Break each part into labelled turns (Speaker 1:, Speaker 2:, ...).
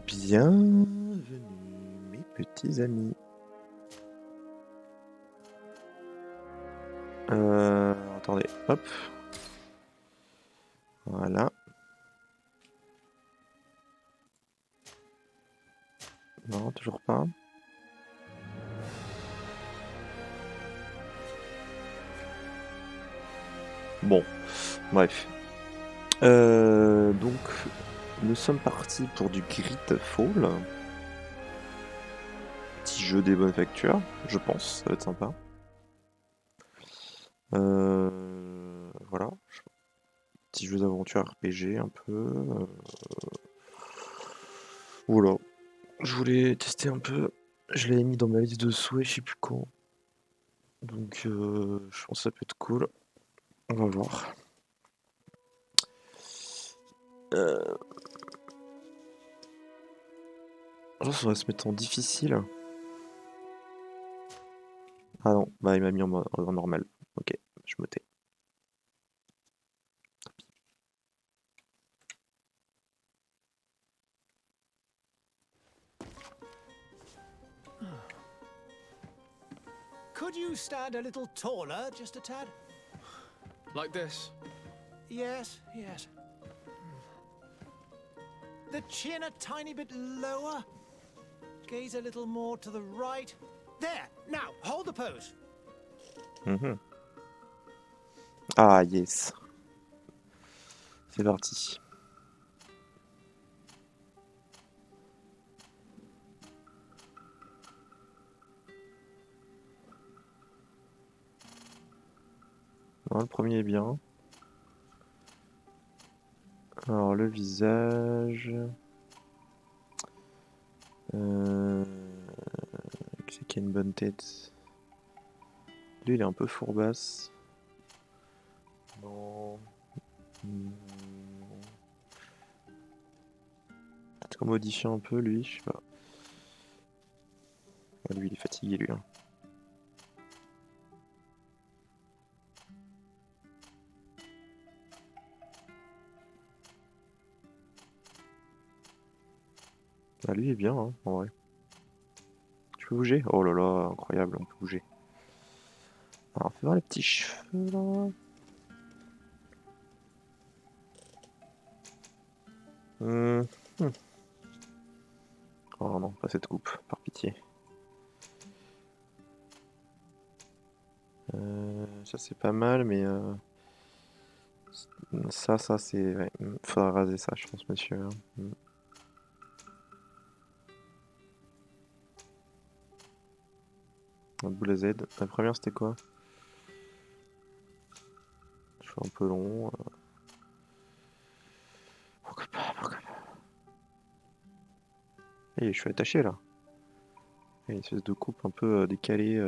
Speaker 1: Bienvenue mes petits amis. Attendez, hop. Voilà. Non, toujours pas. Bon, bref. Donc, nous sommes partis pour du Gridfall. Petit jeu des bonnes factures, je pense, ça va être sympa. Voilà. Petit jeu d'aventure RPG un peu. Voilà. Je voulais tester un peu. Je l'avais mis dans ma liste de souhaits, je sais plus quand. Donc, je pense que ça peut être cool. On va voir. Alors, ça va se mettre en difficile. Ah non, bah il m'a mis en normal. Ok, je me tais.
Speaker 2: Could you stand a little taller, just a tad?
Speaker 3: Like this?
Speaker 2: Yes, yes. The chin a tiny bit lower. Gaze a little more to the right. There! Now, hold the pose.
Speaker 1: Mhm. Ah yes. C'est parti. Non, le premier est bien. Alors le visage. C'est qui a une bonne tête. Lui il est un peu fourbasse. Non. Peut-être qu'on modifie un peu lui, je sais pas. Ah, lui il est fatigué lui. Hein. Ah, lui est bien hein, en vrai. Tu peux bouger? Oh là là, incroyable, on peut bouger. Alors, fais voir les petits cheveux là. Oh non, pas cette coupe, par pitié. Ça c'est pas mal, mais ça c'est... Ouais, faudra raser ça, je pense, monsieur. Hein. La boule à Z. La première c'était quoi? Cheveux un peu long. Pourquoi pas, pourquoi pas. Et je suis attaché là. Il y a une espèce de coupe un peu décalée.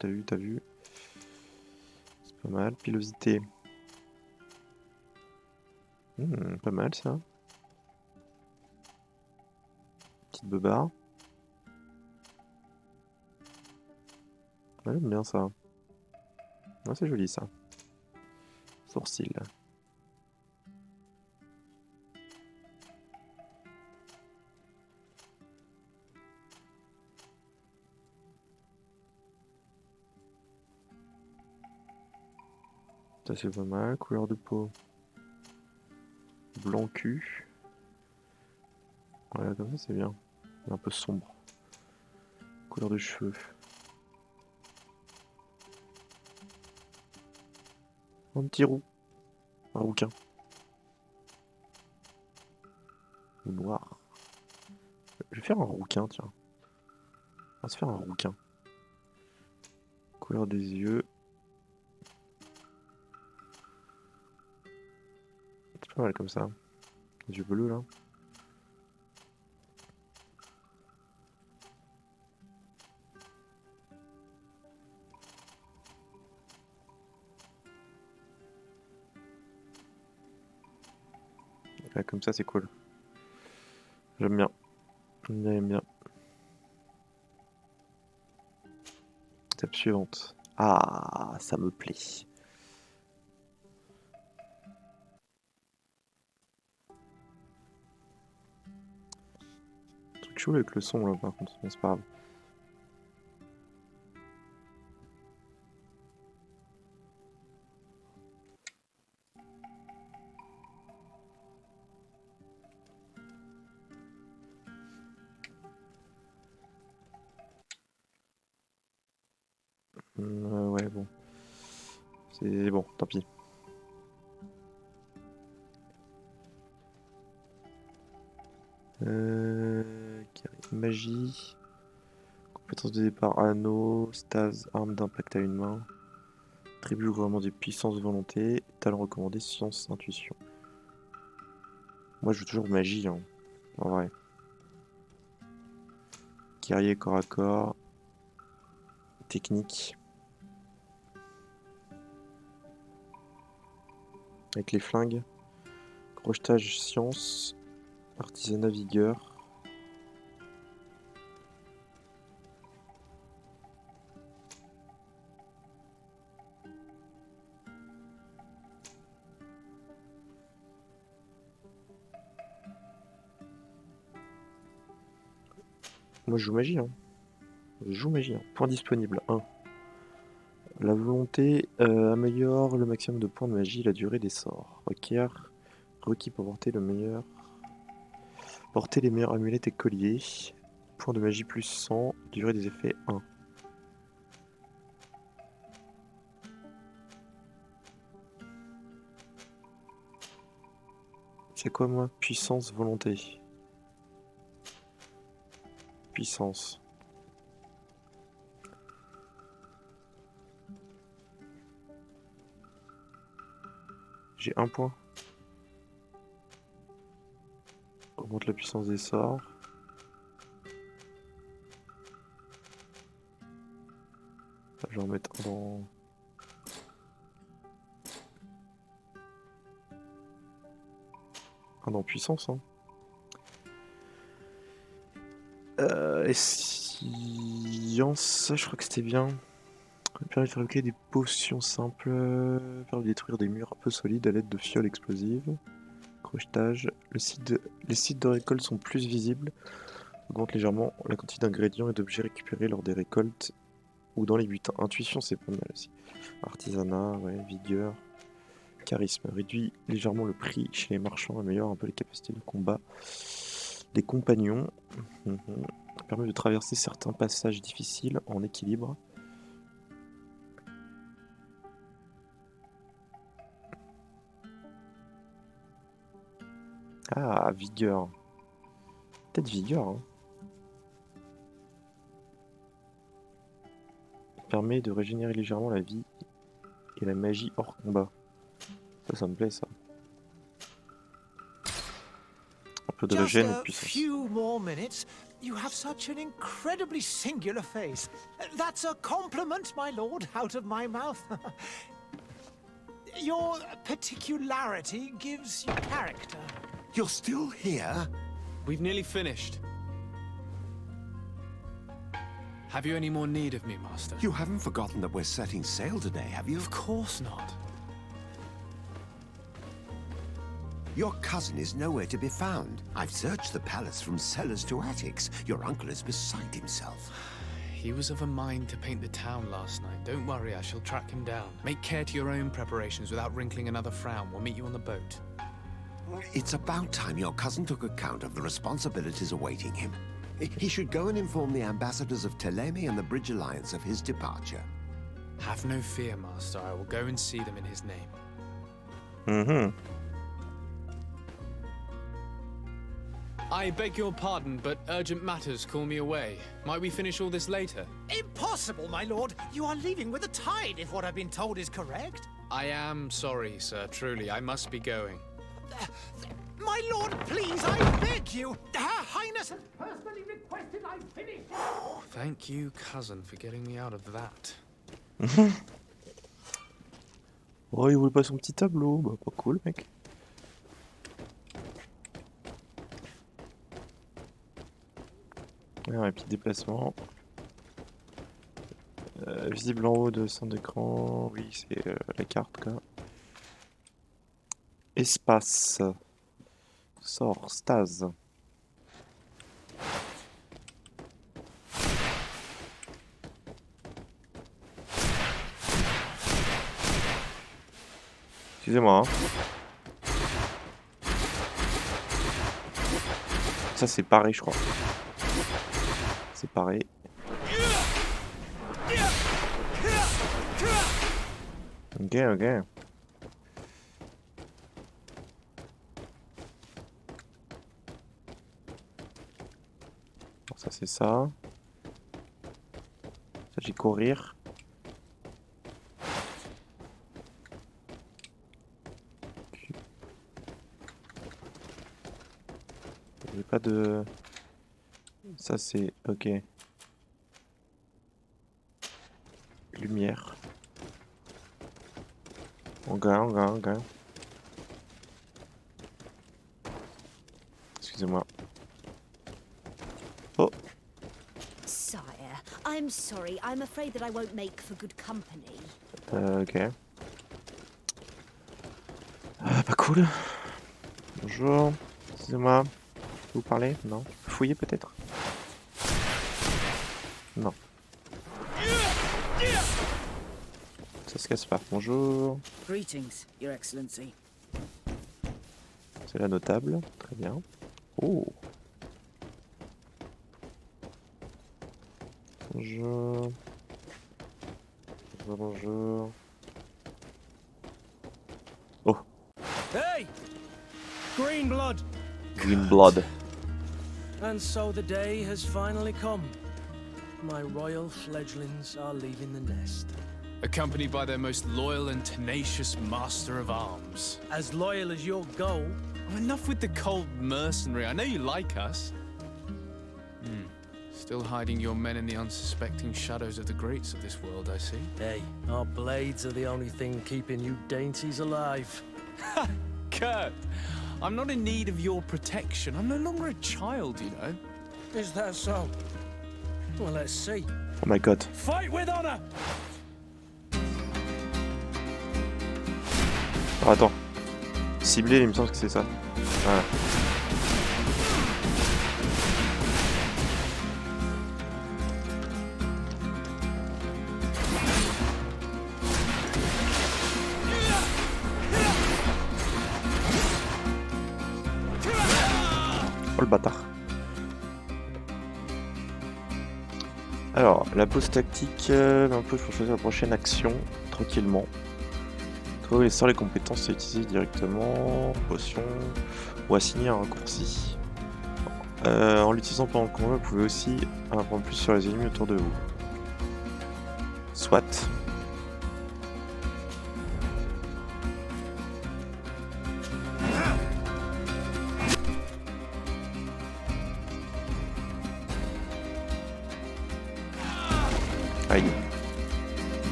Speaker 1: T'as vu, t'as vu. C'est pas mal. Pilosité. Pas mal ça. Petite beubare. Ouais, j'aime bien ça. Ouais, c'est joli ça. Sourcil. Ça c'est pas mal. Couleur de peau. Blanc cul. Ouais, comme ça c'est bien. Un peu sombre. Couleur de cheveux. Un petit roux. Un rouquin. Ou noir. Je vais faire un rouquin, tiens. On va se faire un rouquin. Couleur des yeux. C'est pas mal comme ça. Les yeux bleus là. Là, comme ça c'est cool. J'aime bien. J'aime bien. Étape suivante. Ah, ça me plaît. truc chaud avec le son là par contre, bon, c'est pas grave. Ouais bon. C'est bon, tant pis. Magie. Compétence de départ, anneau, stase, arme d'impact à une main. Attribut vraiment des puissances volonté, talent recommandé, science, intuition. Moi je joue toujours magie, hein, en vrai. Guerrier corps à corps. Technique. Avec les flingues. Crochetage, science. Artisanat, vigueur. Moi je joue magie, hein. Je joue magie, hein. Point disponible, 1. La volonté améliore le maximum de points de magie et la durée des sorts. Requiert requis pour porter le meilleur. Porter les meilleures amulettes et colliers. Point de magie plus 100. Durée des effets 1. C'est quoi moi? Puissance, volonté. Puissance. J'ai 1 point. Augmente la puissance des sorts. Je vais en mettre un dans... Un dans puissance, hein. Et science, je crois que c'était bien. Permet de fabriquer des potions simples. Permet de détruire des murs un peu solides à l'aide de fioles explosives. Crochetage. Les sites de récolte sont plus visibles. Augmente légèrement la quantité d'ingrédients et d'objets récupérés lors des récoltes ou dans les butins. Intuition, c'est pas mal aussi. Artisanat, ouais, vigueur. Charisme. Réduit légèrement le prix chez les marchands. Améliore un peu les capacités de combat des compagnons. Permet de traverser certains passages difficiles en équilibre. Ah, vigueur. Peut-être vigueur, hein. Permet de régénérer légèrement la vie et la magie hors combat. Ça me plaît, ça. Un peu de
Speaker 2: Just
Speaker 1: régène et de
Speaker 2: a
Speaker 1: puissance.
Speaker 2: few more minutes. You have such an incredibly singular face. That's a compliment, my lord, out of my mouth. Your particularity gives you character.
Speaker 4: You're still here?
Speaker 3: We've nearly finished. Have you any more need of me, Master?
Speaker 4: You haven't forgotten that we're setting sail today, have you?
Speaker 3: Of course not.
Speaker 4: Your cousin is nowhere to be found. I've searched the palace from cellars to attics. Your uncle is beside himself.
Speaker 3: He was of a mind to paint the town last night. Don't worry, I shall track him down. Make care to your own preparations without wrinkling another frown. We'll meet you on the boat.
Speaker 4: It's about time your cousin took account of the responsibilities awaiting him. He should go and inform the ambassadors of Telemi and the Bridge Alliance of his departure.
Speaker 3: Have no fear, Master. I will go and see them in his name. I beg your pardon, but urgent matters call me away. Might we finish all this later?
Speaker 2: Impossible, my lord. You are leaving with the tide, if what I've been told is correct.
Speaker 3: I am sorry, sir. Truly, I must be going.
Speaker 2: My lord, please, I beg you. Her Highness has personally requested I finish.
Speaker 3: Thank you, cousin, for getting me out of that.
Speaker 1: Oh, il voulait pas son petit tableau. Bah, pas cool, mec. Un petit déplacement. Visible en haut de centre d'écran. Oui, c'est la carte, quoi. Espace. Sort, stase. Excusez-moi. Hein. Ça c'est pareil je crois. C'est pareil. Ok, ok. Alors, ça c'est ça. Ça j'ai courir. J'ai pas de... Ça c'est... Ok. Lumière. Ok. Excusez-moi. Oh.
Speaker 5: Sire, I'm sorry. I'm afraid that I won't make for good company.
Speaker 1: Ok. Ah, pas cool. Bonjour. Excusez-moi. Vous parlez? Non. Fouillez peut-être? Non. Ça se casse pas. Bonjour.
Speaker 6: Greetings, Your Excellency.
Speaker 1: C'est la notable. Très bien. Oh. Bonjour. Bonjour. Oh.
Speaker 2: Hey! Green blood!
Speaker 1: Green blood.
Speaker 2: And so the day has finally come. My royal fledglings are leaving the nest.
Speaker 3: Accompanied by their most loyal and tenacious master of arms.
Speaker 2: As loyal as your goal.
Speaker 3: Oh, enough with the cold mercenary. I know you like us. Still hiding your men in the unsuspecting shadows of the greats of this world, I see.
Speaker 2: Hey, our blades are the only thing keeping you dainties alive.
Speaker 3: Kurt, I'm not in need of your protection. I'm no longer a child, you know.
Speaker 2: Is that so? Well, let's see.
Speaker 1: Oh my god.
Speaker 2: Fight with honor!
Speaker 1: Oh, attends. Cibler, il me semble que c'est ça. Voilà. Oh le bâtard. Alors, la pause tactique, un peu, il faut choisir la prochaine action, tranquillement. Trouver les sorts, les compétences à utiliser directement, potion, ou assigner un raccourci. En l'utilisant pendant le combat, vous pouvez aussi en apprendre plus sur les ennemis autour de vous. Soit. Aïe.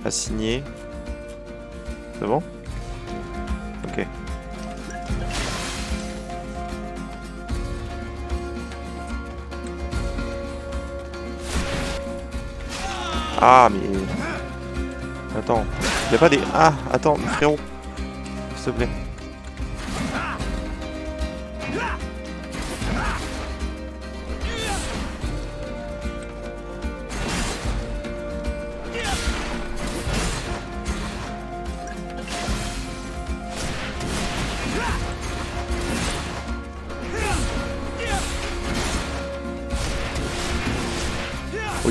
Speaker 1: Assigné. C'est bon? Ok. Ah mais... Attends. Y'a pas des... Ah, attends, frérot. S'il te plaît.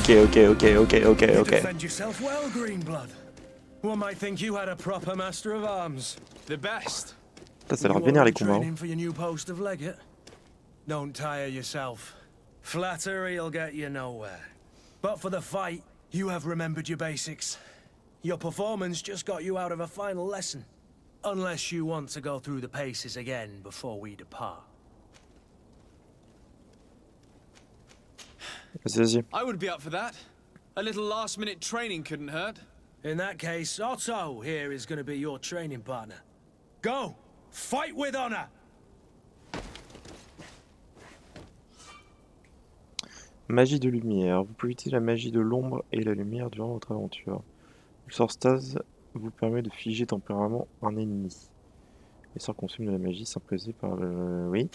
Speaker 1: Ok.
Speaker 2: Defend yourself well, Greenblood. One might think you had a proper master of arms.
Speaker 3: The best.
Speaker 1: Ça a l'air vénère les combats.
Speaker 2: Training for your new post of legate. Don't tire yourself. Flattery'll get you nowhere. But for the fight, you have remembered your basics. Your performance just got you out of a final lesson. Unless you want to go through the paces again before we depart.
Speaker 1: Vas-y.
Speaker 3: I would be up for that. A little last-minute training couldn't hurt.
Speaker 2: In that case, Otto here is going to be your training partner. Go! Fight with honor!
Speaker 1: Magie de lumière. Vous pouvez utiliser la magie de l'ombre et la lumière durant votre aventure. Le sort stase vous permet de figer temporairement un ennemi. Les sorts consomment de la magie s'imposer par le... Oui.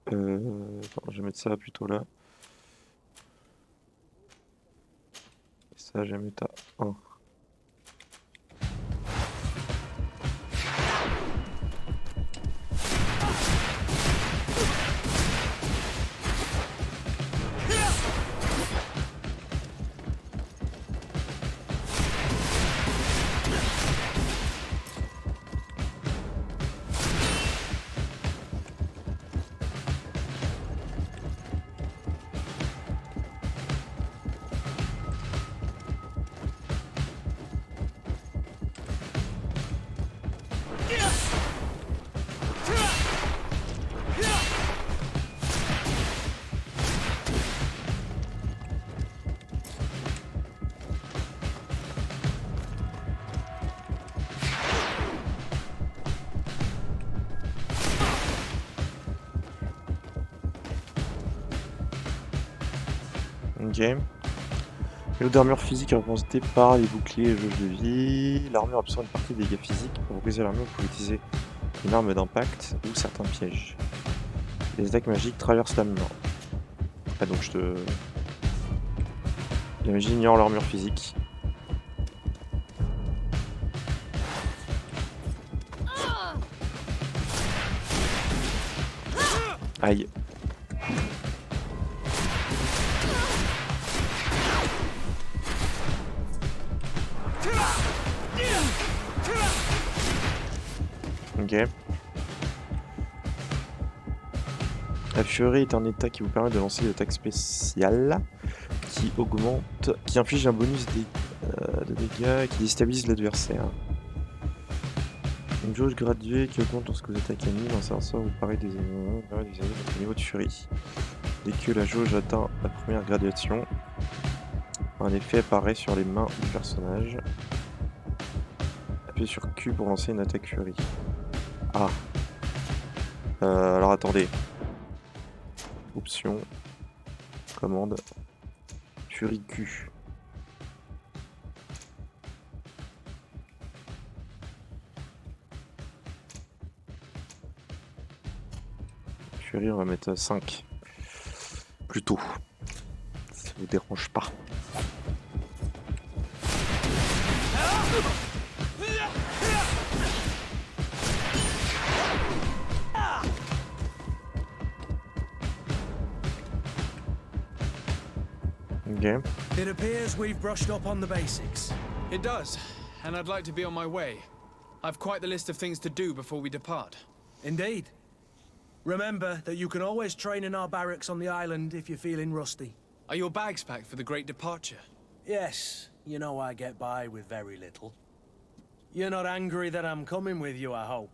Speaker 1: Attends, je vais mettre ça plutôt là. Et ça, je vais mettre à 1. Ok. L'eau d'armure physique est représentée par les boucliers et les jauges de vie. L'armure absorbe une partie des dégâts physiques. Pour briser l'armure, vous pouvez utiliser une arme d'impact ou certains pièges. Les attaques magiques traversent la main. Ah donc je te... La magie ignore l'armure physique. Aïe. Ok. La furie est un état qui vous permet de lancer une attaque spéciale qui inflige un bonus de dégâts et qui déstabilise l'adversaire. Une jauge graduée qui augmente lorsque vous attaquez un ennemi dans un sort vous parez des ennemis votre niveau de furie. Dès que la jauge atteint la première graduation, un effet apparaît sur les mains du personnage. Appuyez sur Q pour lancer une attaque furie. Ah. Alors attendez. Option. Commande. Furie Q. Furie, on va mettre 5. Plutôt. Ça vous dérange pas. Okay.
Speaker 2: It appears we've brushed up on the basics.
Speaker 3: It does, and I'd like to be on my way. I've quite the list of things to do before we depart.
Speaker 2: Indeed. Remember that you can always train in our barracks on the island if you're feeling rusty.
Speaker 3: Are your bags packed for the great departure?
Speaker 2: Yes, you know I get by with very little. You're not angry that I'm coming with you, I hope.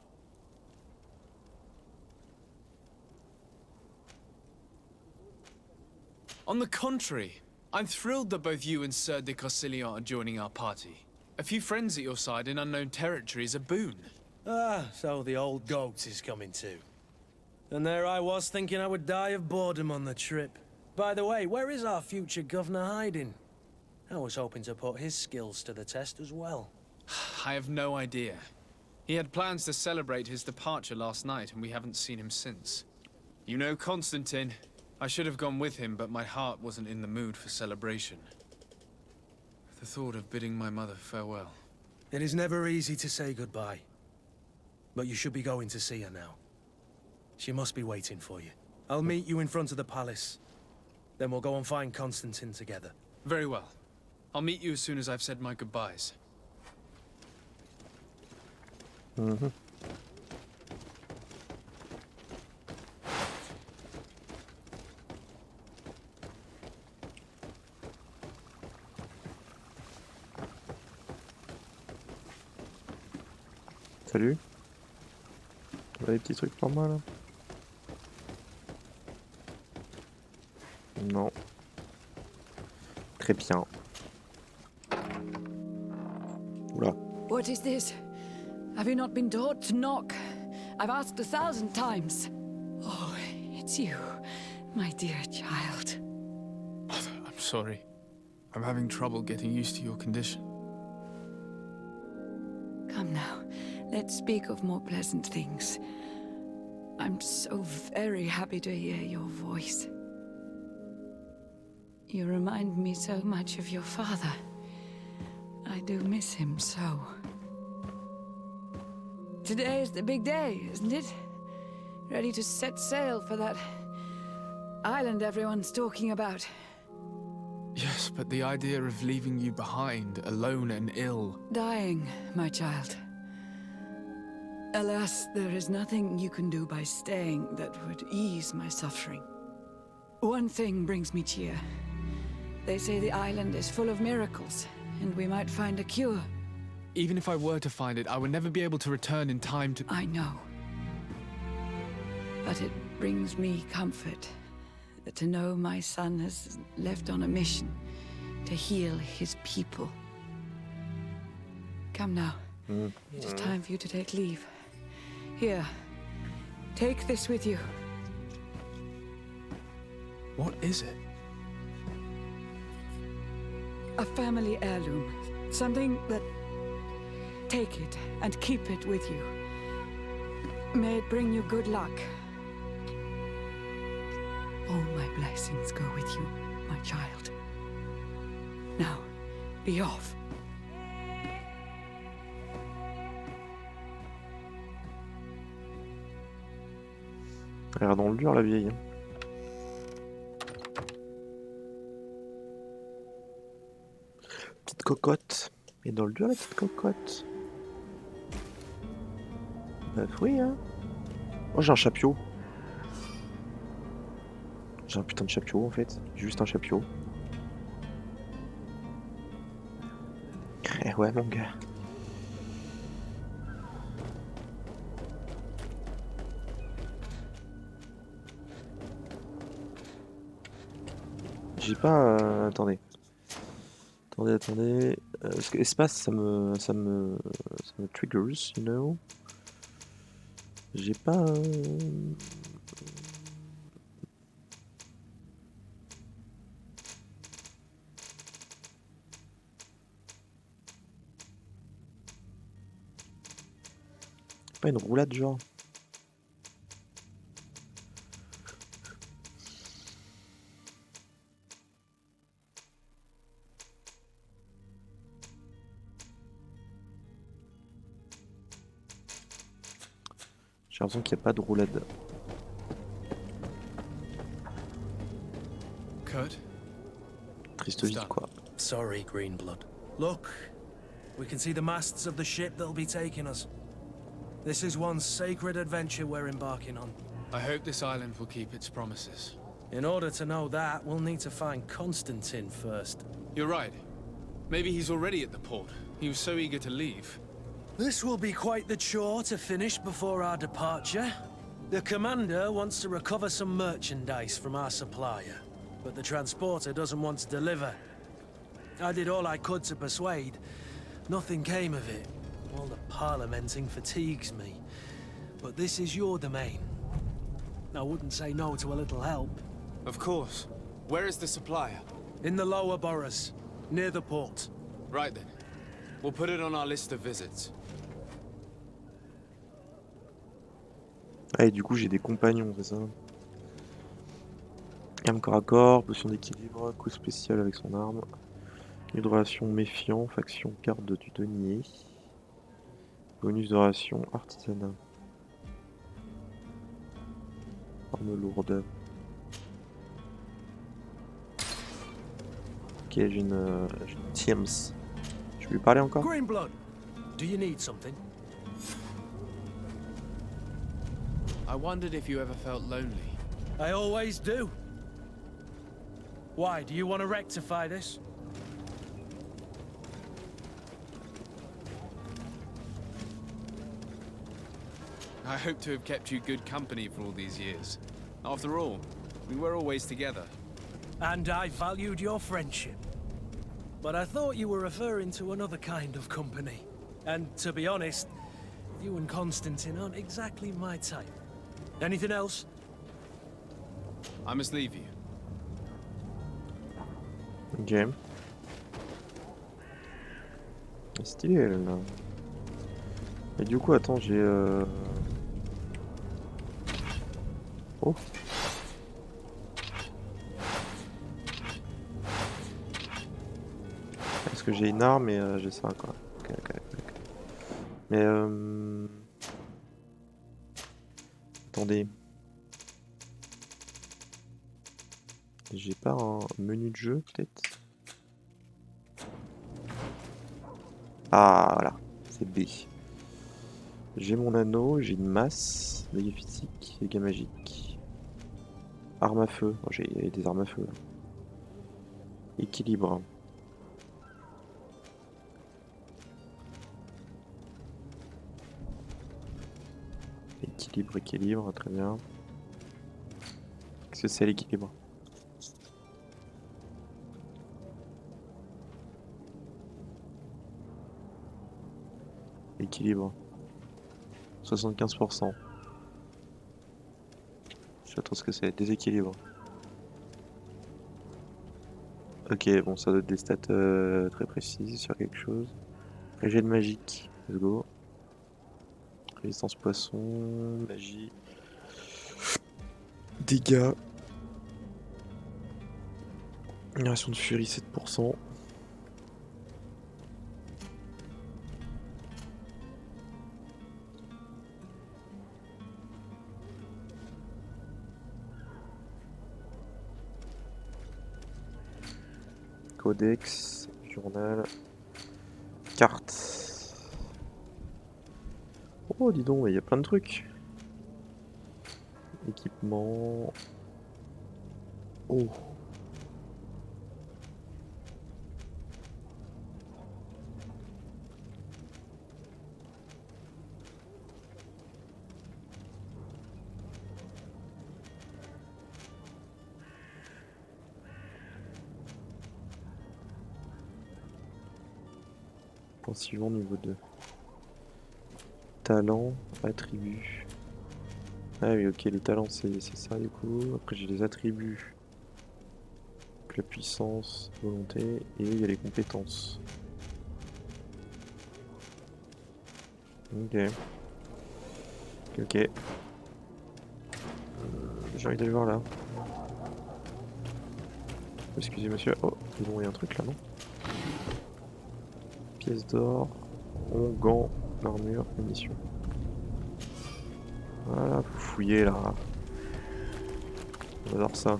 Speaker 3: On the contrary, I'm thrilled that both you and Sir de Corsillon are joining our party. A few friends at your side in unknown territory is a boon.
Speaker 2: Ah, so the old goat is coming too. And there I was thinking I would die of boredom on the trip. By the way, where is our future governor hiding? I was hoping to put his skills to the test as well.
Speaker 3: I have no idea. He had plans to celebrate his departure last night, and we haven't seen him since. You know Constantine. I should have gone with him, but my heart wasn't in the mood for celebration. The thought of bidding my mother farewell.
Speaker 2: It is never easy to say goodbye. But you should be going to see her now. She must be waiting for you. I'll meet you in front of the palace. Then we'll go and find Constantine together.
Speaker 3: Very well. I'll meet you as soon as I've said my goodbyes.
Speaker 1: Mhm. Salut. T'as des petits trucs pour moi là? Non. Très bien. Oula.
Speaker 6: What is this? Have you not been taught to knock? I've asked 1,000 times. Oh, it's you, my dear child.
Speaker 3: Mother, I'm sorry. I'm having trouble getting used to your condition.
Speaker 6: Come now, let's speak of more pleasant things. I'm so very happy to hear your voice. You remind me so much of your father. I do miss him so. Today is the big day, isn't it? Ready to set sail for that island everyone's talking about.
Speaker 3: Yes, but the idea of leaving you behind, alone and ill.
Speaker 6: Dying, my child. Alas, there is nothing you can do by staying that would ease my suffering. One thing brings me cheer. They say the island is full of miracles, and we might find a cure.
Speaker 3: Even if I were to find it, I would never be able to return in time to...
Speaker 6: I know. But it brings me comfort to know my son has left on a mission to heal his people. Come now. It is time for you to take leave. Here, take this with you.
Speaker 3: What is it?
Speaker 6: A family heirloom. Something that... Take it and keep it with you. May it bring you good luck. All my blessings go with you, my child. Now, be off.
Speaker 1: Elle a l'air dans le dur la vieille. Petite cocotte. Et dans le dur la petite cocotte. Bah oui hein. Oh j'ai un chapiot. J'ai un putain de chapiot en fait. Juste un chapiot. Eh ouais mon gars. J'ai pas... Attendez. Attendez. Parce que espace, ça me triggers, you know. J'ai pas... Pas une roulade genre. J'ai l'impression qu'il n'y a pas de roulade.
Speaker 3: Kurt?
Speaker 1: Triste vie quoi.
Speaker 2: Sorry, Greenblood. Look, we can see the masts of the ship that'll be taking us. This is one sacred adventure we're embarking on.
Speaker 3: I hope this island will keep its promises.
Speaker 2: In order to know that, we'll need to find Constantine first.
Speaker 3: You're right. Maybe he's already at the port. He was so eager to leave.
Speaker 2: This will be quite the chore to finish before our departure. The commander wants to recover some merchandise from our supplier, but the transporter doesn't want to deliver. I did all I could to persuade. Nothing came of it. All the parliamenting fatigues me. But this is your domain. I wouldn't say no to a little help.
Speaker 3: Of course. Where is the supplier?
Speaker 2: In the lower boroughs, near the port.
Speaker 3: Right then. We'll put it on our list of visits.
Speaker 1: Ah et du coup j'ai des compagnons, c'est ça. Arme corps à corps, potion d'équilibre, coup spécial avec son arme. Hydration méfiant, faction garde du denier. Bonus de ration, artisanat. Arme lourde. Ok, j'ai une Teams. Je vais lui parler encore?
Speaker 2: Greenblood, do you need something?
Speaker 3: I wondered if you ever felt lonely.
Speaker 2: I always do. Why, do you want to rectify this?
Speaker 3: I hope to have kept you good company for all these years. After all, we were always together.
Speaker 2: And I valued your friendship. But I thought you were referring to another kind of company. And to be honest, you and Constantine aren't exactly my type. Anything else?
Speaker 3: I must leave you.
Speaker 1: Ok. Stylé elle là. Et du coup, attends, j'ai. Oh! Parce que j'ai une arme et j'ai ça quoi. Ok, ok, ok. Mais attendez. J'ai pas un menu de jeu peut-être? Ah voilà, c'est B. J'ai mon anneau, j'ai une masse, dégâts physiques, dégâts magiques. Arme à feu, oh, j'ai des armes à feu là. Équilibre. Équilibre, équilibre, très bien. Qu'est-ce que c'est l'équilibre? Équilibre. 75%. Je sais pas trop ce que c'est. Déséquilibre. Ok, bon, ça doit être des stats très précises sur quelque chose. Régène magique. Let's go. Résistance poisson. Magie. Dégâts. Génération de furie 7%. Codex, journal, carte. Oh, dis donc, il y a plein de trucs. Équipement. Oh. Point suivant, niveau 2. Talent, attributs. Ah oui, ok, les talents, c'est ça du coup. Après, j'ai les attributs. Donc, la puissance, volonté, et il y a les compétences. Ok. Ok. J'ai envie d'aller voir là. Excusez monsieur. Oh, ils vont y a un truc là, non? Pièce d'or, gants, armure, munitions. Voilà, faut fouiller là. J'adore ça.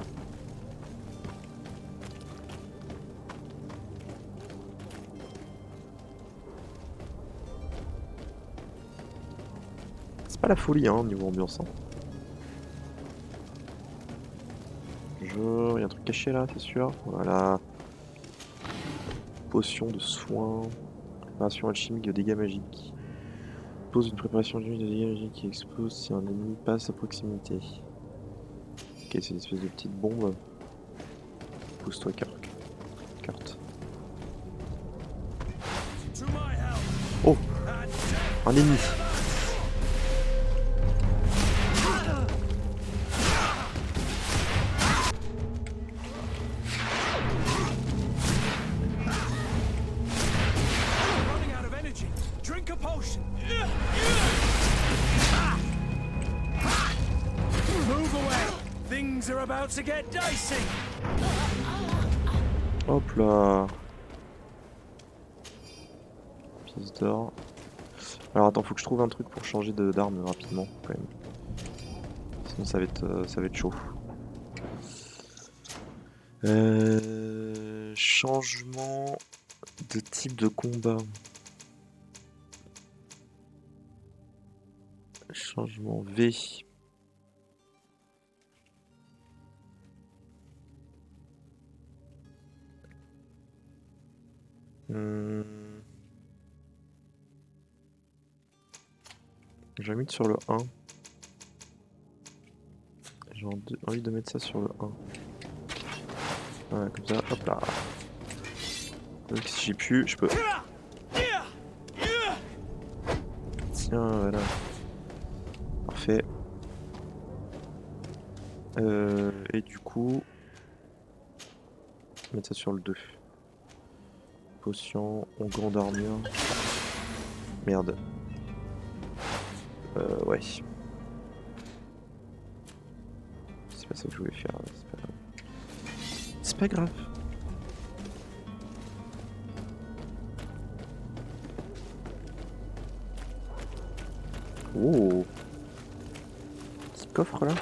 Speaker 1: C'est pas la folie hein, niveau ambiance. Hein. Il y a un truc caché là, c'est sûr. Voilà. Potion de soin. Préparation alchimique de dégâts magiques. Pose une préparation alchimique de dégâts magiques qui explose si un ennemi passe à proximité. Ok, c'est une espèce de petite bombe. Pousse-toi, carte. Oh! Un ennemi!
Speaker 2: To get dicey.
Speaker 1: Hop là. Pièce d'or. Alors attends, faut que je trouve un truc pour changer d'arme rapidement quand même. Sinon ça va être chaud. Changement de type de combat. Changement V. J'ai mis sur le 1. J'ai envie de mettre ça sur le 1. Voilà, comme ça, hop là. Donc si j'ai pu, je peux... Tiens, voilà. Parfait. Et du coup... Mettre ça sur le 2. Potion, onguent d'armure. Merde. Ouais. C'est pas ça que je voulais faire, c'est pas grave. C'est pas grave. Oh, petit coffre là.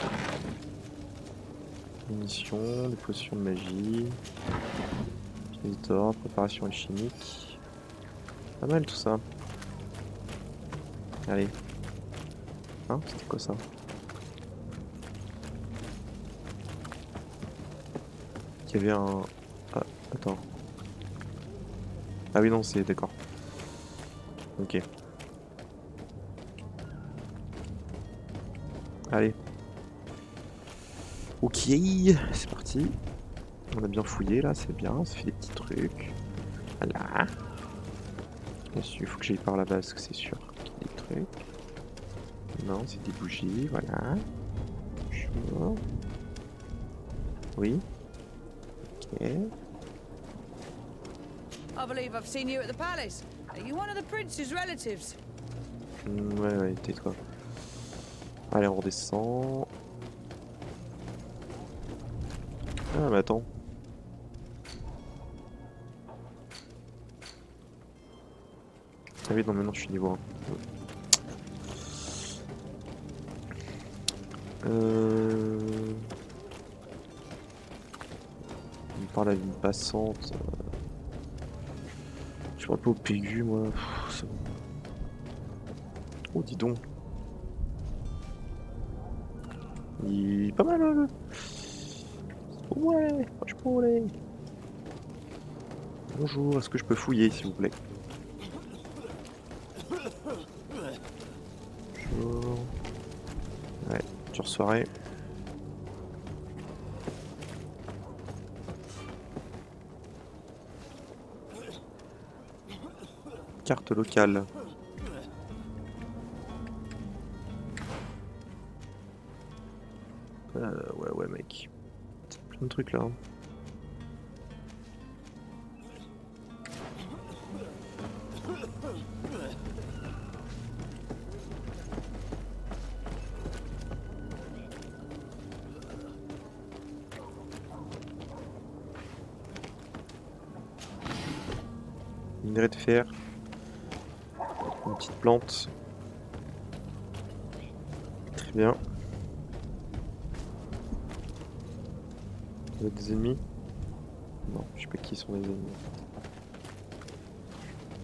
Speaker 1: Munitions, des potions de magie. Pièces d'or, préparation alchimique. Pas mal tout ça. Allez. Hein, c'était quoi ça? Il y avait un... Ah, attends. Ah oui non, c'est... D'accord. Ok. Allez. Ok, c'est parti. On a bien fouillé là, c'est bien, ça fait des petits trucs. Voilà. Bien sûr, il faut que j'aille par là-bas parce que c'est sûr qu'il y a des trucs. Non, c'est des bougies, voilà. Bonjour. Oui. Ok.
Speaker 7: I believe I've seen you at the palace. Are you one of the prince's relatives?
Speaker 1: Ouais, tais-toi. Allez, on redescend. Ah, mais attends. Ah oui, non, maintenant je suis niveau 1. Par la ville passante. Je vois pas au PU, moi. C'est bon. Oh, dis donc. Il est pas mal, hein. Ouais, je peux aller. Bonjour, est-ce que je peux fouiller, s'il vous plaît? Bonjour. Ouais, tu reçoirais. Carte locale. Ouais, mec. Plein de trucs là. Hein. Minerai de fer. Une petite plante. Très bien. Vous êtes des ennemis? Non, je sais pas qui sont les ennemis.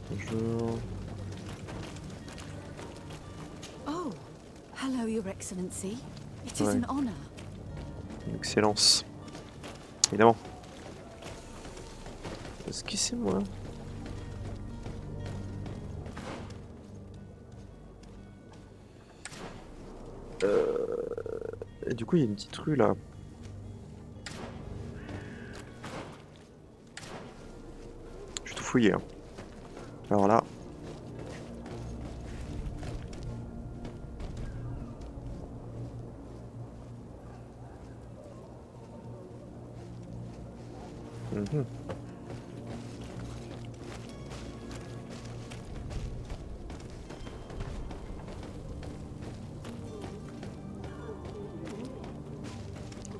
Speaker 1: Bonjour.
Speaker 5: Oh, hello, Your Excellency. It is
Speaker 1: Ouais.
Speaker 5: an honor.
Speaker 1: Une excellence. Évidemment. Est-ce que c'est moi? Et du coup, il y a une petite rue là. Je vais tout fouiller. Hein. Alors là. Mhm.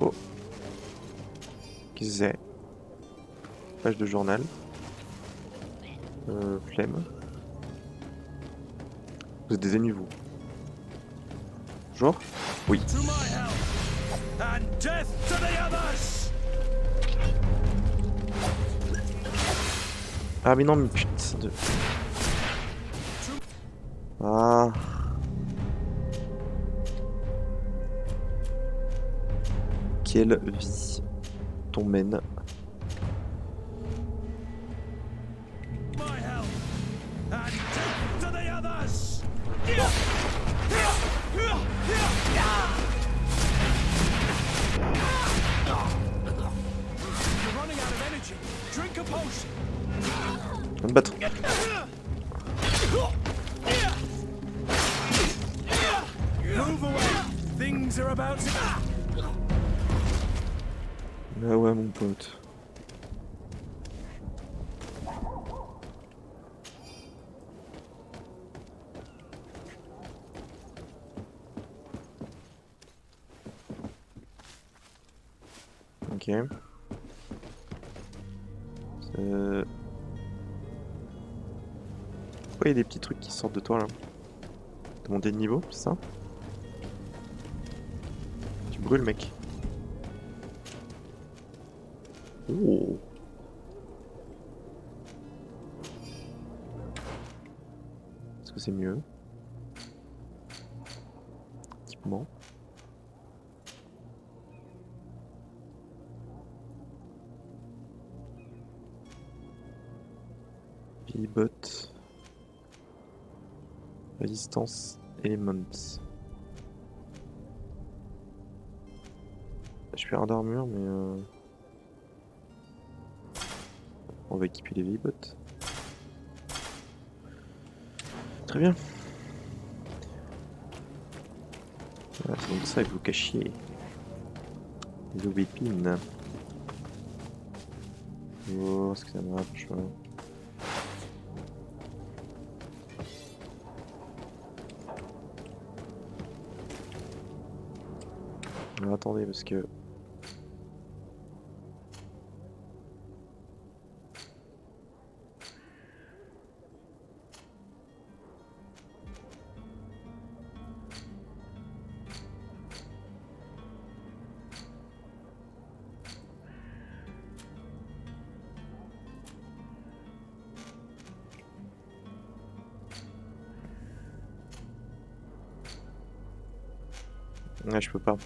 Speaker 1: Oh. Qu'est-ce que c'est? Page de journal. Flemme. Vous êtes des ennemis, vous? Bonjour? Oui.
Speaker 2: To my help, and death to the others!
Speaker 1: Ah mais non, mais putain de... Ah. Quelle vie t'on mène.
Speaker 2: My help, and death to the others! raging. Drink a potion.
Speaker 1: On va me battre.
Speaker 2: Move away. Things are about to.
Speaker 1: Ah ouais, mon pote. Ok. Pourquoi il y a des petits trucs qui sortent de toi là? T'as monté de niveau, c'est ça? Tu brûles, mec. Oh. Est-ce que c'est mieux? Équipement. Bot. Résistance Elements. Je perds d'armure, mais on va équiper les V-bots. Très bien. Voilà, c'est donc ça que vous cachiez. Les aubépines. Oh, est-ce que ça marche? Alors, attendez, parce que... Ouais, je peux pas.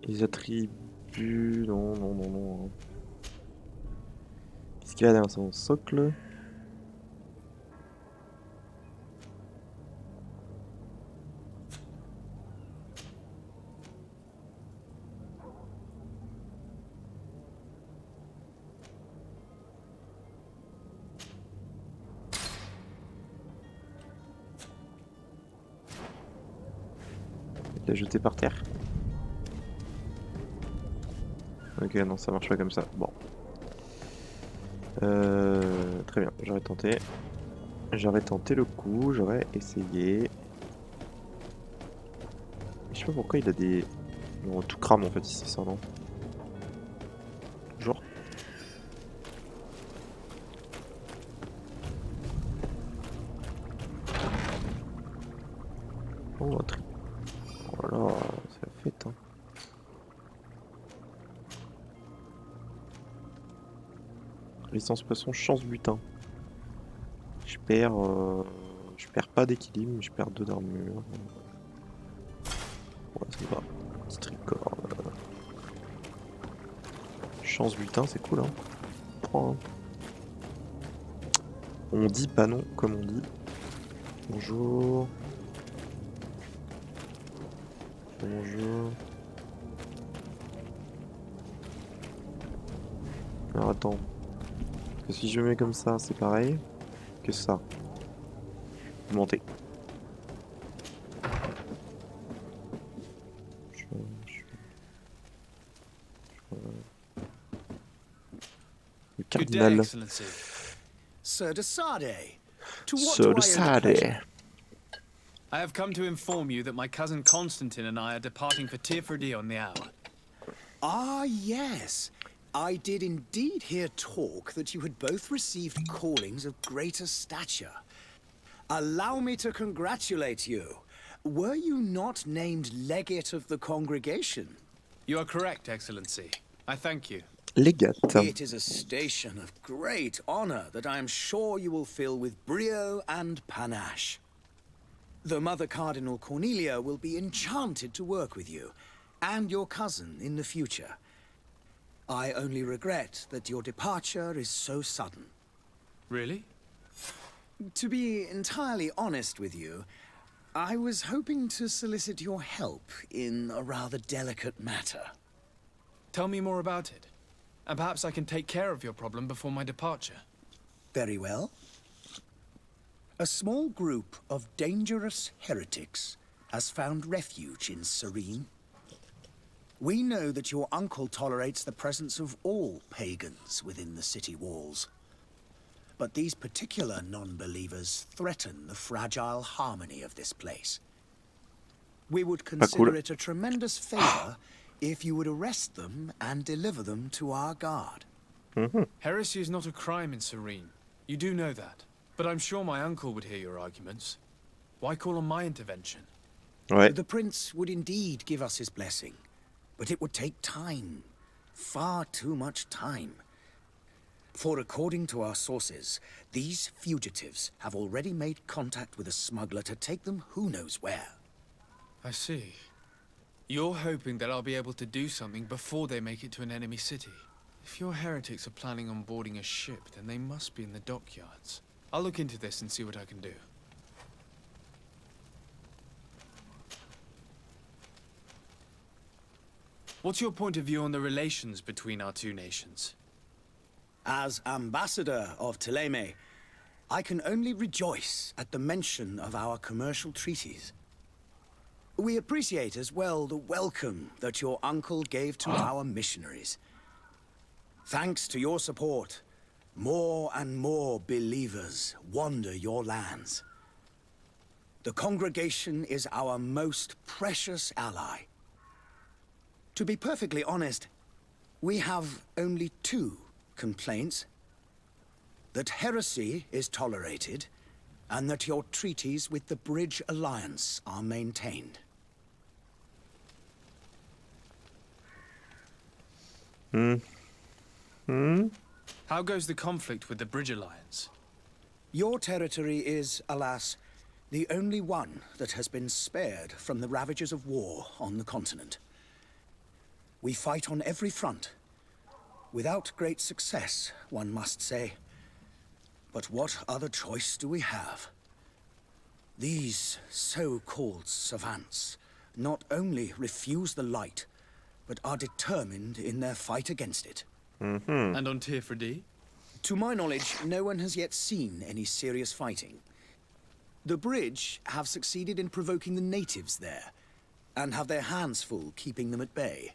Speaker 1: Les attributs... Non, non, non, non. Qu'est-ce qu'il y a dans son socle? Il l'a jeté par terre. Ok, non, ça marche pas comme ça. Bon. Très bien, j'aurais tenté. J'aurais tenté le coup, j'aurais essayé. Je sais pas pourquoi il a des... Non, tout crame en fait ici, ça, non? Toujours. Oh, un tri... Oh là là, c'est la fête, hein. Résistance poisson, chance butin. Je perds pas d'équilibre, mais je perds 2 d'armure. Ouais, ça va. Petit tricorne. Chance butin, c'est cool, hein. Prends, hein. On dit pas non, comme on dit. Bonjour. Bonjour. Alors attends. Parce que si je mets comme ça, c'est pareil que ça. Monter. Le
Speaker 3: Good day,
Speaker 1: cardinal.
Speaker 3: Excellency.
Speaker 8: Sir de Sade, to what
Speaker 1: Sir
Speaker 8: do
Speaker 1: de
Speaker 8: I owe the pleasure?
Speaker 1: Sade.
Speaker 3: I have come to inform you that my cousin Constantine and I are departing for Tirfredi on the hour.
Speaker 8: Ah, yes. I did indeed hear talk that you had both received callings of greater stature. Allow me to congratulate you. Were you not named legate of the congregation?
Speaker 3: You are correct, Excellency. I thank you.
Speaker 1: Légate.
Speaker 8: It is a station of great honor that I am sure you will fill with brio and panache. The Mother Cardinal Cornelia will be enchanted to work with you, and your cousin in the future. I only regret that your departure is so sudden.
Speaker 3: Really?
Speaker 8: To be entirely honest with you, I was hoping to solicit your help in a rather delicate matter.
Speaker 3: Tell me more about it. and perhaps I can take care of your problem before my departure.
Speaker 8: Very well. A small group of dangerous heretics has found refuge in Serene. We know that your uncle tolerates the presence of all pagans within the city walls. But these particular non-believers threaten the fragile harmony of this place. We would consider it a tremendous favor if you would arrest them and deliver them to our guard.
Speaker 3: Heresy is not a crime in Serene. You do know that. But I'm sure my uncle would hear your arguments. Why call on my intervention?
Speaker 1: Ouais.
Speaker 8: The prince would indeed give us his blessing, but it would take time. Far too much time. For according to our sources, these fugitives have already made contact with a smuggler to take them who knows where.
Speaker 3: I see. You're hoping that I'll be able to do something before they make it to an enemy city. If your heretics are planning on boarding a ship, then they must be in the dockyards. I'll look into this and see what I can do. What's your point of view on the relations between our two nations?
Speaker 8: As ambassador of Thélème, I can only rejoice at the mention of our commercial treaties. We appreciate as well the welcome that your uncle gave to our missionaries. Thanks to your support, more and more believers wander your lands. The congregation is our most precious ally. To be perfectly honest, we have only two complaints. That heresy is tolerated, and that your treaties with the Bridge Alliance are maintained.
Speaker 3: How goes the conflict with the Bridge Alliance?
Speaker 8: Your territory is, alas, the only one that has been spared from the ravages of war on the continent. We fight on every front. Without great success, one must say. But what other choice do we have? These so-called savants not only refuse the light, but are determined in their fight against it.
Speaker 3: And on Tirfredi?
Speaker 8: To my knowledge, no one has yet seen any serious fighting. The Bridge have succeeded in provoking the natives there, and have their hands full keeping them at bay.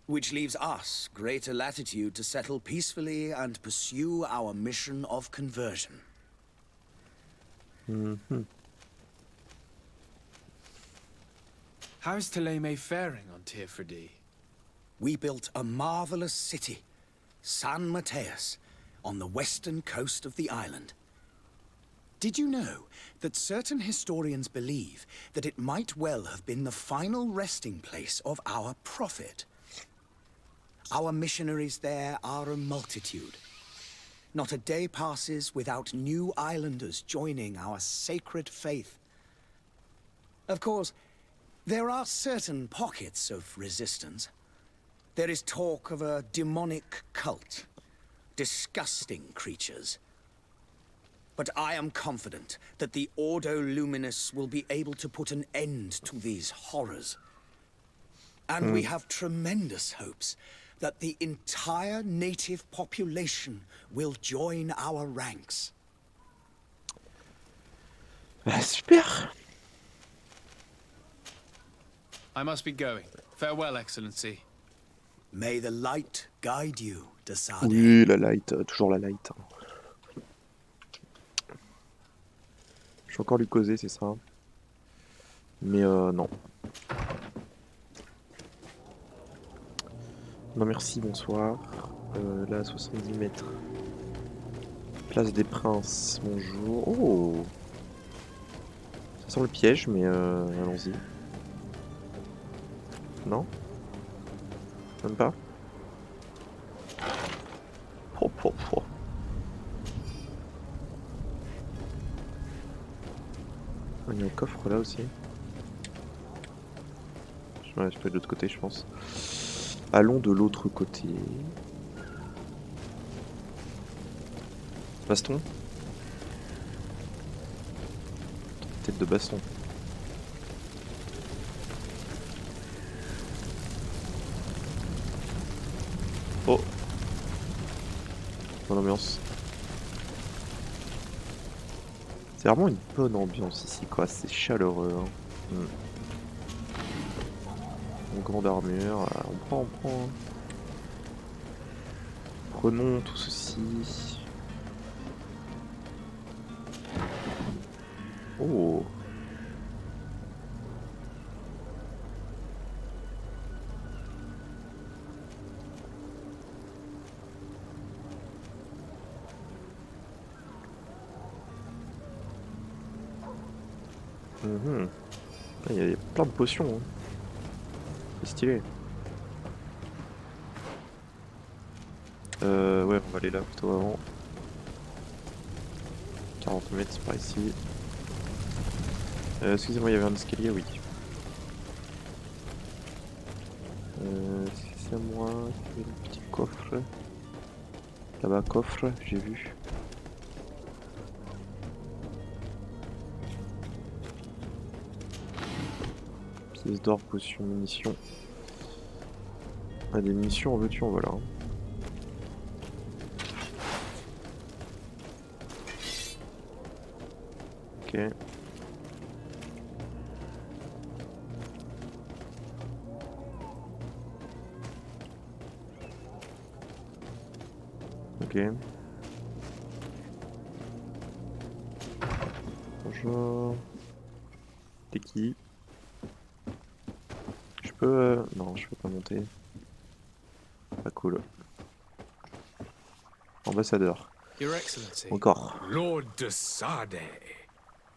Speaker 8: Which leaves us greater latitude to settle peacefully and pursue our mission of conversion.
Speaker 3: How is Thélème faring on Tirfredi?
Speaker 8: We built a marvelous city, San Mateus, on the western coast of the island. Did you know that certain historians believe that it might well have been the final resting place of our prophet? Our missionaries there are a multitude. Not a day passes without new islanders joining our sacred faith. Of course, there are certain pockets of resistance. There is talk of a demonic cult. Disgusting creatures. But I am confident that the Ordo Luminous will be able to put an end to these horrors. And we have tremendous hopes that the entire native population will join our ranks.
Speaker 1: Super.
Speaker 3: I must be going. Farewell, Excellency.
Speaker 8: May the light guide you, Desade.
Speaker 1: Oui, la light, toujours la light. Je vais encore lui causer, c'est ça. Mais non. Non merci, bonsoir. Là, 70 mètres. Place des Princes, bonjour. Oh, ça sent le piège, mais allons-y. Non? Même pas? Oh. Il y a un coffre là aussi. Ouais, je peux aller de l'autre côté, je pense. Allons de l'autre côté. Baston. Tête de baston. Oh, Bonne ambiance. C'est vraiment une bonne ambiance ici, quoi. C'est chaleureux. Hein. Une grande armure. On prend. Prenons tout ceci. Oh. Il y a plein de potions. Hein. C'est stylé. Ouais, on va aller là plutôt avant. 40 mètres, c'est par ici. Excusez-moi, il y avait un escalier, oui. Est-ce que c'est à moi? Il y a un petit coffre. Là-bas, coffre, j'ai vu. Pièces d'or, potions, munitions. Ah, des munitions en veux-tu, en voilà. Hein. Ok. Ok. Bonjour. T'es qui? Je peux... Non, je peux pas monter. Pas cool. Ambassadeur.
Speaker 3: Your Excellency.
Speaker 1: Encore.
Speaker 9: Lord de Sade,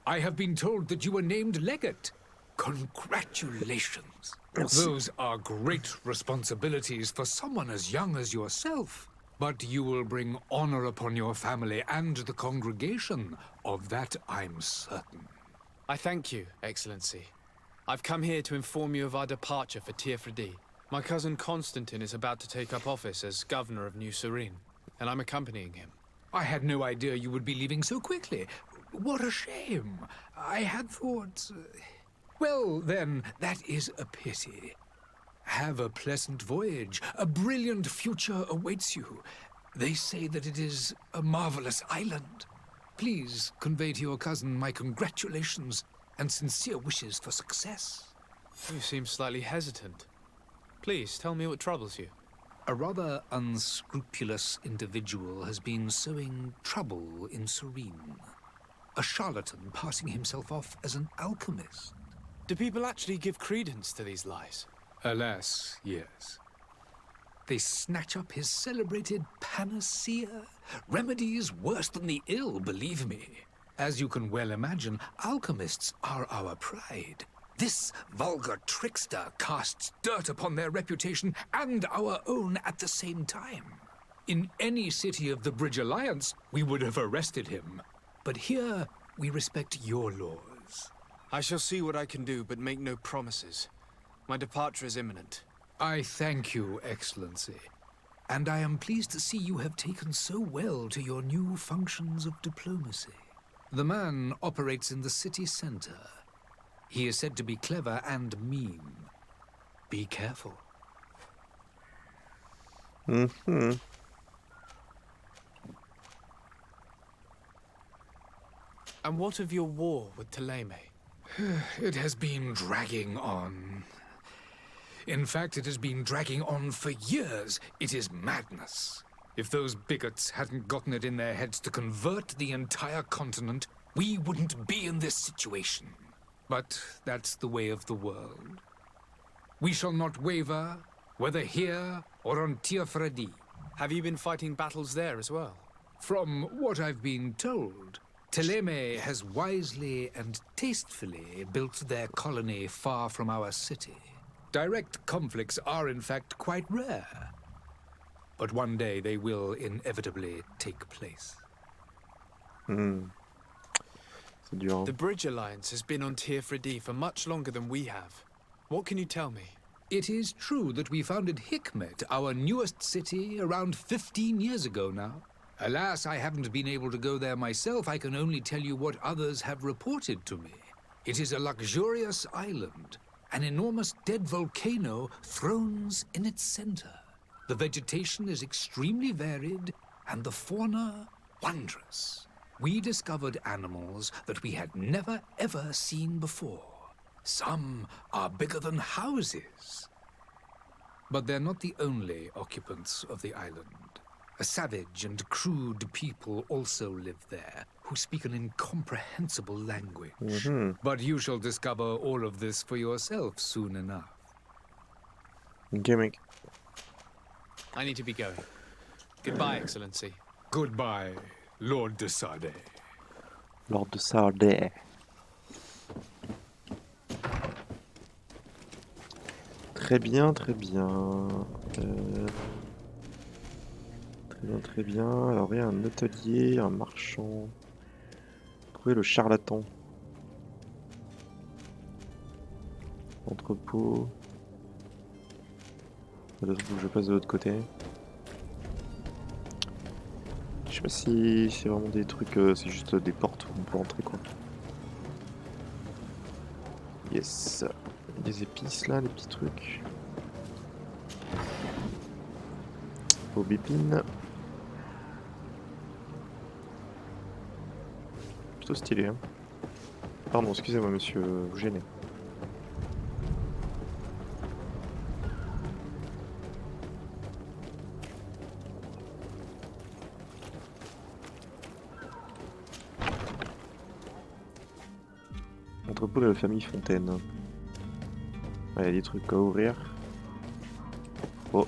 Speaker 9: I have been told that you were named legate. Congratulations.
Speaker 1: Merci.
Speaker 9: Those are great responsibilities for someone as young as yourself. But you will bring honor upon your family and the congregation. Of that I'm certain.
Speaker 3: I thank you, Excellency. I've come here to inform you of our departure for Tiefredi. My cousin Constantine is about to take up office as governor of New Serene, and I'm accompanying him.
Speaker 9: I had no idea you would be leaving so quickly. What a shame. I had thought... Well, then, that is a pity. Have a pleasant voyage. A brilliant future awaits you. They say that it is a marvelous island. Please convey to your cousin my congratulations and sincere wishes for success.
Speaker 3: You seem slightly hesitant. Please, tell me what troubles you.
Speaker 9: A rather unscrupulous individual has been sowing trouble in Serene. A charlatan passing himself off as an alchemist.
Speaker 3: Do people actually give credence to these lies?
Speaker 9: Alas, yes. They snatch up his celebrated panacea. Remedies worse than the ill, believe me. As you can well imagine, alchemists are our pride. This vulgar trickster casts dirt upon their reputation and our own at the same time. In any city of the Bridge Alliance, we would have arrested him. But here, we respect your laws.
Speaker 3: I shall see what I can do, but make no promises. My departure is imminent.
Speaker 9: I thank you, Excellency. And I am pleased to see you have taken so well to your new functions of diplomacy. The man operates in the city center. He is said to be clever and mean. Be careful.
Speaker 1: Mm-hmm.
Speaker 3: And what of your war with Thélème?
Speaker 9: It has been dragging on. In fact, it has been dragging on for years. It is madness. If those bigots hadn't gotten it in their heads to convert the entire continent, we wouldn't be in this situation. But that's the way of the world. We shall not waver, whether here or on Tiefredi.
Speaker 3: Have you been fighting battles there as well?
Speaker 9: From what I've been told, Thélème has wisely and tastefully built their colony far from our city. Direct conflicts are in fact quite rare. But one day they will inevitably take place.
Speaker 1: C'est dur. Hein.
Speaker 3: The Bridge Alliance has been on Tiefredi for much longer than we have. What can you tell me?
Speaker 9: It is true that we founded Hikmet, our newest city, around 15 years ago now. Alas, I haven't been able to go there myself. I can only tell you what others have reported to me. It is a luxurious island. An enormous dead volcano thrones in its center. The vegetation is extremely varied, and the fauna wondrous. We discovered animals that we had never ever seen before. Some are bigger than houses. But they're not the only occupants of the island. A savage and crude people also live there, who speak an incomprehensible language. But you shall discover all of this for yourself soon enough.
Speaker 1: Ok mec.
Speaker 3: I need to be going. Goodbye, Excellency.
Speaker 9: Goodbye, Lord de Sade.
Speaker 1: Lord de Sade. Très bien, très bien. Très bien, très bien. Alors il y a un hôtelier, un marchand. Trouver le charlatan. Entrepôt. Faut que je passe de l'autre côté. Je sais pas si c'est vraiment des trucs, c'est juste des portes où on peut entrer quoi. Yes. Des épices là, les petits trucs. Aubépine. Plutôt stylé hein. Pardon, excusez-moi monsieur, vous gênez. Entrepôt de la famille Fontaine. Ouais, il y a des trucs à ouvrir. Oh.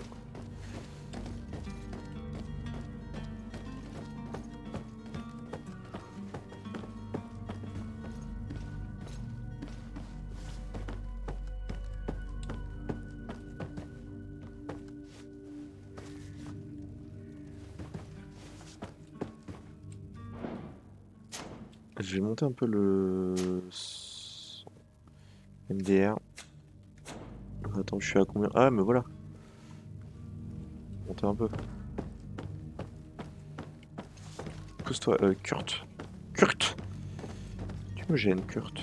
Speaker 1: Je vais monter un peu le MDR. Attends, je suis à combien? Ah, mais voilà. Monter un peu. Pousse-toi, Kurt. Kurt! Tu me gênes, Kurt.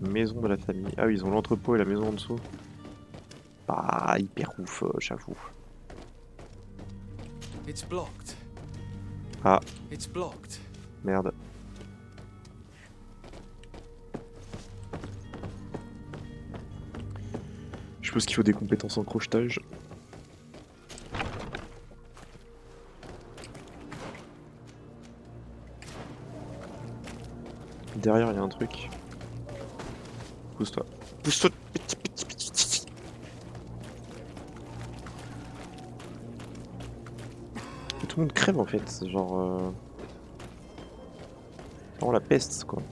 Speaker 1: Maison de la famille. Ah oui, ils ont l'entrepôt et la maison en dessous. Bah, hyper ouf, j'avoue.
Speaker 3: It's blocked.
Speaker 1: Ah,
Speaker 3: It's blocked.
Speaker 1: merde. Je suppose qu'il faut des compétences en crochetage. Derrière, il y a un truc. Pousse-toi. Pousse-toi. Tout le monde crève en fait. C'est genre. Genre la peste quoi.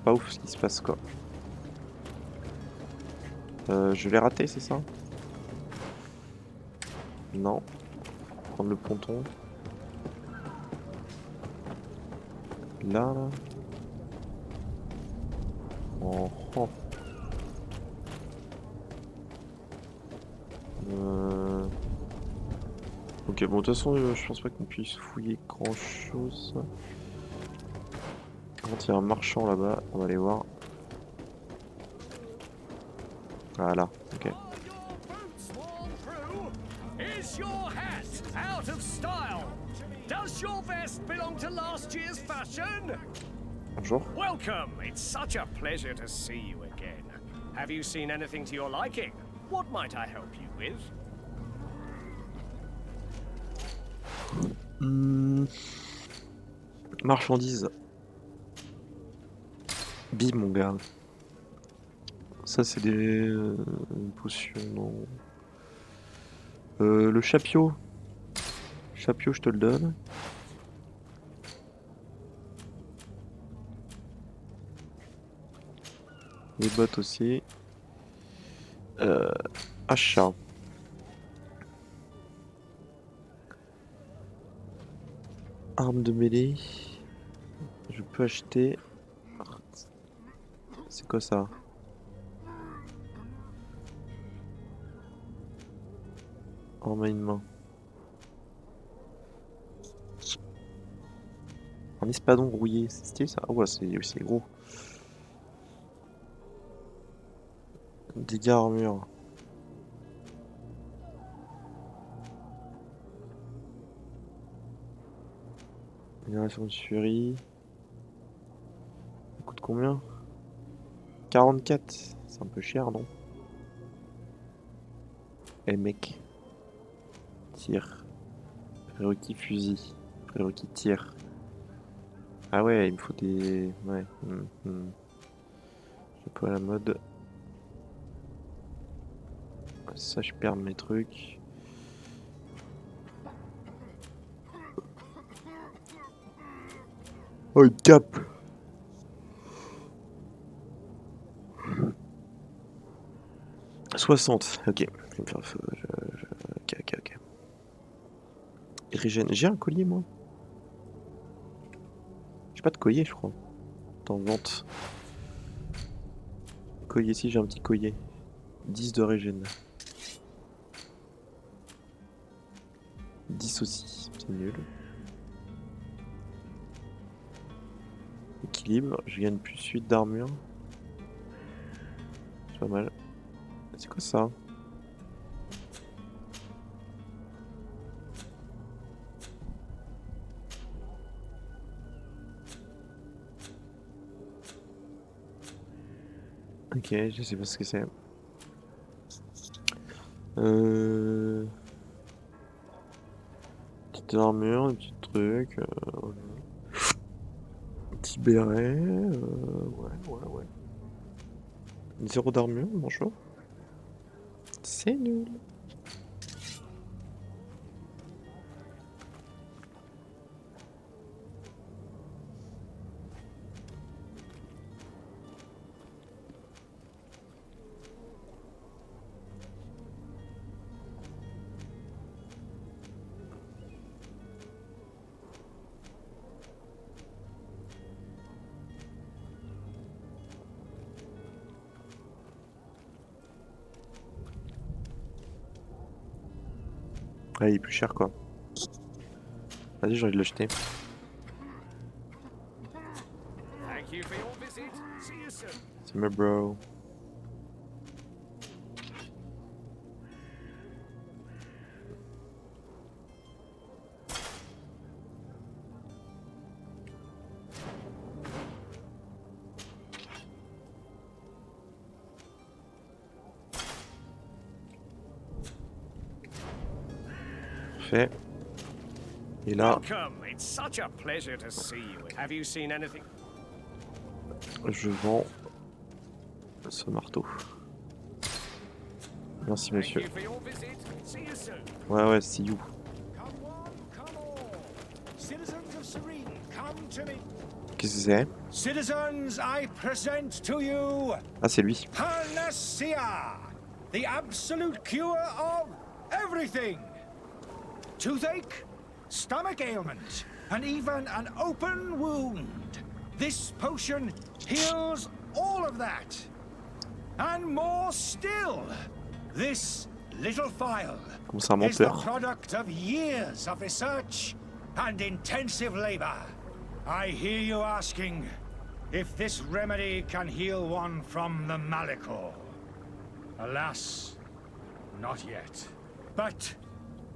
Speaker 1: Pas ouf ce qui se passe quoi. Je l'ai raté, c'est ça? Non. Prendre le ponton. Là, là. Oh, oh. Ok, bon, de toute façon, je pense pas qu'on puisse fouiller grand chose. Par contre, il y a un marchand là-bas, on va aller voir. Voilà, ok.
Speaker 2: Is your hat out of style? Does your vest belong to last year's fashion?
Speaker 1: Bonjour.
Speaker 2: Welcome. It's such a pleasure to see you again. Have you seen anything to your liking? What might I help you with?
Speaker 1: Marchandises. Bim mon gars. Ça c'est des potions, non. Le chapio. Chapio, je te le donne. Les bottes aussi. Achat. Arme de mêlée. Je peux acheter. C'est quoi ça? En main une main. Un espadon rouillé, c'est stylé ça. Ah ouais, c'est gros. Dégâts armure. Génération de furie. Ça coûte combien? 44. C'est un peu cher, non? Eh mec. Tir. Prérequis fusil. Prérequis tir. Ah ouais, il me faut des... Ouais. Je peux à la mode. Ça, je perds mes trucs. Oh, une cape! « 60, ok. Ok. J'ai un collier, moi? J'ai pas de collier, je crois. Attends, vente. Collier, si, j'ai un petit collier. 10 de régène. 10 aussi, c'est nul. Équilibre, je gagne plus 8 d'armure. C'est pas mal. C'est quoi ça? Ok, je sais pas ce que c'est. Petite armure, un petit truc. Voilà. Petit béret. Ouais. 0 d'armure, bonjour. C'est nul. Ouais, il est plus cher quoi. Vas-y, j'ai envie de l'acheter. C'est my bro. Fait. Et là, je vends ce marteau. Merci monsieur. Ouais, see you. Qu'est-ce que c'est?
Speaker 2: Citizens, I present to you
Speaker 1: Ah, c'est lui.
Speaker 2: Panacea, the absolute cure of everything. Toothache, stomach ailment, and even an open wound. This potion heals all of that. And more still, this little phial
Speaker 1: Commence un
Speaker 2: is the
Speaker 1: menteur.
Speaker 2: product of years of research and intensive labor. I hear you asking if this remedy can heal one from the Malachor. Alas, not yet. But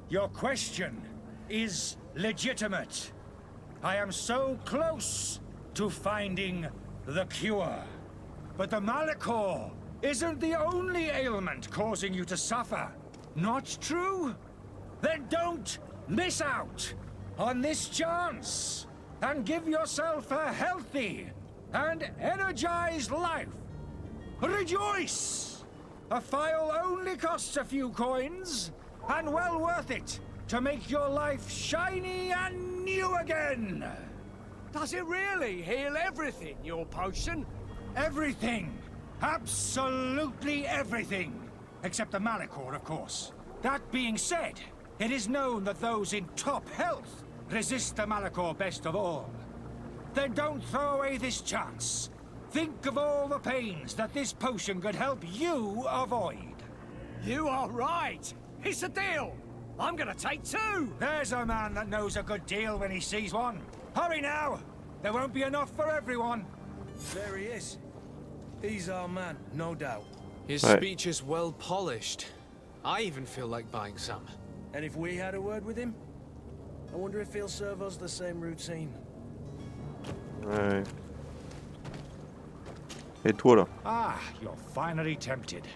Speaker 2: your question is legitimate. I am so close to finding the cure. But the Malachor isn't the only ailment causing you to suffer. Not true? Then don't miss out on this chance and give yourself a healthy and energized life. Rejoice! A phial only costs a few coins, and well worth it to make your life shiny and new again.
Speaker 10: Does it really heal everything, your potion?
Speaker 2: Everything. Absolutely everything. Except the Malachor, of course. That being said, it is known that those in top health resist the Malachor best of all. Then don't throw away this chance. Think of all the pains that this potion could help you avoid.
Speaker 10: You are right. It's a deal. I'm gonna take two.
Speaker 2: There's a man that knows a good deal when he sees one. Hurry now,
Speaker 10: There won't be enough for everyone.
Speaker 2: There he is. He's our man, no doubt.
Speaker 3: His
Speaker 1: Right.
Speaker 3: speech is well polished. I even feel like buying some.
Speaker 2: And if we had a word with him, I wonder if he'll serve us the same routine.
Speaker 1: Ouais. Et toi là?
Speaker 10: Ah, you're finally tempted.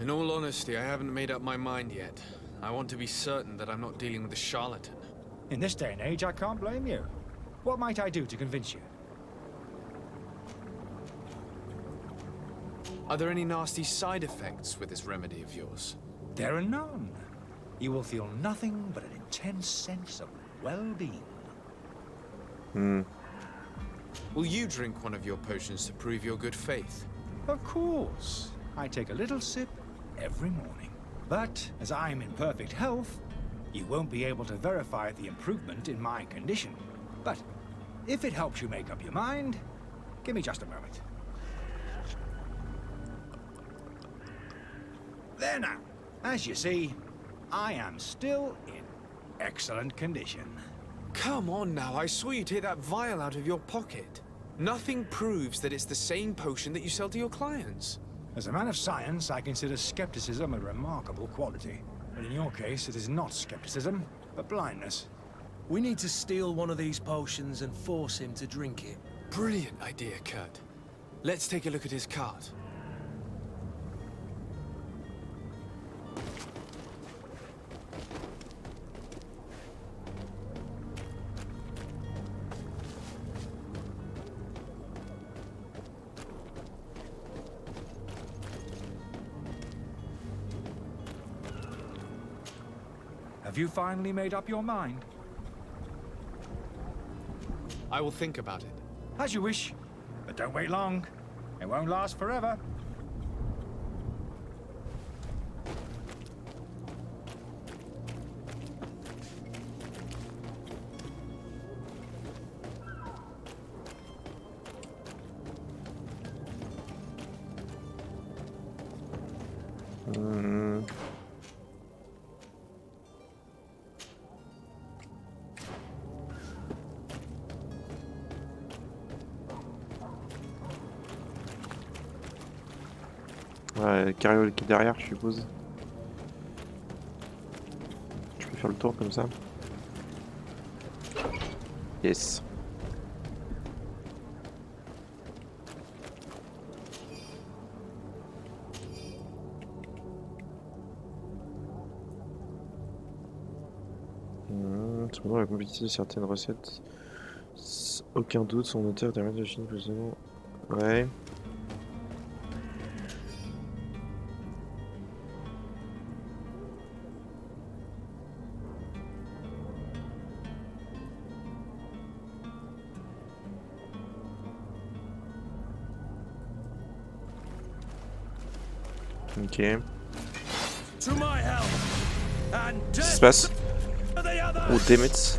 Speaker 3: In all honesty, I haven't made up my mind yet. I want to be certain that I'm not dealing with a charlatan.
Speaker 10: In this day and age, I can't blame you. What might I do to convince you?
Speaker 3: Are there any nasty side effects with this remedy of yours?
Speaker 10: There are none. You will feel nothing but an intense sense of well-being.
Speaker 3: Will you drink one of your potions to prove your good faith?
Speaker 10: Of course. I take a little sip every morning. But as I'm in perfect health, you won't be able to verify the improvement in my condition. But if it helps you make up your mind, give me just a moment. There now. As you see, I am still in excellent condition.
Speaker 3: Come on now, I saw you take that vial out of your pocket. Nothing proves that it's the same potion that you sell to your clients.
Speaker 10: As a man of science, I consider skepticism a remarkable quality. But in your case, it is not skepticism, but blindness.
Speaker 2: We need to steal one of these potions and force him to drink it.
Speaker 3: Brilliant idea, Kurt. Let's take a look at his cart.
Speaker 10: Have you finally made up your mind?
Speaker 3: I will think about it.
Speaker 10: As you wish, but don't wait long. It won't last forever.
Speaker 1: Ouais, carriole qui est derrière, je suppose. Je peux faire le tour comme ça. Yes. Cependant, la complexité de certaines recettes, aucun doute, son auteur derrière la Chine, précisément. Ouais. Ok.
Speaker 2: To my help and
Speaker 1: Qu'est-ce qui se passe?
Speaker 2: to the others.
Speaker 1: Oh, damn it.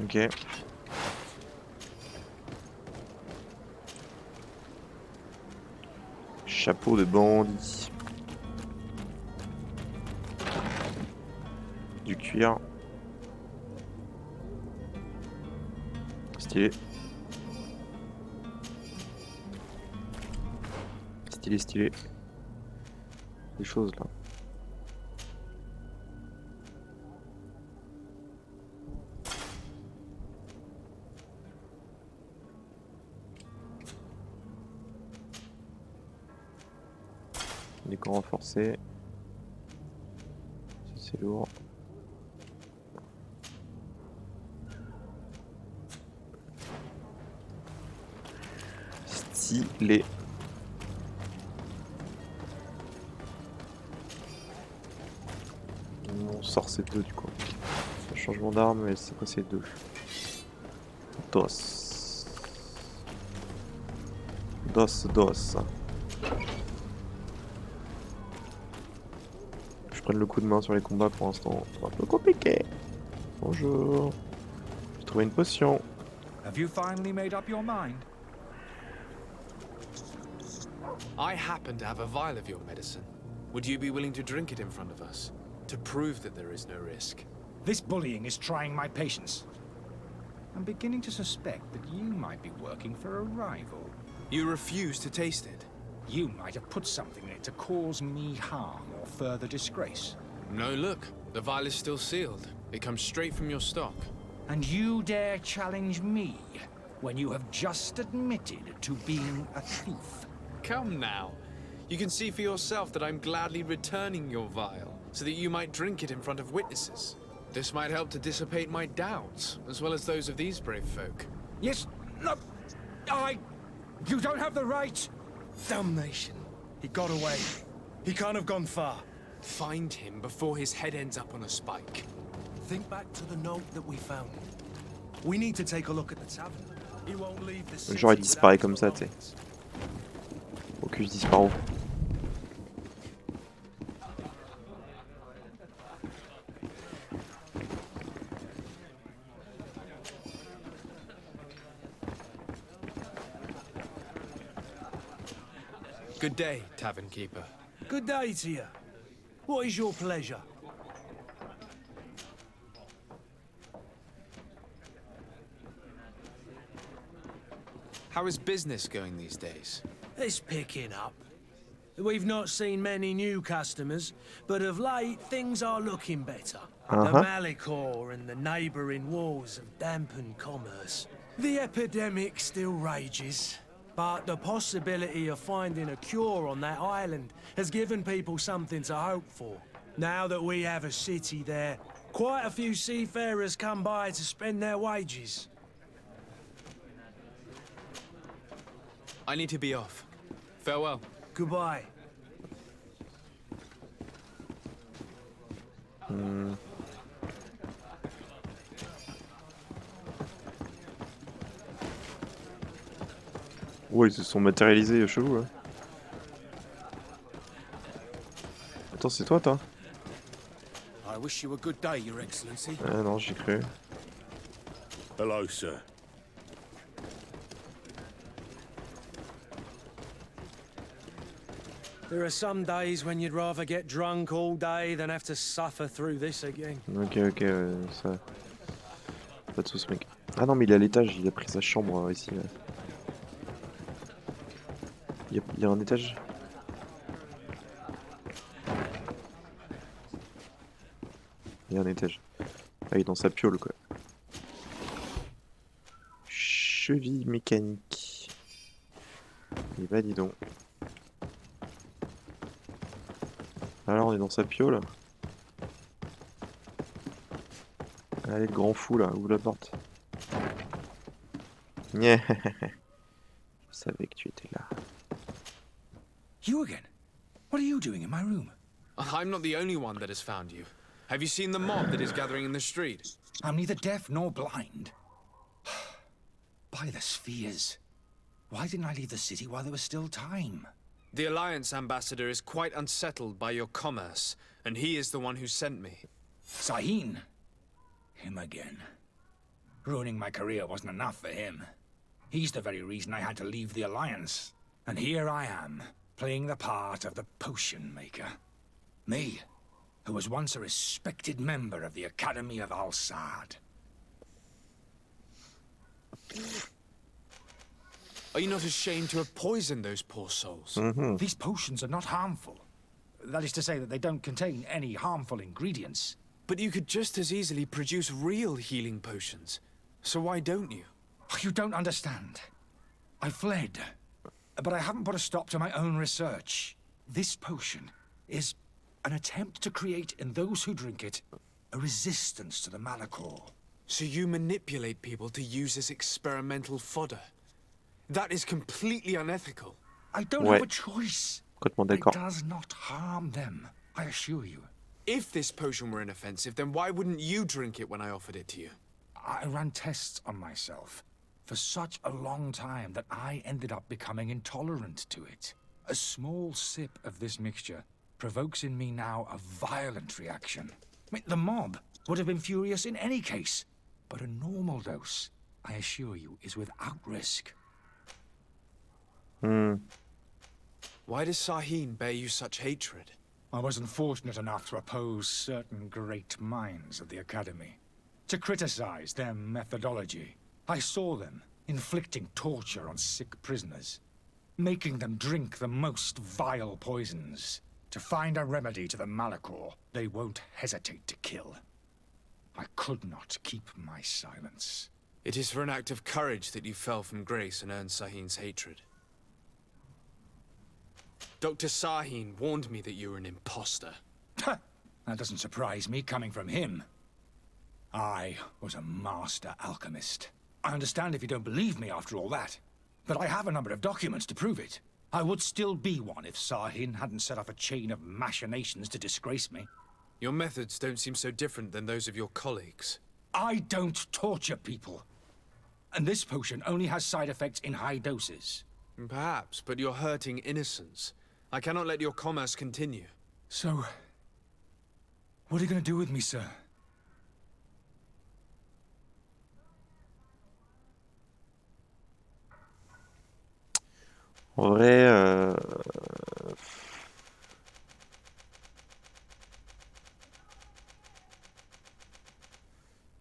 Speaker 1: Ok. Chapeau de bandit. Du cuir. Stylé. Stylé, stylé. Des choses là. Décor renforcé. C'est lourd. Stylé. On sort ces deux du coup. Un changement d'arme, mais c'est quoi ces deux? Dos. Dos. Je prenne le coup de main sur les combats pour l'instant. C'est un peu compliqué. Bonjour. J'ai trouvé une potion.
Speaker 10: Have you finally made up your mind?
Speaker 3: I happen to have a vial of your medicine. Would you be willing to drink it in front of us? To prove that there is no risk?
Speaker 10: This bullying is trying my patience. I'm beginning to suspect that you might be working for a rival.
Speaker 3: You refuse to taste it?
Speaker 10: You might have put something in it to cause me harm or further disgrace.
Speaker 3: No, look. The vial is still sealed. It comes straight from your stock.
Speaker 10: And you dare challenge me when you have just admitted to being a thief?
Speaker 3: Come now. You can see for yourself that I'm gladly returning your vial, so that you might drink it in front of witnesses. This might help to dissipate my doubts, as well as those of these brave folk.
Speaker 10: Yes, no, You don't have the right!
Speaker 2: Damnation. He got away. He can't have gone far.
Speaker 3: Find him before his head ends up on a spike.
Speaker 2: Think back to the note that we found. We need to take a look at the tavern. He won't leave the city.
Speaker 1: Genre il disparaît comme ça, tu sais. Focus disparaît.
Speaker 3: Good day, tavern keeper.
Speaker 2: Good day to you. What is your pleasure?
Speaker 3: How is business going these days?
Speaker 2: It's picking up. We've not seen many new customers, but of late things are looking better. The Malicor and the neighbouring wars have dampened commerce. The epidemic still rages, but the possibility of finding a cure on that island has given people something to hope for. Now that we have a city there, quite a few seafarers come by to spend their wages.
Speaker 3: I need to be off. Farewell.
Speaker 2: Goodbye.
Speaker 1: Ouais, ils se sont matérialisés chelou là. Attends, c'est toi, toi?
Speaker 11: I wish you a good day, Your Excellency.
Speaker 1: Ah non, j'ai cru.
Speaker 11: Hello, sir.
Speaker 2: There are some days when you'd rather get drunk all day than have to suffer through this again.
Speaker 1: Ok, ça. Pas de soucis, mec. Ah non, mais il est à l'étage, il a pris sa chambre ici. Là. Il y a un étage. Il y a un étage. Ah, il est dans sa piole, quoi. Cheville mécanique. Et bah, dis donc. Alors, on est dans sa piole. Allez, le grand fou, là, ouvre la porte. Je savais que tu étais là.
Speaker 10: You again? What are you doing in my room?
Speaker 3: I'm not the only one that has found you. Have you seen the mob that is gathering in the street?
Speaker 10: I'm neither deaf nor blind. By the spheres. Why didn't I leave the city while there was still time?
Speaker 3: The Alliance ambassador is quite unsettled by your commerce, and he is the one who sent me.
Speaker 10: Sahin. Him again. Ruining my career wasn't enough for him. He's the very reason I had to leave the Alliance. And here I am, playing the part of the potion maker. Me, who was once a respected member of the Academy of Al-Sad.
Speaker 3: Are you not ashamed to have poisoned those poor souls?
Speaker 10: These potions are not harmful. That is to say that they don't contain any harmful ingredients.
Speaker 3: But you could just as easily produce real healing potions. So why don't you?
Speaker 10: You don't understand. I fled, but I haven't put a stop to my own research. This potion is an attempt to create in those who drink it a resistance to the Malicor.
Speaker 3: So you manipulate people to use as experimental fodder? That is completely unethical.
Speaker 10: I don't have a choice.
Speaker 1: Complètement
Speaker 10: It
Speaker 1: d'accord.
Speaker 10: does not harm them, I assure you.
Speaker 3: If this potion were inoffensive, then why wouldn't you drink it when I offered it to you?
Speaker 10: I ran tests on myself for such a long time that I ended up becoming intolerant to it. A small sip of this mixture provokes in me now a violent reaction. I mean, the mob would have been furious in any case, but a normal dose, I assure you, is without risk.
Speaker 3: Why does Sahin bear you such hatred?
Speaker 10: I wasn't fortunate enough to oppose certain great minds of the Academy, to criticize their methodology. I saw them inflicting torture on sick prisoners, making them drink the most vile poisons. To find a remedy to the Malachor, they won't hesitate to kill. I could not keep my silence.
Speaker 3: It is for an act of courage that you fell from grace and earned Sahin's hatred. Dr. Sahin warned me that you were an imposter.
Speaker 10: That doesn't surprise me, coming from him. I was a master alchemist. I understand if you don't believe me after all that, but I have a number of documents to prove it. I would still be one if Sahin hadn't set off a chain of machinations to disgrace me.
Speaker 3: Your methods don't seem so different than those of your colleagues.
Speaker 10: I don't torture people. And this potion only has side effects in high doses.
Speaker 3: Perhaps, but you're hurting innocents. I cannot let your commerce continue.
Speaker 10: So, what are you going to do with me, sir?
Speaker 1: En vrai,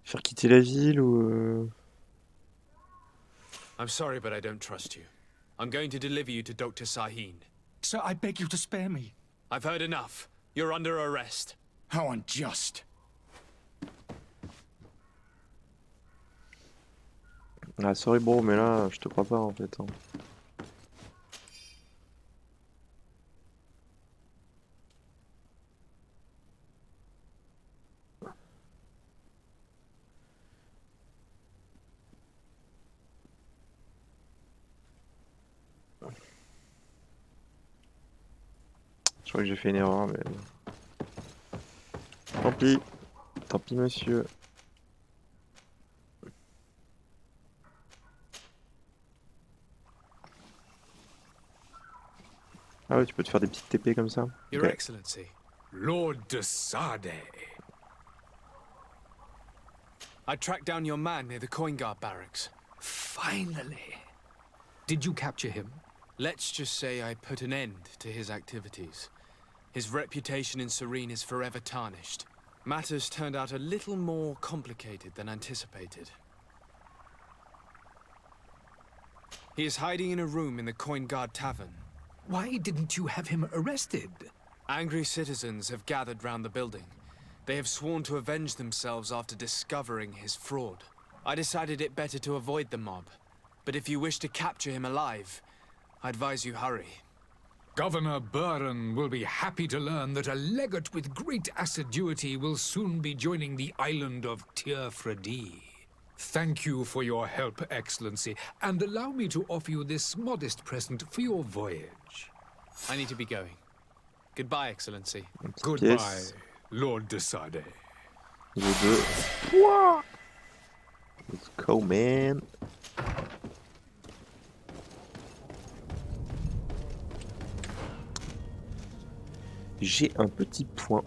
Speaker 1: faire quitter la ville ou...
Speaker 3: I'm sorry, but I don't trust you. I'm going to deliver you to Dr. Sahin.
Speaker 10: Sir, I beg you to spare me.
Speaker 3: I've heard enough. You're under arrest.
Speaker 10: How unjust.
Speaker 1: Ah, sorry bro, mais là, je te crois pas en fait. Hein. Je crois que j'ai fait une erreur, mais... Tant pis monsieur. Ah ouais, tu peux te faire des petites TP comme ça.
Speaker 3: Your Excellency.
Speaker 9: Lord de Sade.
Speaker 3: I tracked down your man near the Coin Guard barracks.
Speaker 9: Finally. Did you capture him?
Speaker 3: Let's just say I put an end to his activities. His reputation in Serene is forever tarnished. Matters turned out a little more complicated than anticipated. He is hiding in a room in the Coin Guard Tavern.
Speaker 9: Why didn't you have him arrested?
Speaker 3: Angry citizens have gathered round the building. They have sworn to avenge themselves after discovering his fraud. I decided it better to avoid the mob. But if you wish to capture him alive, I advise you hurry.
Speaker 9: Governor Buren will be happy to learn that a legate with great assiduity will soon be joining the island of Tir-Fredi. Thank you for your help, Excellency, and allow me to offer you this modest present for your voyage.
Speaker 3: I need to be going. Goodbye, Excellency.
Speaker 9: Goodbye,
Speaker 1: Yes.
Speaker 9: Lord de Sade.
Speaker 1: Niveau 2. Let's go, man. J'ai un petit point.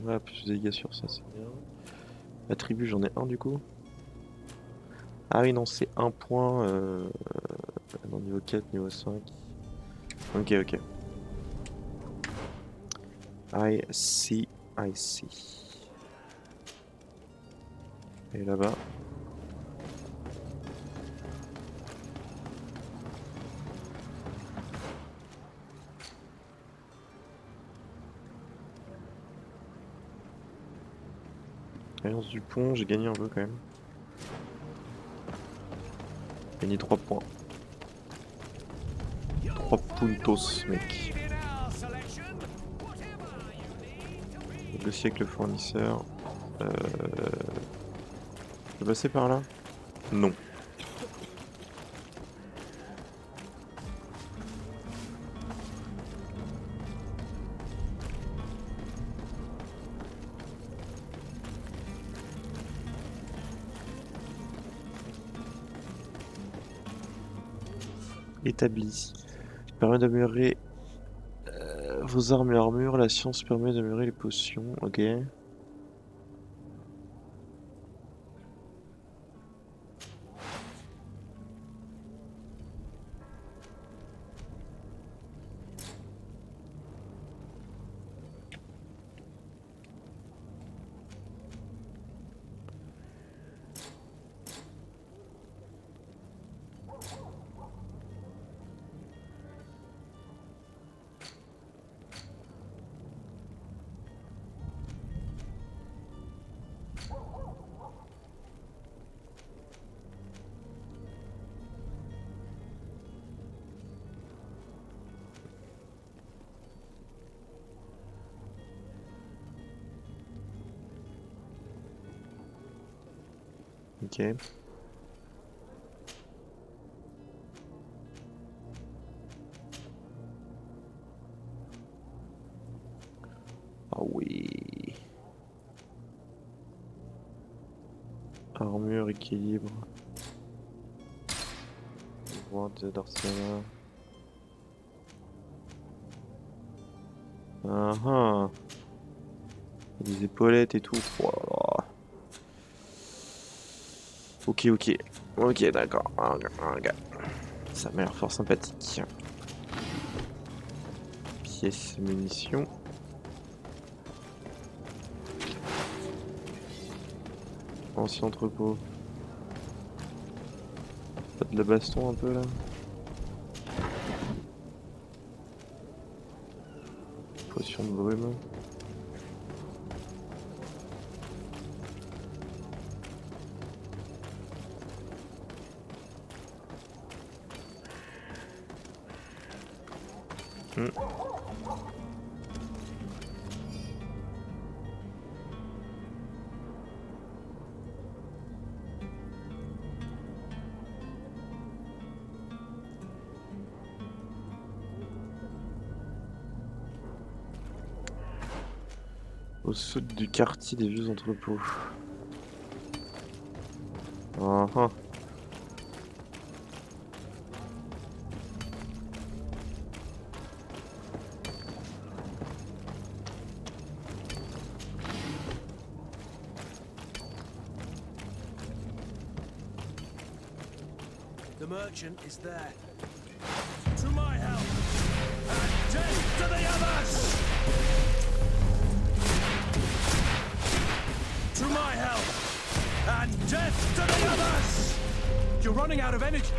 Speaker 1: Voilà, plus de dégâts sur ça, c'est bien. Attribut, j'en ai un du coup. Ah oui, non, c'est un point dans niveau 4, niveau 5. Ok, ok. I see. Et là-bas. Alliance du pont, j'ai gagné un peu quand même. Gagné 3 points. 3 puntos, mec. Négocier avec le fournisseur. Je peux passer par là? Non. établi. Permet d'améliorer vos armes et armures. La science permet d'améliorer les potions. Ok. Ok. Ah oui. Armure, équilibre. Droite d'arsenal. Ah ah. Des épaulettes et tout. Voilà. Ok, ok. Ok, d'accord. Ok. Ça m'a l'air fort sympathique. Pièces, munitions. Ancien entrepôt. Pas de la baston un peu là? Potion de brume. Au sud du quartier des vieux entrepôts. Ah ah.
Speaker 2: The merchant is there. To my help! And death to the others! To my help! And death to the others! You're running out of energy!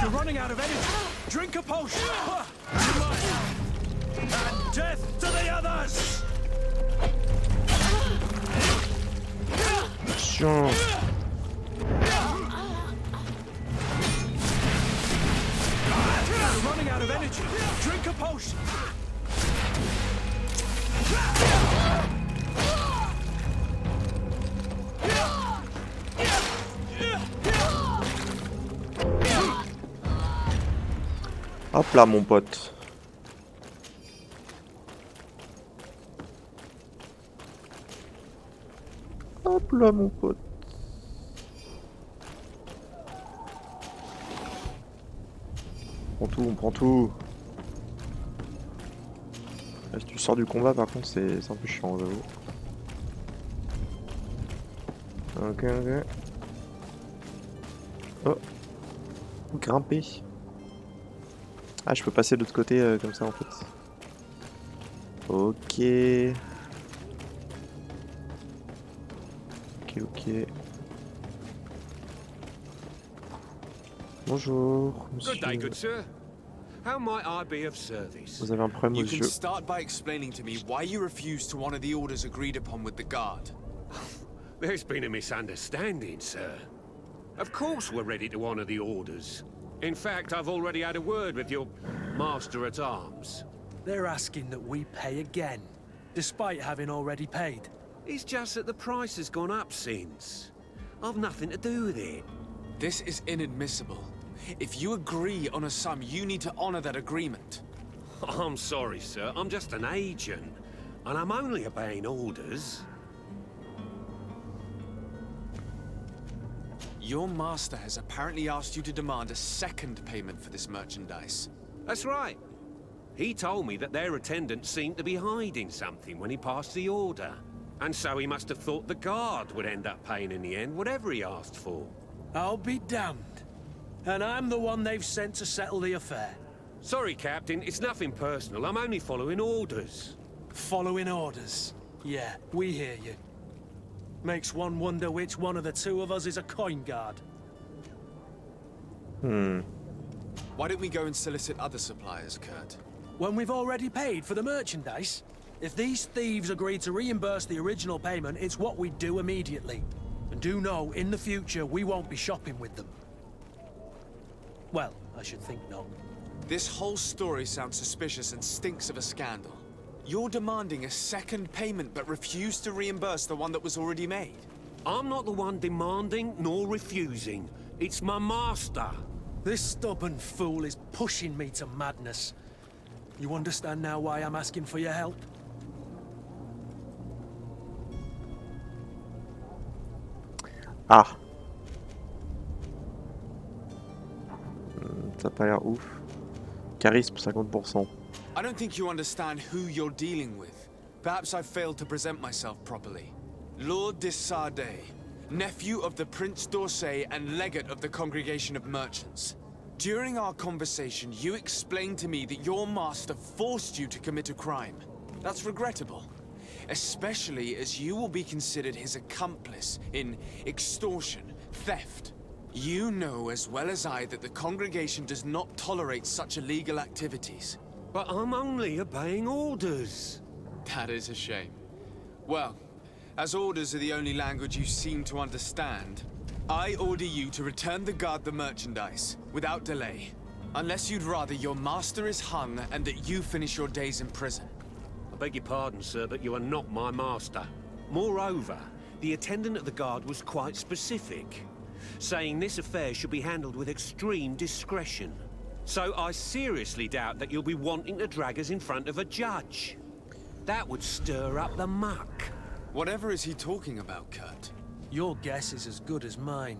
Speaker 2: You're running out of energy! Drink a potion! To my help! And death to the others!
Speaker 1: Attention!
Speaker 2: You're running out of energy! Drink a potion!
Speaker 1: Hop là mon pote. Hop là mon pote. On prend tout, on prend tout. Là, si tu sors du combat par contre c'est un peu chiant j'avoue. Ok ok. Oh. Grimper. Ah, je peux passer de l'autre côté comme ça en fait. Ok. Ok, ok. Bonjour, monsieur.
Speaker 11: Good day, good sir. How might I be of service?
Speaker 1: Vous avez un problème aux
Speaker 12: You can
Speaker 1: yeux.
Speaker 12: start by explaining to me why you refuse to honor the orders agreed upon with the guard.
Speaker 11: There's been a misunderstanding, sir. Of course we're ready to honor the orders. In fact, I've already had a word with your master-at-arms.
Speaker 2: They're asking that we pay again, despite having already paid.
Speaker 11: It's just that the price has gone up since. I've nothing to do with it.
Speaker 12: This is inadmissible. If you agree on a sum, you need to honor that agreement.
Speaker 11: I'm sorry, sir. I'm just an agent. And I'm only obeying orders.
Speaker 12: Your master has apparently asked you to demand a second payment for this merchandise.
Speaker 11: That's right. He told me that their attendant seemed to be hiding something when he passed the order. And so he must have thought the guard would end up paying in the end, whatever he asked for.
Speaker 2: I'll be damned. And I'm the one they've sent to settle the affair.
Speaker 11: Sorry, Captain, it's nothing personal. I'm only following orders.
Speaker 2: Following orders? Yeah, we hear you. Makes one wonder which one of the two of us is a coin guard.
Speaker 12: Why don't we go and solicit other suppliers, Kurt?
Speaker 2: When we've already paid for the merchandise? If these thieves agree to reimburse the original payment, it's what we do immediately. And do know, in the future, we won't be shopping with them. Well, I should think not.
Speaker 12: This whole story sounds suspicious and stinks of a scandal. You're demanding a second payment but refuse to reimburse the one that was already made.
Speaker 11: I'm not the one demanding nor refusing. It's my master.
Speaker 2: This stubborn fool is pushing me to madness. You understand now why I'm asking for your help?
Speaker 1: Ah. Ça a pas l'air ouf. Charisme 50%.
Speaker 12: I don't think you understand who you're dealing with. Perhaps I failed to present myself properly. Lord de Sardet, nephew of the Prince d'Orsay and legate of the Congregation of Merchants. During our conversation, you explained to me that your master forced you to commit a crime. That's regrettable, especially as you will be considered his accomplice in extortion, theft. You know as well as I that the Congregation does not tolerate such illegal activities.
Speaker 11: But I'm only obeying orders.
Speaker 12: That is a shame. Well, as orders are the only language you seem to understand, I order you to return the guard the merchandise, without delay. Unless you'd rather your master is hung and that you finish your days in prison.
Speaker 11: I beg your pardon, sir, but you are not my master. Moreover, the attendant at the guard was quite specific, saying this affair should be handled with extreme discretion. So I seriously doubt that you'll be wanting to drag us in front of a judge. That would stir up the muck.
Speaker 12: Whatever is he talking about, Kurt?
Speaker 2: Your guess is as good as mine.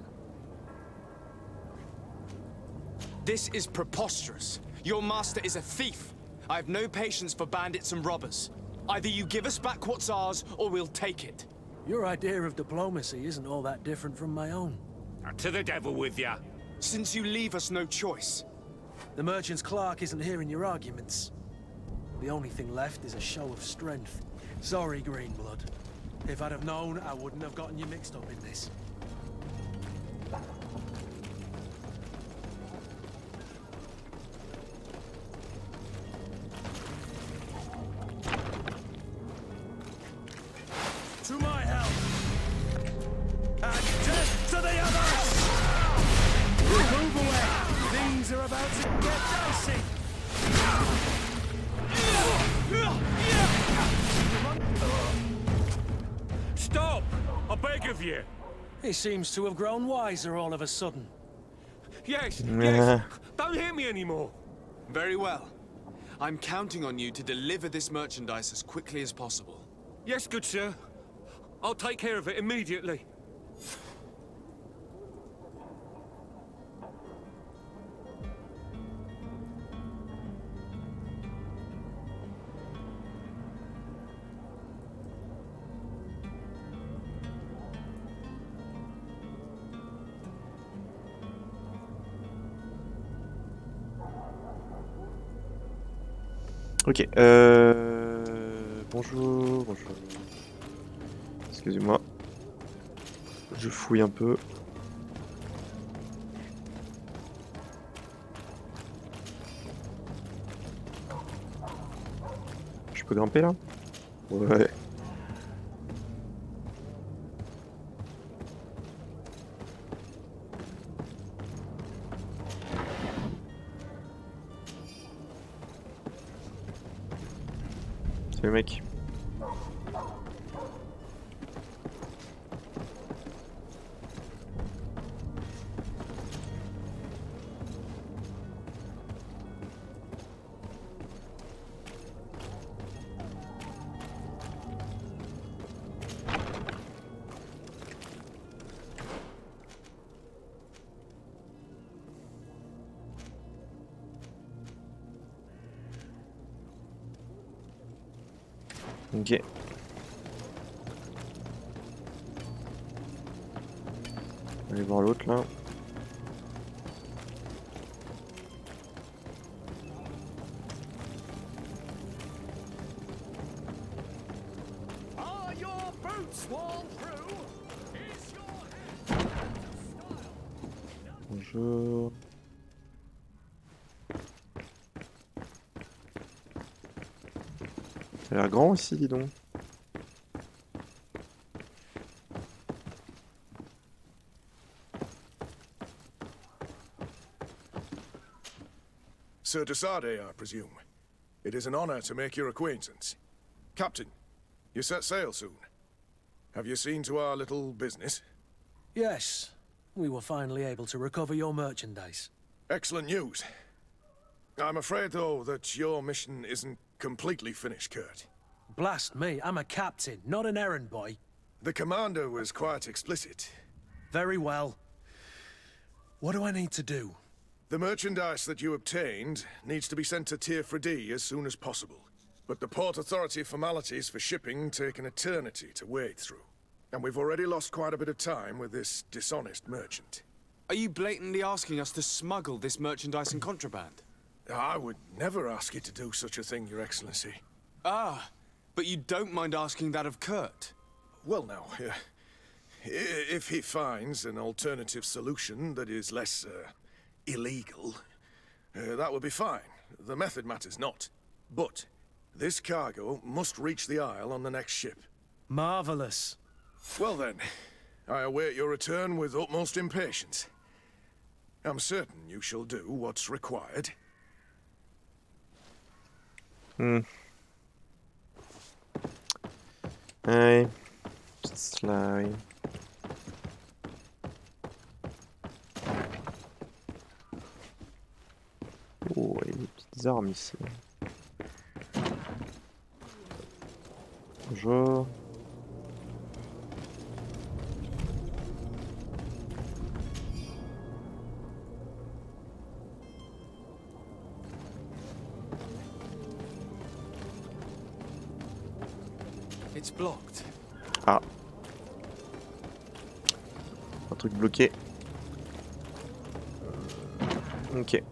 Speaker 12: This is preposterous. Your master is a thief. I have no patience for bandits and robbers. Either you give us back what's ours, or we'll take it.
Speaker 2: Your idea of diplomacy isn't all that different from my own.
Speaker 11: To the devil with ya.
Speaker 12: Since you leave us no choice.
Speaker 2: The merchant's clerk isn't hearing your arguments. The only thing left is a show of strength. Sorry, Greenblood. If I'd have known, I wouldn't have gotten you mixed up in this. To my help! And death to the others! Move away! Things are about to get dicey!
Speaker 11: Stop! I beg of you!
Speaker 2: He seems to have grown wiser all of a sudden.
Speaker 11: Yes, yes! Don't hit me anymore!
Speaker 12: Very well. I'm counting on you to deliver this merchandise as quickly as possible.
Speaker 11: Yes, good sir. I'll take care of it immediately.
Speaker 1: Ok, bonjour, bonjour. Excusez-moi. Je fouille un peu. Je peux grimper là? Ouais. Salut mec. Ok. On va aller voir l'autre là. Bonjour. Ça a l'air grand aussi, dis donc.
Speaker 13: Sir Desade, I presume. It is an honor to make your acquaintance. Captain, you set sail soon. Have you seen to our little business?
Speaker 2: Yes. We were finally able to recover your merchandise.
Speaker 13: Excellent news. I'm afraid, though, that your mission isn't completely finished, Kurt.
Speaker 2: Blast me, I'm a captain, not an errand boy.
Speaker 13: The commander was quite explicit.
Speaker 2: Very well. What do I need to do?
Speaker 13: The merchandise that you obtained needs to be sent to Tier 4D as soon as possible. But the Port Authority formalities for shipping take an eternity to wade through. And we've already lost quite a bit of time with this dishonest merchant.
Speaker 12: Are you blatantly asking us to smuggle this merchandise and contraband?
Speaker 13: I would never ask you to do such a thing, Your Excellency.
Speaker 12: Ah, but you don't mind asking that of Kurt?
Speaker 13: Well now, if he finds an alternative solution that is less, illegal, that would be fine. The method matters not. But this cargo must reach the Isle on the next ship.
Speaker 2: Marvelous.
Speaker 13: Well then, I await your return with utmost impatience. I'm certain you shall do what's required.
Speaker 1: Ouais. C'est là, oui. Oh, il y a des petites armes ici. Bonjour.
Speaker 12: It's blocked.
Speaker 1: Ah. Un truc bloqué. Ok.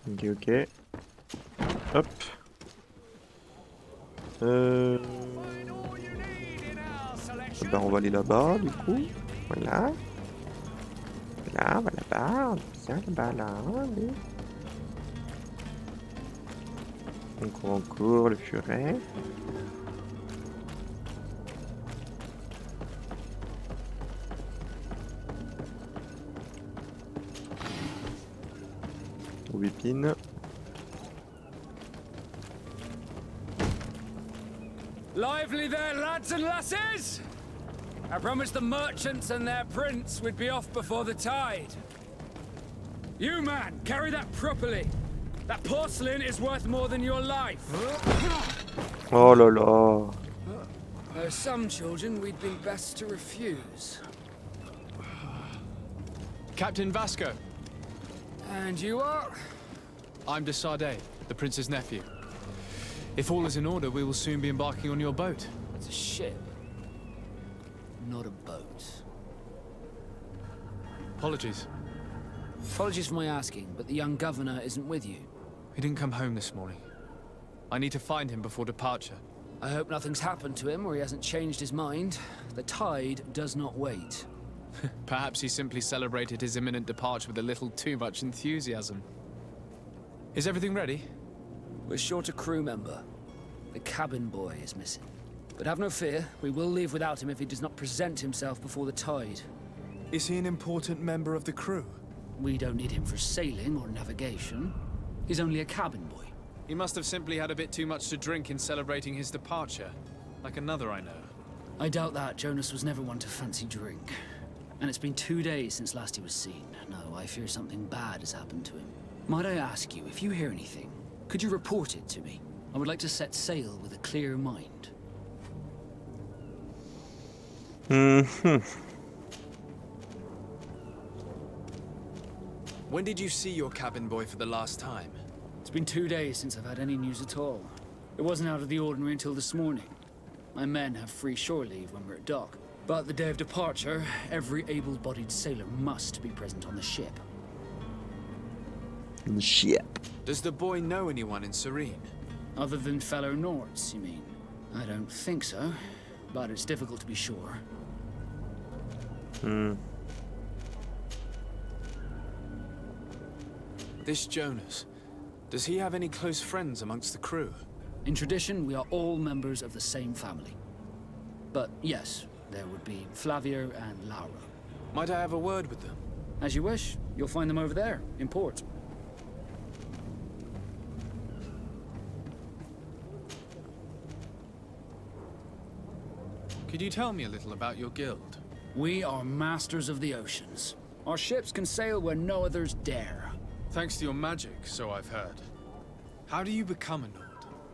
Speaker 1: Ok, ok. Hop. Ben on va aller là-bas, du coup. Voilà. Là, on va là-bas. Bien là-bas, là. Allez. On court, le furet. Aubépine.
Speaker 14: Lively there, lads and lasses! I promised the merchants and their prince we'd be off before the tide. You, man, carry that properly. That porcelain is worth more than your life.
Speaker 1: Oh là là.
Speaker 14: There are some children we'd be best to refuse.
Speaker 3: Captain Vasco.
Speaker 14: And you are?
Speaker 3: I'm Desade, the prince's nephew. If all is in order, we will soon be embarking on your boat.
Speaker 14: It's a ship, not a boat.
Speaker 3: Apologies.
Speaker 14: Apologies for my asking, but the young governor isn't with you.
Speaker 3: He didn't come home this morning. I need to find him before departure.
Speaker 14: I hope nothing's happened to him or he hasn't changed his mind. The tide does not wait.
Speaker 3: Perhaps he simply celebrated his imminent departure with a little too much enthusiasm. Is everything ready?
Speaker 14: We're short a crew member. The cabin boy is missing. But have no fear, we will leave without him if he does not present himself before the tide.
Speaker 12: Is he an important member of the crew?
Speaker 14: We don't need him for sailing or navigation. He's only a cabin boy.
Speaker 3: He must have simply had a bit too much to drink in celebrating his departure. Like another I know.
Speaker 14: I doubt that. Jonas was never one to fancy drink. And it's been 2 days since last he was seen. No, I fear something bad has happened to him. Might I ask you, if you hear anything, could you report it to me? I would like to set sail with a clear mind.
Speaker 12: When did you see your cabin boy for the last time?
Speaker 14: It's been 2 days since I've had any news at all. It wasn't out of the ordinary until this morning. My men have free shore leave when we're at dock. But the day of departure, every able-bodied sailor must be present on the ship.
Speaker 1: The ship.
Speaker 12: Does the boy know anyone in Serene?
Speaker 14: Other than fellow Nords, you mean? I don't think so, but it's difficult to be sure.
Speaker 12: This Jonas, does he have any close friends amongst the crew?
Speaker 14: In tradition, we are all members of the same family. But yes, there would be Flavio and Laura.
Speaker 12: Might I have a word with them?
Speaker 14: As you wish. You'll find them over there, in port.
Speaker 3: Could you tell me a little about your guild?
Speaker 14: We are masters of the oceans. Our ships can sail where no others dare.
Speaker 3: Thanks to your magic, so I've heard. How do you become a Nord?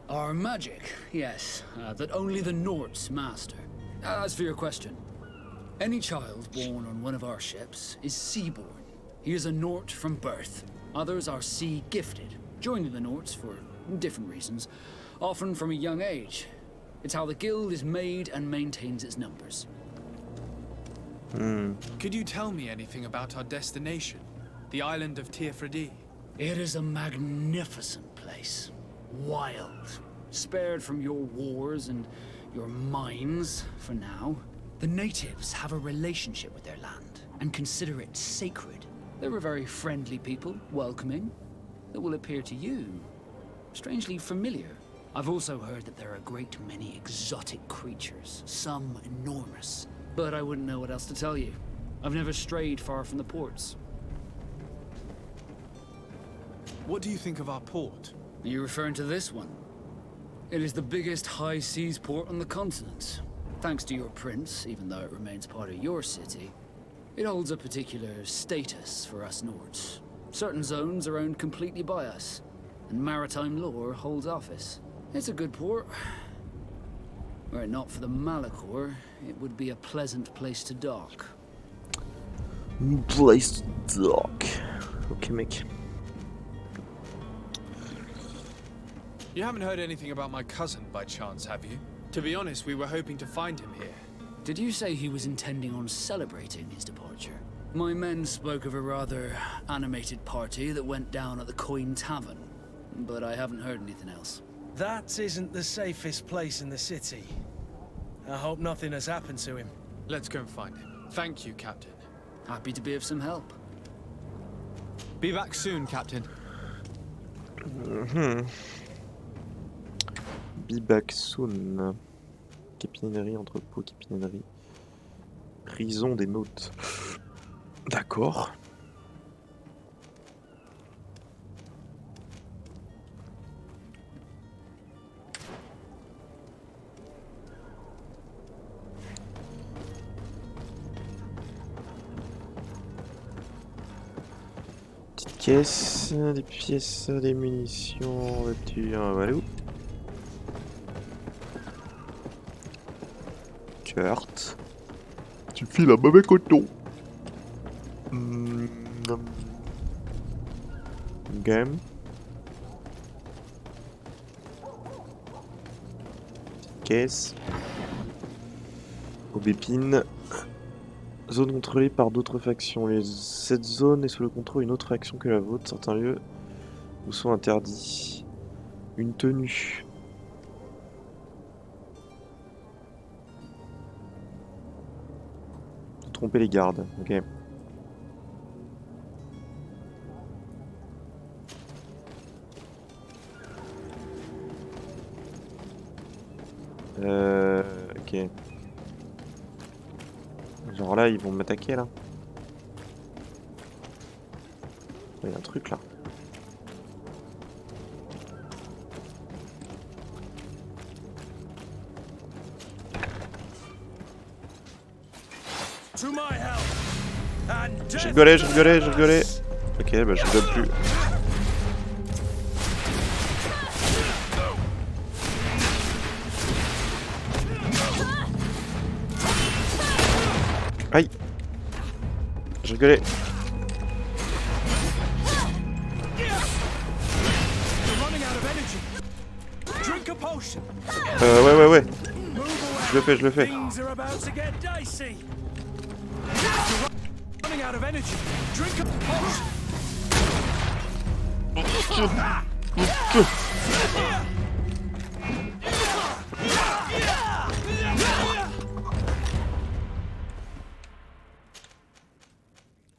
Speaker 14: Our magic, yes, that only the Nords master. As for your question, any child born on one of our ships is seaborn. He is a Nord from birth. Others are sea-gifted, joining the Nords for different reasons, often from a young age. It's how the guild is made and maintains its numbers.
Speaker 3: Could you tell me anything about our destination? The island of Teofredi?
Speaker 14: It is a magnificent place. Wild. Spared from your wars and your mines, for now. The natives have a relationship with their land and consider it sacred. They're a very friendly people, welcoming. That will appear to you strangely familiar. I've also heard that there are a great many exotic creatures, some enormous. But I wouldn't know what else to tell you. I've never strayed far from the ports.
Speaker 3: What do you think of our port?
Speaker 14: Are you referring to this one? It is the biggest high seas port on the continent. Thanks to your prince, even though it remains part of your city, it holds a particular status for us Nords. Certain zones are owned completely by us, and maritime law holds office. It's a good port. Were it not for the Malachor, it would be a pleasant place to dock.
Speaker 1: Place to dock. Ok, mec.
Speaker 3: You haven't heard anything about my cousin by chance, have you? To be honest, we were hoping to find him here.
Speaker 14: Did you say he was intending on celebrating his departure? My men spoke of a rather animated party that went down at the Coin Tavern, but I haven't heard anything else.
Speaker 2: That isn't the safest place in the city. I hope nothing has happened to him.
Speaker 3: Let's go and find him. Thank you, Captain.
Speaker 14: Happy to be of some help.
Speaker 12: Be back soon, Captain.
Speaker 1: Be back soon. Capinerie, entrepôt, capinerie. Prison des nautes. D'accord. Petite caisse, des pièces, des munitions, voiture, voilà. Carte. Tu files un mauvais coton. Game. Caisse. Aubépine. Zone contrôlée par d'autres factions. Cette zone est sous le contrôle d'une autre faction que la vôtre. Certains lieux vous sont interdits. Une tenue. Tromper les gardes. Ok. Ok. Genre là, ils vont m'attaquer là. Il y a un truc là. Je rigolais. Ok, bah je rigole plus. Aïe. Je rigolais.
Speaker 2: Drink a potion.
Speaker 1: Ouais. Je le fais.
Speaker 2: Things are about to get dicey. Running out of energy. Drink a potion.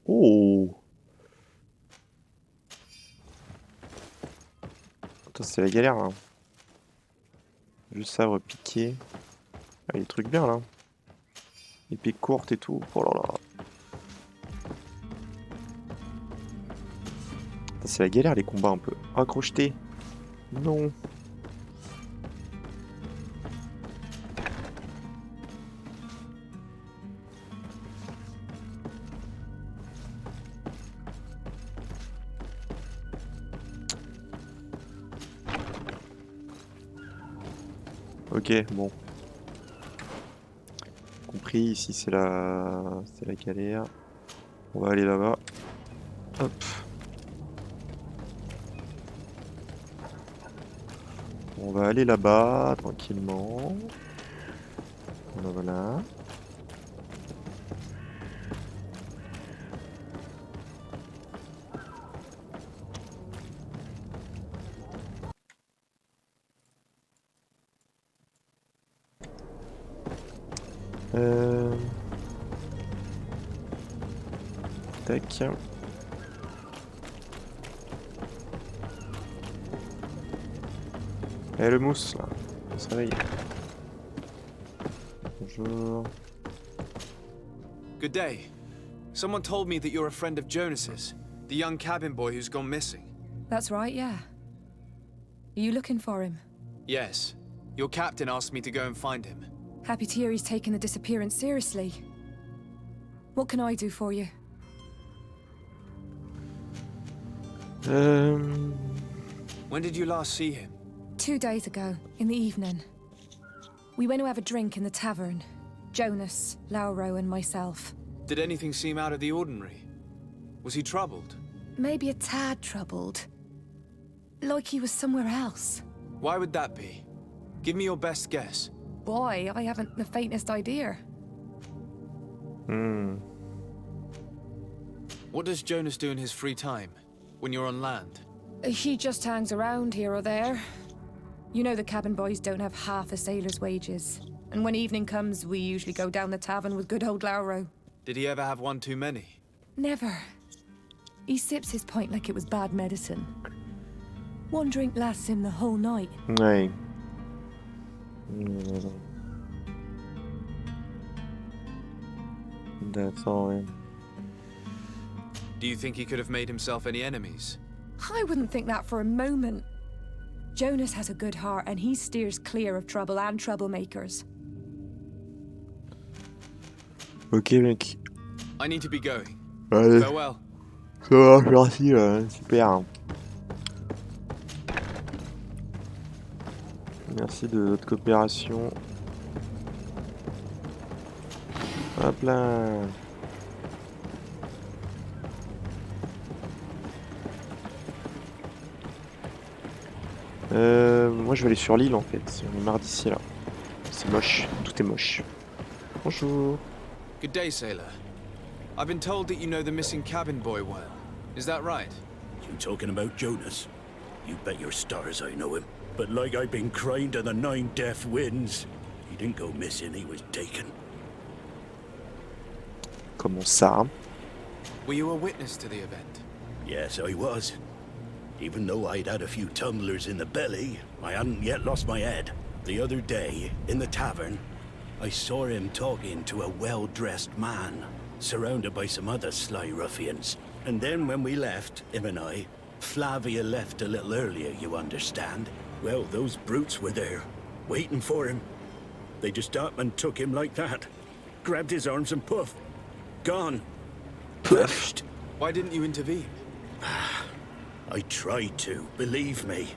Speaker 1: Oh. Attends, c'est la galère là. Juste sabre piqué. Ah, les trucs bien là. Épée courte et tout. Oh là là. C'est la galère les combats un peu. Ah, crocheté. Non. Ok, bon. Compris, ici c'est la galère. On va aller là-bas. Hop. On va aller là-bas, tranquillement. Voilà. Tac. Eh le mousse là, on se réveille. Bonjour.
Speaker 12: Good day. Someone told me that you're a friend of Jonas's, the young cabin boy who's gone missing.
Speaker 15: That's right, yeah. Are you looking for him?
Speaker 12: Yes. Your captain asked me to go and find him.
Speaker 15: Happy to hear he's taken the disappearance seriously. What can I do for you?
Speaker 12: When did you last see him?
Speaker 15: 2 days ago, in the evening. We went to have a drink in the tavern. Jonas, Lauro, and myself.
Speaker 12: Did anything seem out of the ordinary? Was he troubled?
Speaker 15: Maybe a tad troubled. Like he was somewhere else.
Speaker 12: Why would that be? Give me your best guess.
Speaker 15: Why? I haven't the faintest idea.
Speaker 12: What does Jonas do in his free time, when you're on land?
Speaker 15: He just hangs around here or there. You know the cabin boys don't have half a sailor's wages. And when evening comes, we usually go down the tavern with good old Lauro.
Speaker 12: Did he ever have one too many?
Speaker 15: Never. He sips his pint like it was bad medicine. One drink lasts him the whole night.
Speaker 1: Ouais. That's all.
Speaker 12: Do you think he could have made himself any enemies?
Speaker 15: I wouldn't think that for a moment. Jonas has a good heart and he steers clear of trouble and troublemakers.
Speaker 1: Ok mec.
Speaker 12: I need to be going.
Speaker 1: Allez.
Speaker 12: Farewell.
Speaker 1: Ça va, merci, super. Merci de votre coopération. Hop là. Moi je vais aller sur l'île en fait, on est marre d'ici là. C'est moche, tout est moche. Bonjour.
Speaker 12: Good day, sailor. I've been told that you know the missing cabin boy well. Is that right?
Speaker 16: You talking about Jonas? You bet your stars I know him. But like I've been crying to the 9 deaf winds, he didn't go missing, he was taken.
Speaker 1: Comment ça?
Speaker 12: Were you a witness to the event?
Speaker 16: Yes, I was. Even though I'd had a few tumblers in the belly, I hadn't yet lost my head. The other day, in the tavern, I saw him talking to a well-dressed man, surrounded by some other sly ruffians. And then when we left, him and I, Flavia left a little earlier, you understand. Well, those brutes were there, waiting for him. They just up and took him like that. Grabbed his arms and poof. Gone. Vanished.
Speaker 12: Why didn't you intervene?
Speaker 16: I tried to, believe me.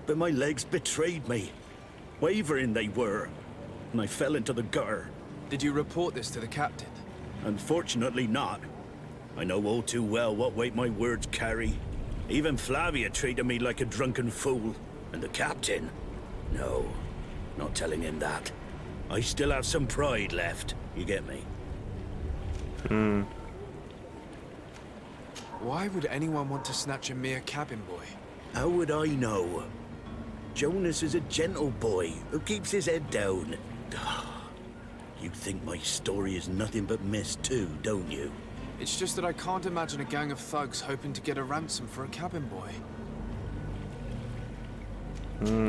Speaker 16: But my legs betrayed me. Wavering they were. And I fell into the gutter.
Speaker 12: Did you report this to the captain?
Speaker 16: Unfortunately not. I know all too well what weight my words carry. Even Flavia treated me like a drunken fool. And the captain, No, not telling him that. I still have some pride left. You get me?
Speaker 12: Why would anyone want to snatch a mere cabin boy?
Speaker 16: How would I know? Jonas is a gentle boy who keeps his head down. You think my story is nothing but mist too, don't you?
Speaker 12: It's just that I can't imagine a gang of thugs hoping to get a ransom for a cabin boy.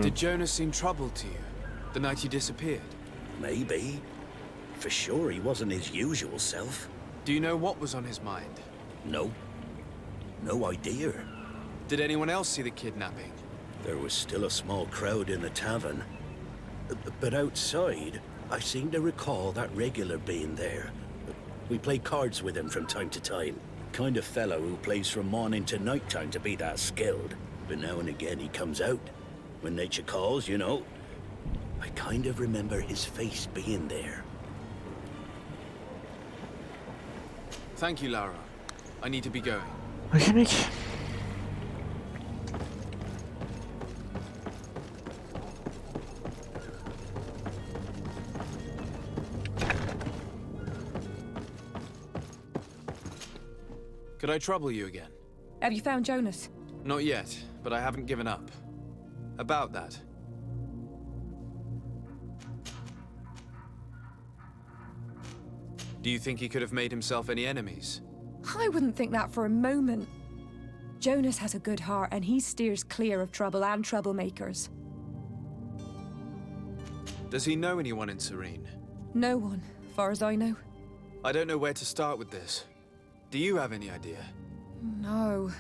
Speaker 12: Did Jonas seem troubled to you the night he disappeared?
Speaker 16: Maybe. For sure he wasn't his usual self.
Speaker 12: Do you know what was on his mind?
Speaker 16: No. No idea.
Speaker 12: Did anyone else see the kidnapping?
Speaker 16: There was still a small crowd in the tavern. But outside, I seem to recall that regular being there. We play cards with him from time to time. Kind of fellow who plays from morning to night time to be that skilled. But now and again he comes out. When nature calls, you know. I kind of remember his face being there.
Speaker 12: Thank you, Lara. I need to be going.
Speaker 1: Ok mec.
Speaker 12: Could I trouble you again?
Speaker 15: Have you found Jonas?
Speaker 12: Not yet, but I haven't given up. About that. Do you think he could have made himself any enemies?
Speaker 15: I wouldn't think that for a moment. Jonas has a good heart and he steers clear of trouble and troublemakers.
Speaker 12: Does he know anyone in Serene?
Speaker 15: No one, far as I know.
Speaker 12: I don't know where to start with this. Do you have any idea?
Speaker 15: No.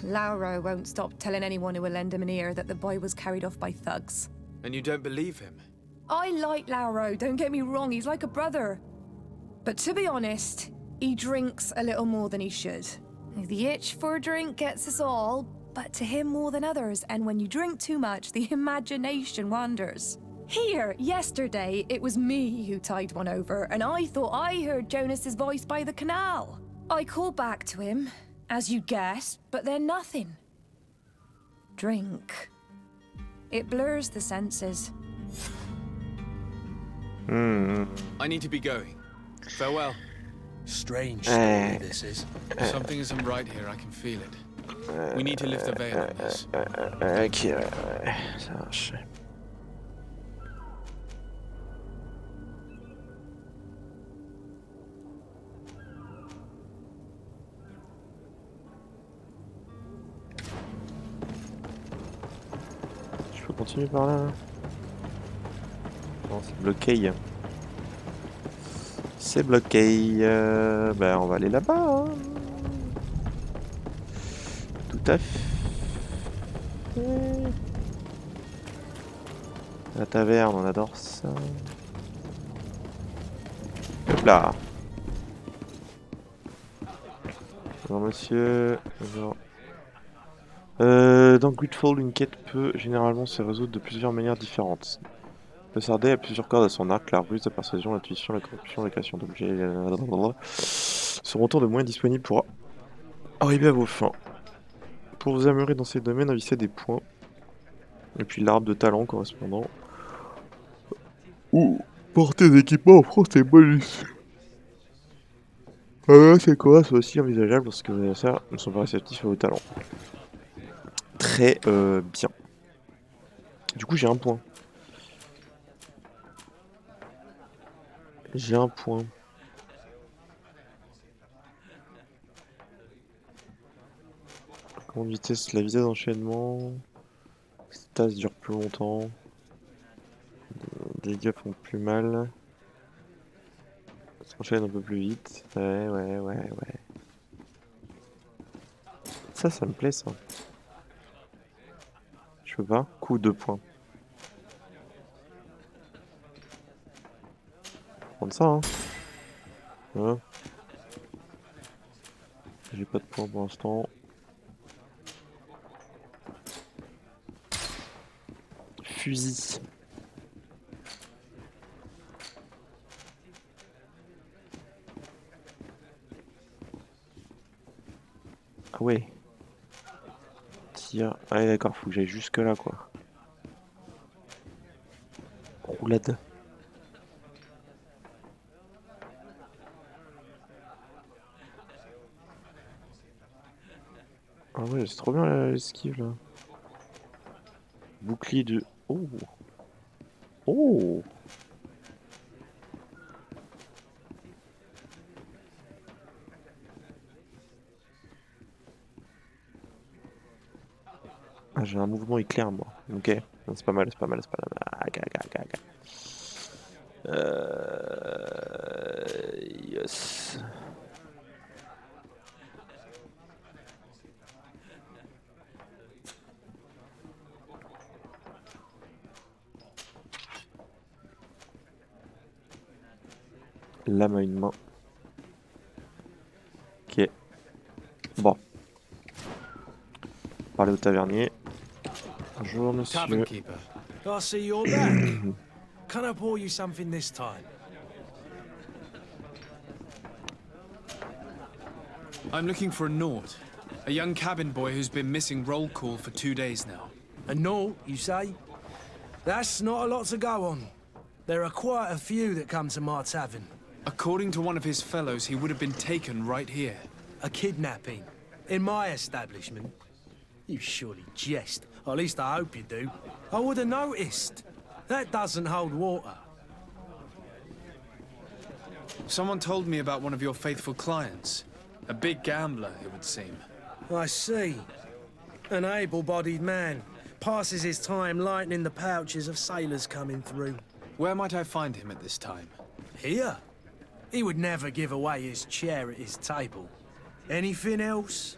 Speaker 15: Lauro won't stop telling anyone who will lend him an ear that the boy was carried off by thugs.
Speaker 12: And you don't believe him?
Speaker 15: I like Lauro, don't get me wrong, he's like a brother. But to be honest, he drinks a little more than he should. The itch for a drink gets us all, but to him more than others, and when you drink too much, the imagination wanders. Here, yesterday, it was me who tied one over, and I thought I heard Jonas's voice by the canal. I called back to him, as you guessed, but then nothing. Drink. It blurs the senses.
Speaker 12: I need to be going. Farewell.
Speaker 2: Strange story this is.
Speaker 3: Something isn't right here, I can feel it. We need to lift the veil on this.
Speaker 1: Ok, ouais, ça marche. Je peux continuer par là? Non, c'est bloqué. C'est bloqué. Ben, on va aller là-bas. Hein. Tout à fait. La taverne, on adore ça. Hop là. Bonjour monsieur. Bonjour. Dans Gridfall, une quête peut généralement se résoudre de plusieurs manières différentes. Le sardé a plusieurs cordes à son arc, la ruse, la persuasion, l'intuition, la corruption, la création d'objets, seront autant de moyens disponibles pour arriver à vos fins. Pour vous améliorer dans ces domaines, investissez des points. Et puis l'arbre de talent correspondant. Ou portez des équipements offrant des bonus. C'est quoi? C'est aussi envisageable parce que les adversaires ne sont pas réceptifs à vos talents. Très bien. Du coup, j'ai un point. J'ai un point. Comment vitesse, la vitesse d'enchaînement. Stas dure plus longtemps. Les dégâts font plus mal. Ça enchaîne un peu plus vite. Ouais. Ça me plaît ça. Je peux pas. Coup 2 points. Prendre ça hein. Voilà. J'ai pas de points pour l'instant. Fusil. Ah ouais. Tire. Ah ouais d'accord, faut que j'aille jusque là quoi. roulade. Ah ouais, c'est trop bien l'esquive là. Bouclier de... Oh. Oh. Ah, j'ai un mouvement éclair moi. Ok, c'est pas mal, c'est pas mal, c'est pas mal. Ah, yes. Lame à une main. Ok. Bon. Parler au tavernier. Bonjour monsieur.
Speaker 2: Tavern keeper. I see you're back. Can I pour you something this time?
Speaker 3: I'm looking for a Nord. A young cabin boy who's been missing roll call for 2 days now.
Speaker 2: A Nord, you say? That's not a lot to go on. There are quite a few that come to my tavern.
Speaker 3: According to one of his fellows, he would have been taken right here.
Speaker 2: A kidnapping? In my establishment? You surely jest. Or at least I hope you do. I would have noticed. That doesn't hold water.
Speaker 3: Someone told me about one of your faithful clients. A big gambler, it would seem.
Speaker 2: I see. An able-bodied man. Passes his time lightening the pouches of sailors coming through.
Speaker 3: Where might I find him at this time?
Speaker 2: Here? He would never give away his chair at his table. Anything else?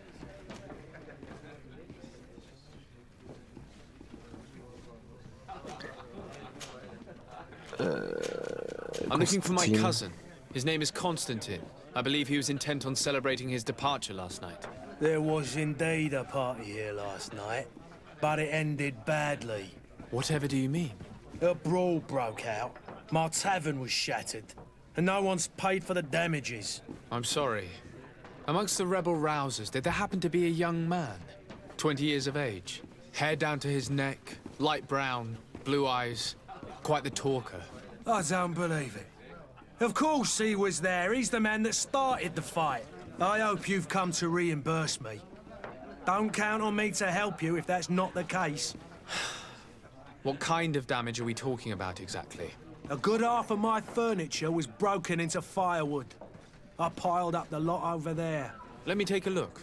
Speaker 3: I'm looking for my cousin. His name is Constantine. I believe he was intent on celebrating his departure last night.
Speaker 2: There was indeed a party here last night, but it ended badly.
Speaker 3: Whatever do you mean?
Speaker 2: A brawl broke out. My tavern was shattered, and no one's paid for the damages.
Speaker 3: I'm sorry. Amongst the rebel rousers, did there happen to be a young man? 20 years of age. Hair down to his neck, light brown, blue eyes. Quite the talker.
Speaker 2: I don't believe it. Of course he was there. He's the man that started the fight. I hope you've come to reimburse me. Don't count on me to help you if that's not the case.
Speaker 3: What kind of damage are we talking about exactly?
Speaker 2: A good half of my furniture was broken into firewood. I piled up the lot over there.
Speaker 3: Let me take a look.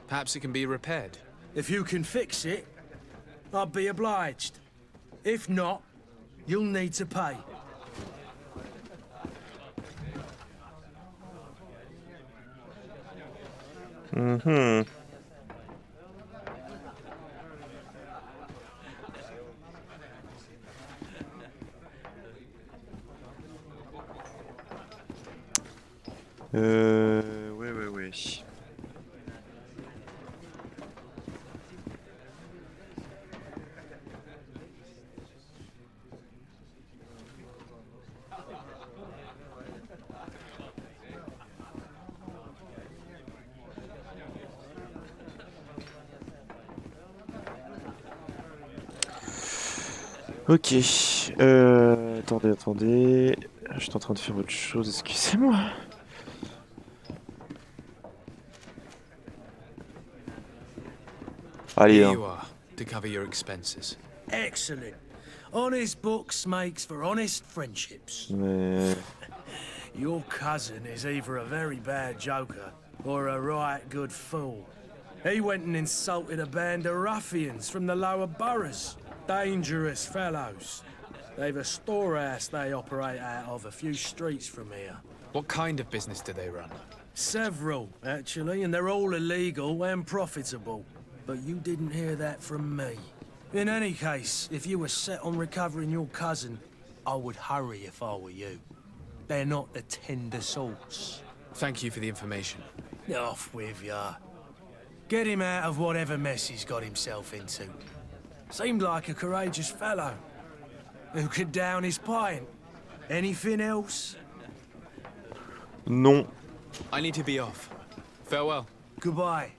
Speaker 3: Perhaps it can be repaired.
Speaker 2: If you can fix it, I'd be obliged. If not, you'll need to pay.
Speaker 1: Mm-hmm. Ouais. Ok. Attendez. Je suis en train de faire autre chose, excusez-moi. Allez,
Speaker 3: Here
Speaker 1: hein.
Speaker 3: you are, to cover your expenses.
Speaker 2: Excellent. Honest books makes for honest friendships.
Speaker 1: Mais...
Speaker 2: Your cousin is either a very bad joker or a right good fool. He went and insulted a band of ruffians from the lower boroughs. Dangerous fellows. They've a storehouse they operate out of a few streets from here.
Speaker 3: What kind of business do they run?
Speaker 2: Several, actually, and they're all illegal and profitable. But you didn't hear that from me. In any case, if you were set on recovering your cousin, I would hurry if I were you. They're not the tender sorts.
Speaker 3: Thank you for the information.
Speaker 2: Off with ya. Get him out of whatever mess he's got himself into. Seemed like a courageous fellow. Who could down his pint. Anything else?
Speaker 1: Non.
Speaker 3: I need to be off. Farewell.
Speaker 2: Goodbye.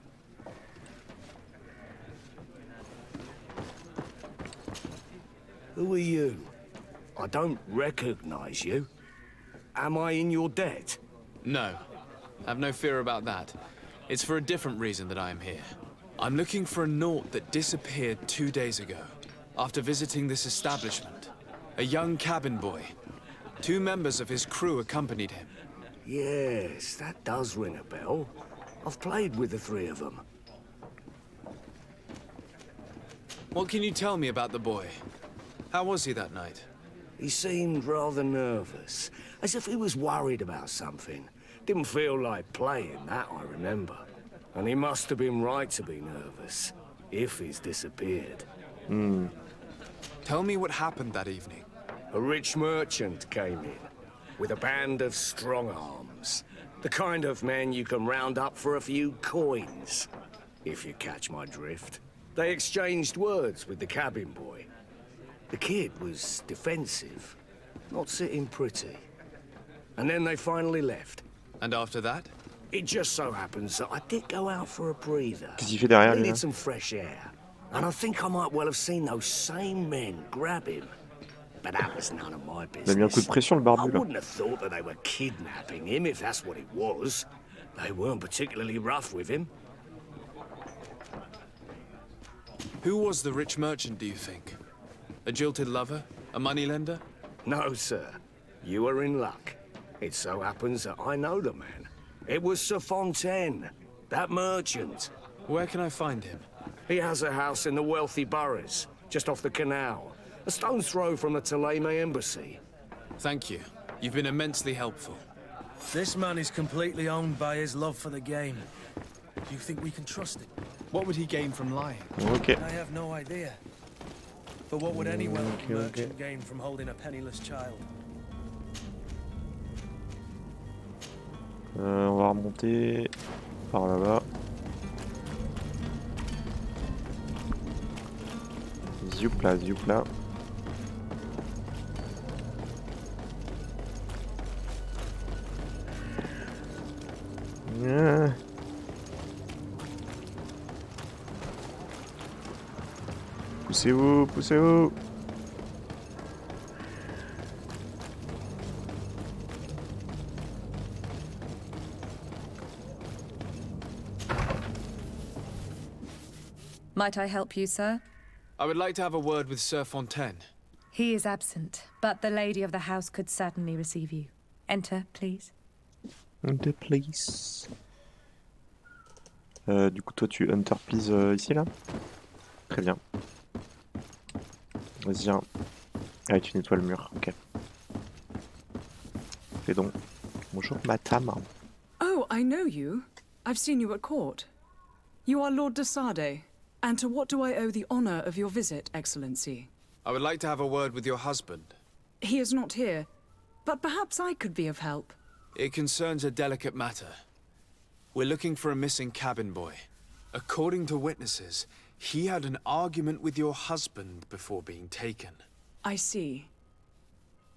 Speaker 8: Who are you?
Speaker 17: I don't recognize you. Am I in your debt?
Speaker 12: No. Have no fear about that. It's for a different reason that I am here. I'm looking for a Naut that disappeared 2 days ago, after visiting this establishment. A young cabin boy. 2 members of his crew accompanied him.
Speaker 17: Yes, that does ring a bell. I've played with the 3 of them.
Speaker 12: What can you tell me about the boy? How was he that night?
Speaker 17: He seemed rather nervous, as if he was worried about something. Didn't feel like playing, that I remember. And he must have been right to be nervous, if he's disappeared.
Speaker 12: Tell me what happened that evening.
Speaker 17: A rich merchant came in, with a band of strong arms. The kind of men you can round up for a few coins, if you catch my drift. They exchanged words with the cabin boy. The kid was defensive, not sitting pretty. And then they finally left.
Speaker 12: And after that?
Speaker 17: It just so happens that I did go out for a breather.
Speaker 1: Qu'est-ce qu'il fait derrière lui,
Speaker 17: Needed
Speaker 1: là?
Speaker 17: some fresh air. And I think I might well have seen those same men grab him. But that was none of my business.
Speaker 1: Il a mis un coup de pression, le
Speaker 17: I
Speaker 1: barbu, là.
Speaker 17: wouldn't have thought that they were kidnapping him, if that's what it was. They weren't particularly rough with him.
Speaker 12: Who was the rich merchant, do you think? A jilted lover? A moneylender?
Speaker 17: No, sir. You are in luck. It so happens that I know the man. It was Sir Fontaine, that merchant.
Speaker 12: Where can I find him?
Speaker 17: He has a house in the wealthy boroughs, just off the canal. A stone's throw from the Thélème embassy.
Speaker 12: Thank you. You've been immensely helpful.
Speaker 2: This man is completely owned by his love for the game. Do you think we can trust him?
Speaker 12: What would he gain from lying?
Speaker 1: Ok.
Speaker 2: I have no idea. But what would any wealthy merchant gain from holding a penniless child?
Speaker 1: On va remonter par là-bas. Zoupla, zoupla. Poussez-vous, poussez-vous.
Speaker 15: Might I help you, sir?
Speaker 12: I would like to have a word with Sir Fontaine.
Speaker 15: He is absent, but the lady of the house could certainly receive you. Enter, please.
Speaker 1: Enter, please. Du coup, toi, tu Hunter, please, ici, là? Très bien. Vas-y, viens. Allez, tu nettoies le mur, ok. Fais donc. Bonjour, madame.
Speaker 6: Oh, I know you. I've seen you at court. You are Lord de Sade. And to what do I owe the honor of your visit, Excellency?
Speaker 12: I would like to have a word with your husband.
Speaker 6: He is not here, but perhaps I could be of help.
Speaker 12: It concerns a delicate matter. We're looking for a missing cabin boy. According to witnesses, he had an argument with your husband before being taken.
Speaker 6: I see.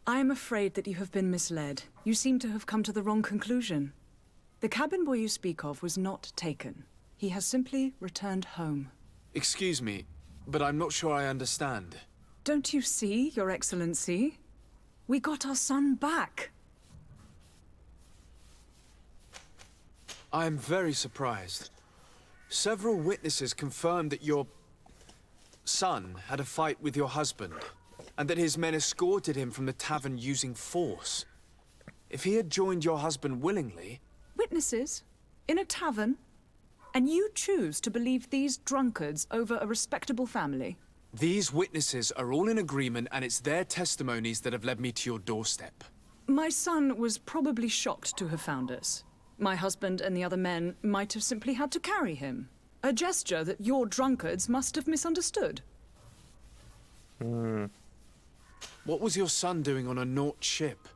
Speaker 6: I am afraid that you have been misled. You seem to have come to the wrong conclusion. The cabin boy you speak of was not taken. He has simply returned home.
Speaker 12: Excuse me, but I'm not sure I understand.
Speaker 6: Don't you see, Your Excellency? We got our son back.
Speaker 12: I am very surprised. Several witnesses confirmed that your son had a fight with your husband, and that his men escorted him from the tavern using force. If he had joined your husband willingly...
Speaker 6: Witnesses? In a tavern? And you choose to believe these drunkards over a respectable family?
Speaker 12: These witnesses are all in agreement, and it's their testimonies that have led me to your doorstep.
Speaker 6: My son was probably shocked to have found us. My husband and the other men might have simply had to carry him. A gesture that your drunkards must have misunderstood.
Speaker 12: What was your son doing on a Naut ship?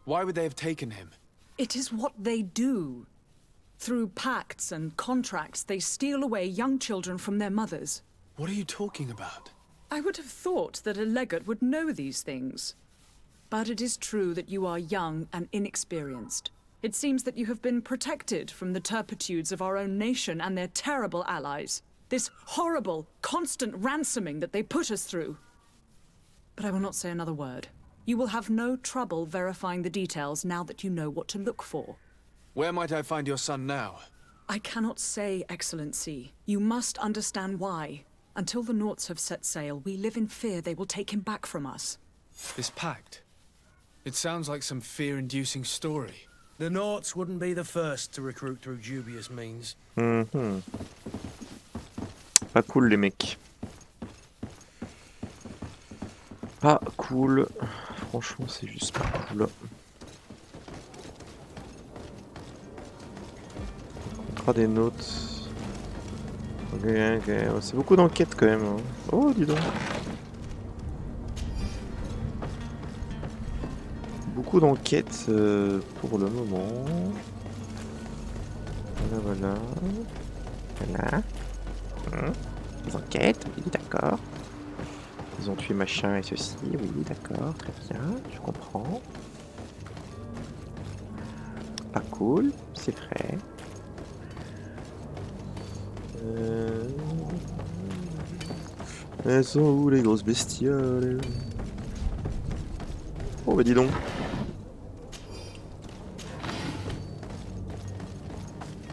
Speaker 12: Why would they have taken him?
Speaker 6: It is what they do. Through pacts and contracts, they steal away young children from their mothers.
Speaker 12: What are you talking about?
Speaker 6: I would have thought that a legate would know these things. But it is true that you are young and inexperienced. It seems that you have been protected from the turpitudes of our own nation and their terrible allies. This horrible, constant ransoming that they put us through. But I will not say another word.
Speaker 18: You will have no trouble verifying the details now that you know what to look for.
Speaker 12: Where might I find your son now?
Speaker 18: I cannot say, Excellency. You must understand why. Until the Nauts have set sail, we live in fear they will take him back from us.
Speaker 12: This pact? It sounds like some fear-inducing story.
Speaker 2: The Nauts wouldn't be the first to recruit through dubious means.
Speaker 1: Pas cool les mecs. Pas cool. Franchement c'est juste pas cool. Contrat des notes. Ok, ok. C'est beaucoup d'enquêtes quand même. Hein. Oh dis donc. Beaucoup d'enquêtes pour le moment. Voilà, voilà. Voilà. Des enquêtes, oui, d'accord. Ils ont tué machin et ceci, oui, d'accord, très bien, je comprends. Pas cool, c'est vrai. Elles sont où les grosses bestioles? Oh bah dis donc.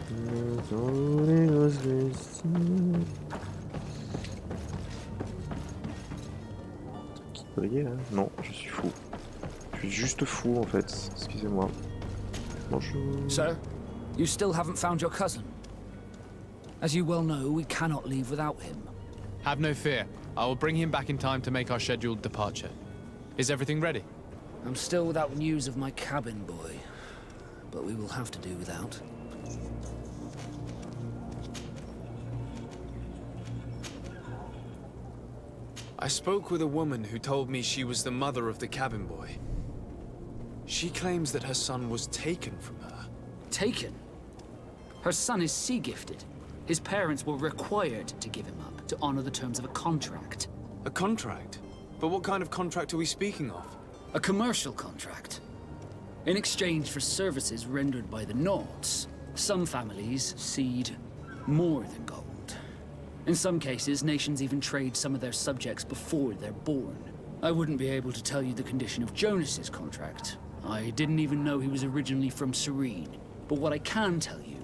Speaker 1: Elles sont où les grosses bestioles? Qui brille là? Non, je suis fou. Je suis juste fou en fait, excusez-moi. Bonjour.
Speaker 14: Sir, you still haven't found your cousin. As you well know, we cannot leave without him.
Speaker 3: Have no fear. I will bring him back in time to make our scheduled departure. Is everything ready?
Speaker 14: I'm still without news of my cabin boy, but we will have to do without.
Speaker 12: I spoke with a woman who told me she was the mother of the cabin boy. She claims that her son was taken from her.
Speaker 14: Taken? Her son is sea-gifted. His parents were required to give him up to honor the terms of a contract.
Speaker 12: A contract? But what kind of contract are we speaking of?
Speaker 14: A commercial contract. In exchange for services rendered by the Nauts, some families cede more than gold. In some cases, nations even trade some of their subjects before they're born. I wouldn't be able to tell you the condition of Jonas's contract. I didn't even know he was originally from Serene. But what I can tell you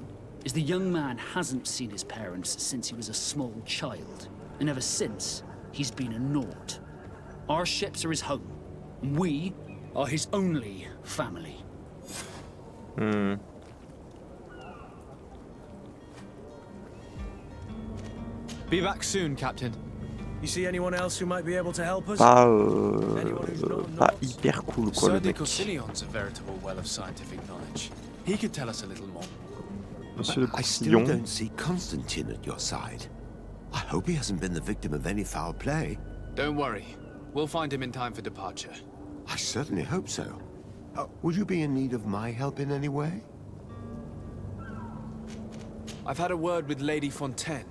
Speaker 14: is the young man hasn't seen his parents since he was a small child. And ever since, he's been a Naut. Our ships are his home. And we are his only family.
Speaker 12: Be back soon, Captain.
Speaker 2: You see anyone else who might be able to help us?
Speaker 1: Pas hyper cool quoi
Speaker 12: Sir
Speaker 1: le mec.
Speaker 12: Découverte a veritable well of scientific knowledge. He could tell us a little more.
Speaker 1: Monsieur le
Speaker 4: I still
Speaker 1: Courtillon.
Speaker 4: don't see Constantine at your side. I hope he hasn't been the victim of any foul play.
Speaker 12: Don't worry. We'll find him in time for departure.
Speaker 4: I certainly hope so. Would you be in need of my help in any way?
Speaker 12: I've had a word with Lady Fontaine.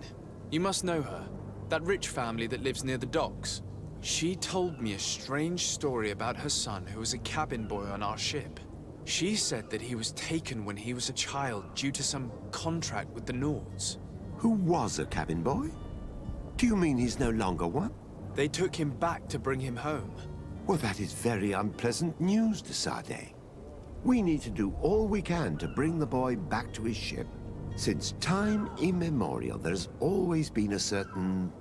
Speaker 12: You must know her. That rich family that lives near the docks. She told me a strange story about her son who was a cabin boy on our ship. She said that he was taken when he was a child due to some contract with the Nauts.
Speaker 4: Who was a cabin boy? Do you mean he's no longer one?
Speaker 12: They took him back to bring him home.
Speaker 4: Well, that is very unpleasant news, de Sade. We need to do all we can to bring the boy back to his ship. Since time immemorial, there's always been a certain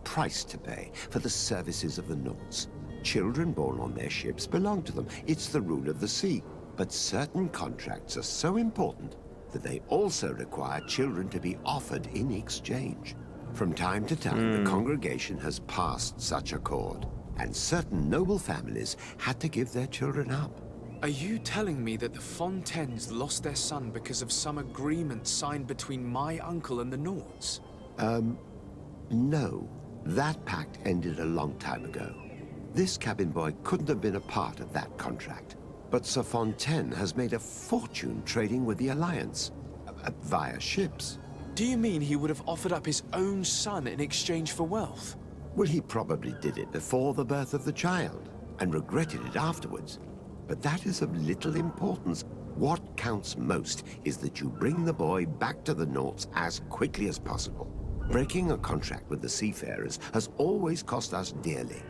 Speaker 4: price to pay for the services of the Nauts. Children born on their ships belong to them. It's the rule of the sea. But certain contracts are so important that they also require children to be offered in exchange. From time to time, the congregation has passed such accord, and certain noble families had to give their children up.
Speaker 12: Are you telling me that the Fontaines lost their son because of some agreement signed between my uncle and the Nauts?
Speaker 4: No. That pact ended a long time ago. This cabin boy couldn't have been a part of that contract. But Sir Fontaine has made a fortune trading with the Alliance, via ships.
Speaker 12: Do you mean he would have offered up his own son in exchange for wealth?
Speaker 4: Well, he probably did it before the birth of the child, and regretted it afterwards. But that is of little importance. What counts most is that you bring the boy back to the Nauts as quickly as possible. Breaking a contract with the seafarers has always cost us dearly.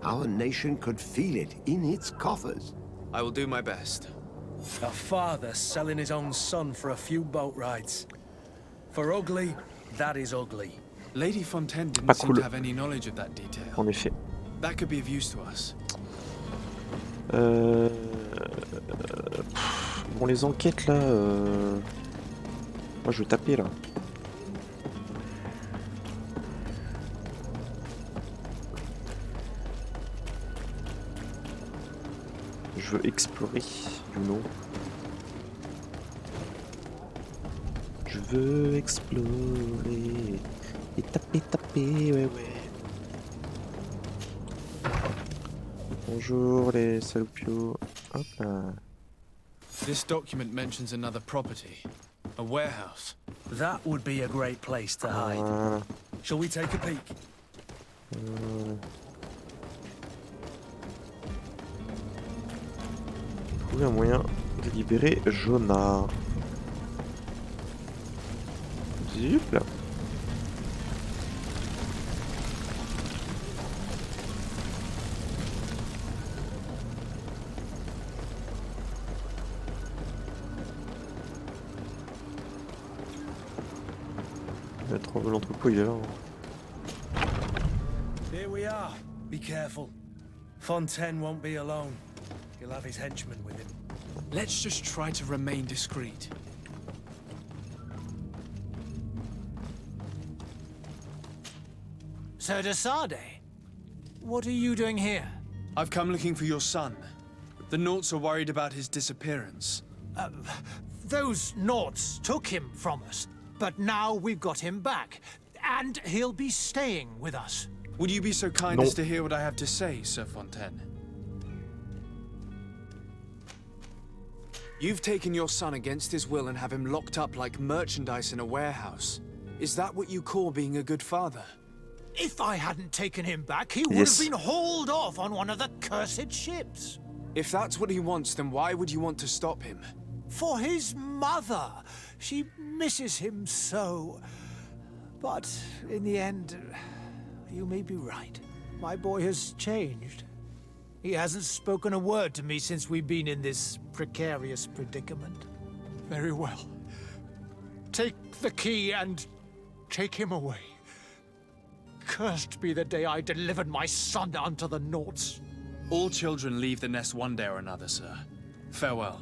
Speaker 4: our nation could feel it in its coffers.
Speaker 12: I will do my best.
Speaker 2: A father selling his own son for a few boat rides. For ugly, that is ugly.
Speaker 12: Lady Fontaine didn't
Speaker 1: Pas
Speaker 12: seem
Speaker 1: cool.
Speaker 12: to have any knowledge of that detail.
Speaker 1: En effet.
Speaker 12: That could be of use to us.
Speaker 1: Bon, les enquêtes là. Moi je veux taper là. Je veux explorer du nom. Je veux explorer et taper, ouais. Bonjour les saloupios. Hop là.
Speaker 3: This document mentions another property, a warehouse.
Speaker 2: That would be a great place to hide. Shall we take a peek?
Speaker 1: Trouver un moyen de libérer Jonah. Zip là. L'entrepôt il est là.
Speaker 2: Here we are. Be careful. Fontaine won't be alone. He'll have his henchmen with him.
Speaker 3: Let's just try to remain discreet.
Speaker 19: Sir de Sade, what are you doing here?
Speaker 12: I've come looking for your son. The Naughts are worried about his disappearance.
Speaker 19: Those Naughts took him from us, but now we've got him back, and he'll be staying with us.
Speaker 12: Would you be so kind as to hear what I have to say, Sir Fontaine? You've taken your son against his will and have him locked up like merchandise in a warehouse. Is that what you call being a good father?
Speaker 19: If I hadn't taken him back, he would have been hauled off on one of the cursed ships.
Speaker 12: If that's what he wants, then why would you want to stop him?
Speaker 19: For his mother. She misses him so. But in the end, you may be right. My boy has changed. He hasn't spoken a word to me since we've been in this precarious predicament. Very well. Take the key and take him away. Cursed be the day I delivered my son unto the Naughts.
Speaker 12: All children leave the nest one day or another, sir. Farewell.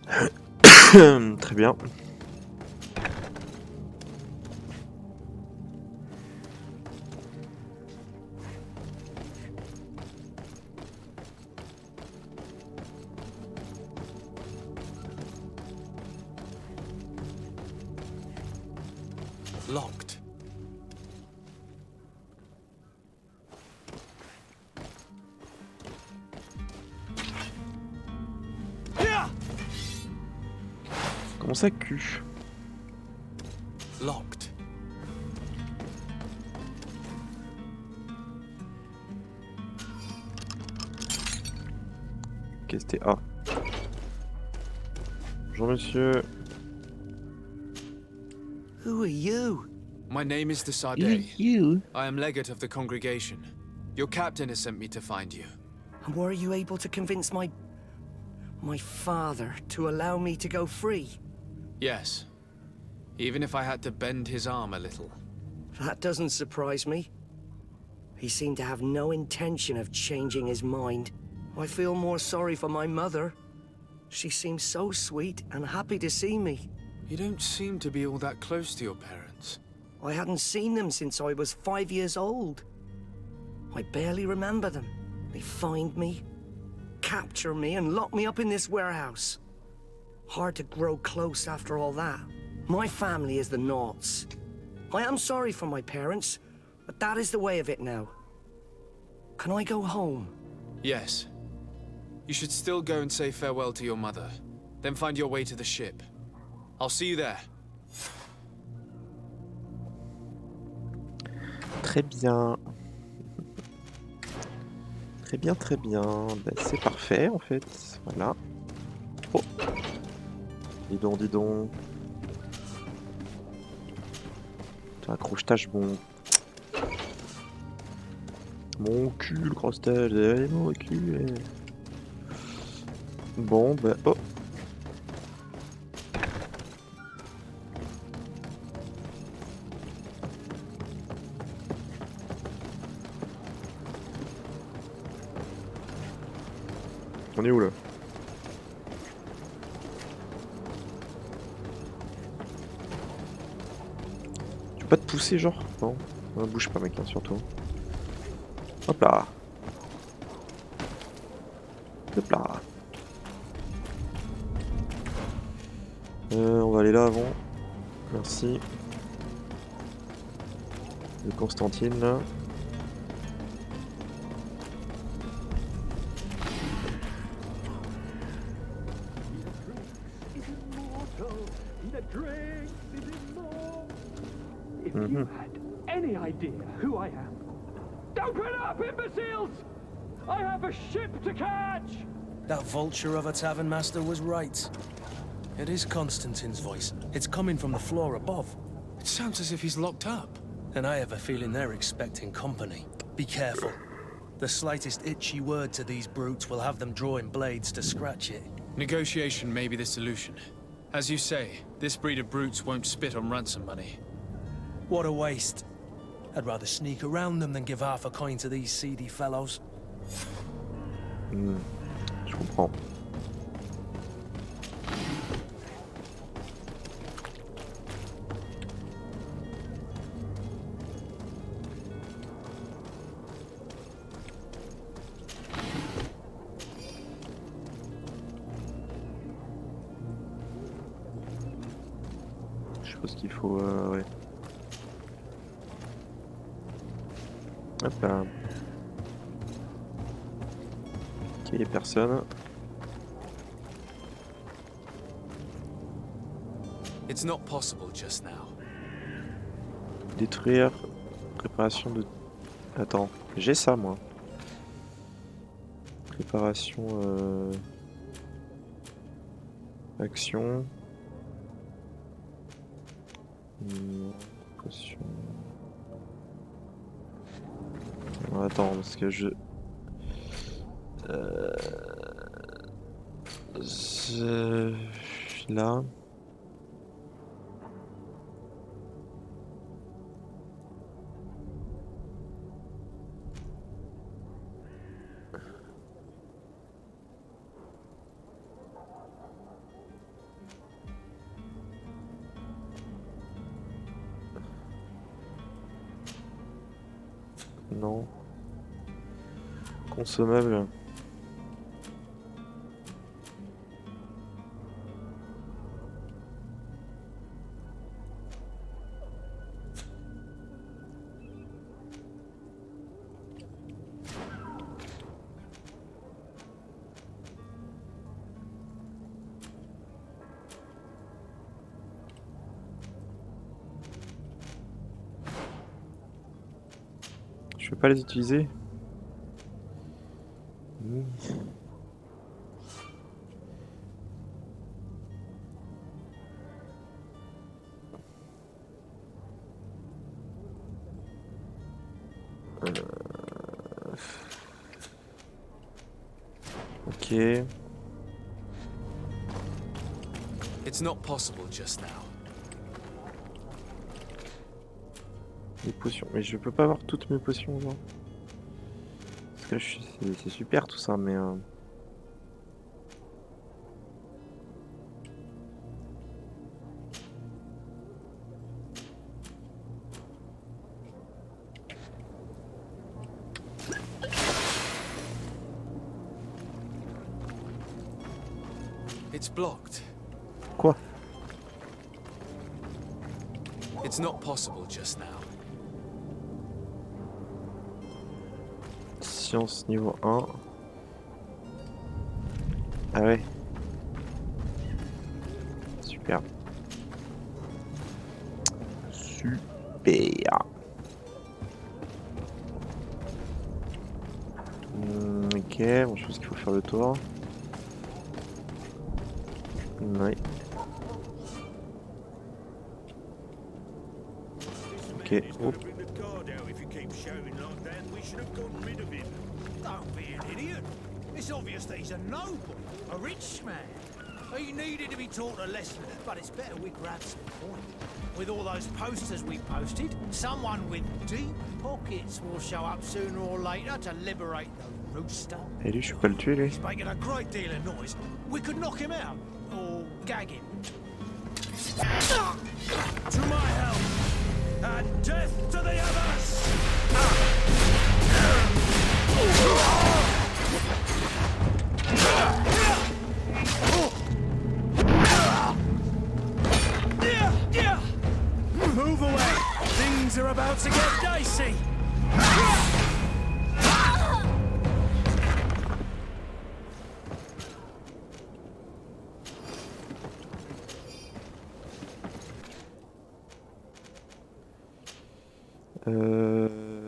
Speaker 1: Très bien.
Speaker 12: Locked.
Speaker 1: Comment ça, cul?
Speaker 12: Locked.
Speaker 1: Ok, c'était A. Bonjour monsieur.
Speaker 17: Who are you?
Speaker 12: My name is Desade.
Speaker 17: You?
Speaker 12: I am legate of the congregation. Your captain has sent me to find you.
Speaker 17: And were you able to convince my father to allow me to go free?
Speaker 12: Yes. Even if I had to bend his arm a little.
Speaker 17: That doesn't surprise me. He seemed to have no intention of changing his mind. I feel more sorry for my mother. She seemed so sweet and happy to see me.
Speaker 12: You don't seem to be all that close to your parents.
Speaker 17: I hadn't seen them since I was 5 years old. I barely remember them. They find me, capture me, and lock me up in this warehouse. Hard to grow close after all that. My family is the Naughts. I am sorry for my parents, but that is the way of it now. Can I go home?
Speaker 12: Yes. You should still go and say farewell to your mother. Then find your way to the ship. I'll see you there.
Speaker 1: Très bien. Très bien, très bien. Ben, c'est parfait en fait. Voilà. Oh. Dis donc, dis donc. Putain, accrochetage, bon. Mon cul, le cross-stage, allez, mon cul. Bon, bah, oh. On est où là? Tu peux pas te pousser genre? Non, bouge pas mec, hein, surtout. Hop là. Hop là. On va aller là avant. Merci. De Constantine là.
Speaker 20: If you had any idea who I am. Open up, imbeciles! I have a ship to catch!
Speaker 2: That vulture of a tavern master was right. It is Constantine's voice. It's coming from the floor above.
Speaker 3: It sounds as if he's locked up.
Speaker 2: And I have a feeling they're expecting company. Be careful. The slightest itchy word to these brutes will have them drawing blades to scratch it.
Speaker 3: Negotiation may be the solution. As you say, this breed of brutes won't spit on ransom money.
Speaker 2: What a waste. I'd rather sneak around them than give half a coin to these seedy fellows.
Speaker 1: Je comprends. Je suppose qu'il faut... ouais. Hop là. Ok, y'a personne.
Speaker 12: It's not possible just now.
Speaker 1: Détruire. Préparation de... Attends, j'ai ça moi. Préparation... Action. Potion. Attends, parce que je... Là. Non. Consommable. Je peux pas les utiliser. Ok.
Speaker 12: It's not possible just now.
Speaker 1: Les potions. Mais je peux pas avoir toutes mes potions, genre. Parce que c'est super tout ça, mais...
Speaker 12: It's blocked.
Speaker 1: Quoi?
Speaker 12: It's not possible just now.
Speaker 1: Science niveau 1. Ah ouais. Super. Super. Ok, bon, je pense qu'il faut faire le tour. Ouais. Ok, hop.
Speaker 17: keeps shouting like that, we should have gotten rid of him.
Speaker 19: Don't be an idiot. It's obvious that he's a noble, a rich man. He needed to be taught a lesson, but it's better we grab some coin. With all those posters we posted, someone with deep pockets will show up sooner or later to liberate the rooster.
Speaker 1: Et lui, je peux pas le tuer, lui.
Speaker 19: He's making a great deal of noise. We could knock him out, or gag him.
Speaker 2: To my help, and death to the others! Move away! Things are about to get dicey!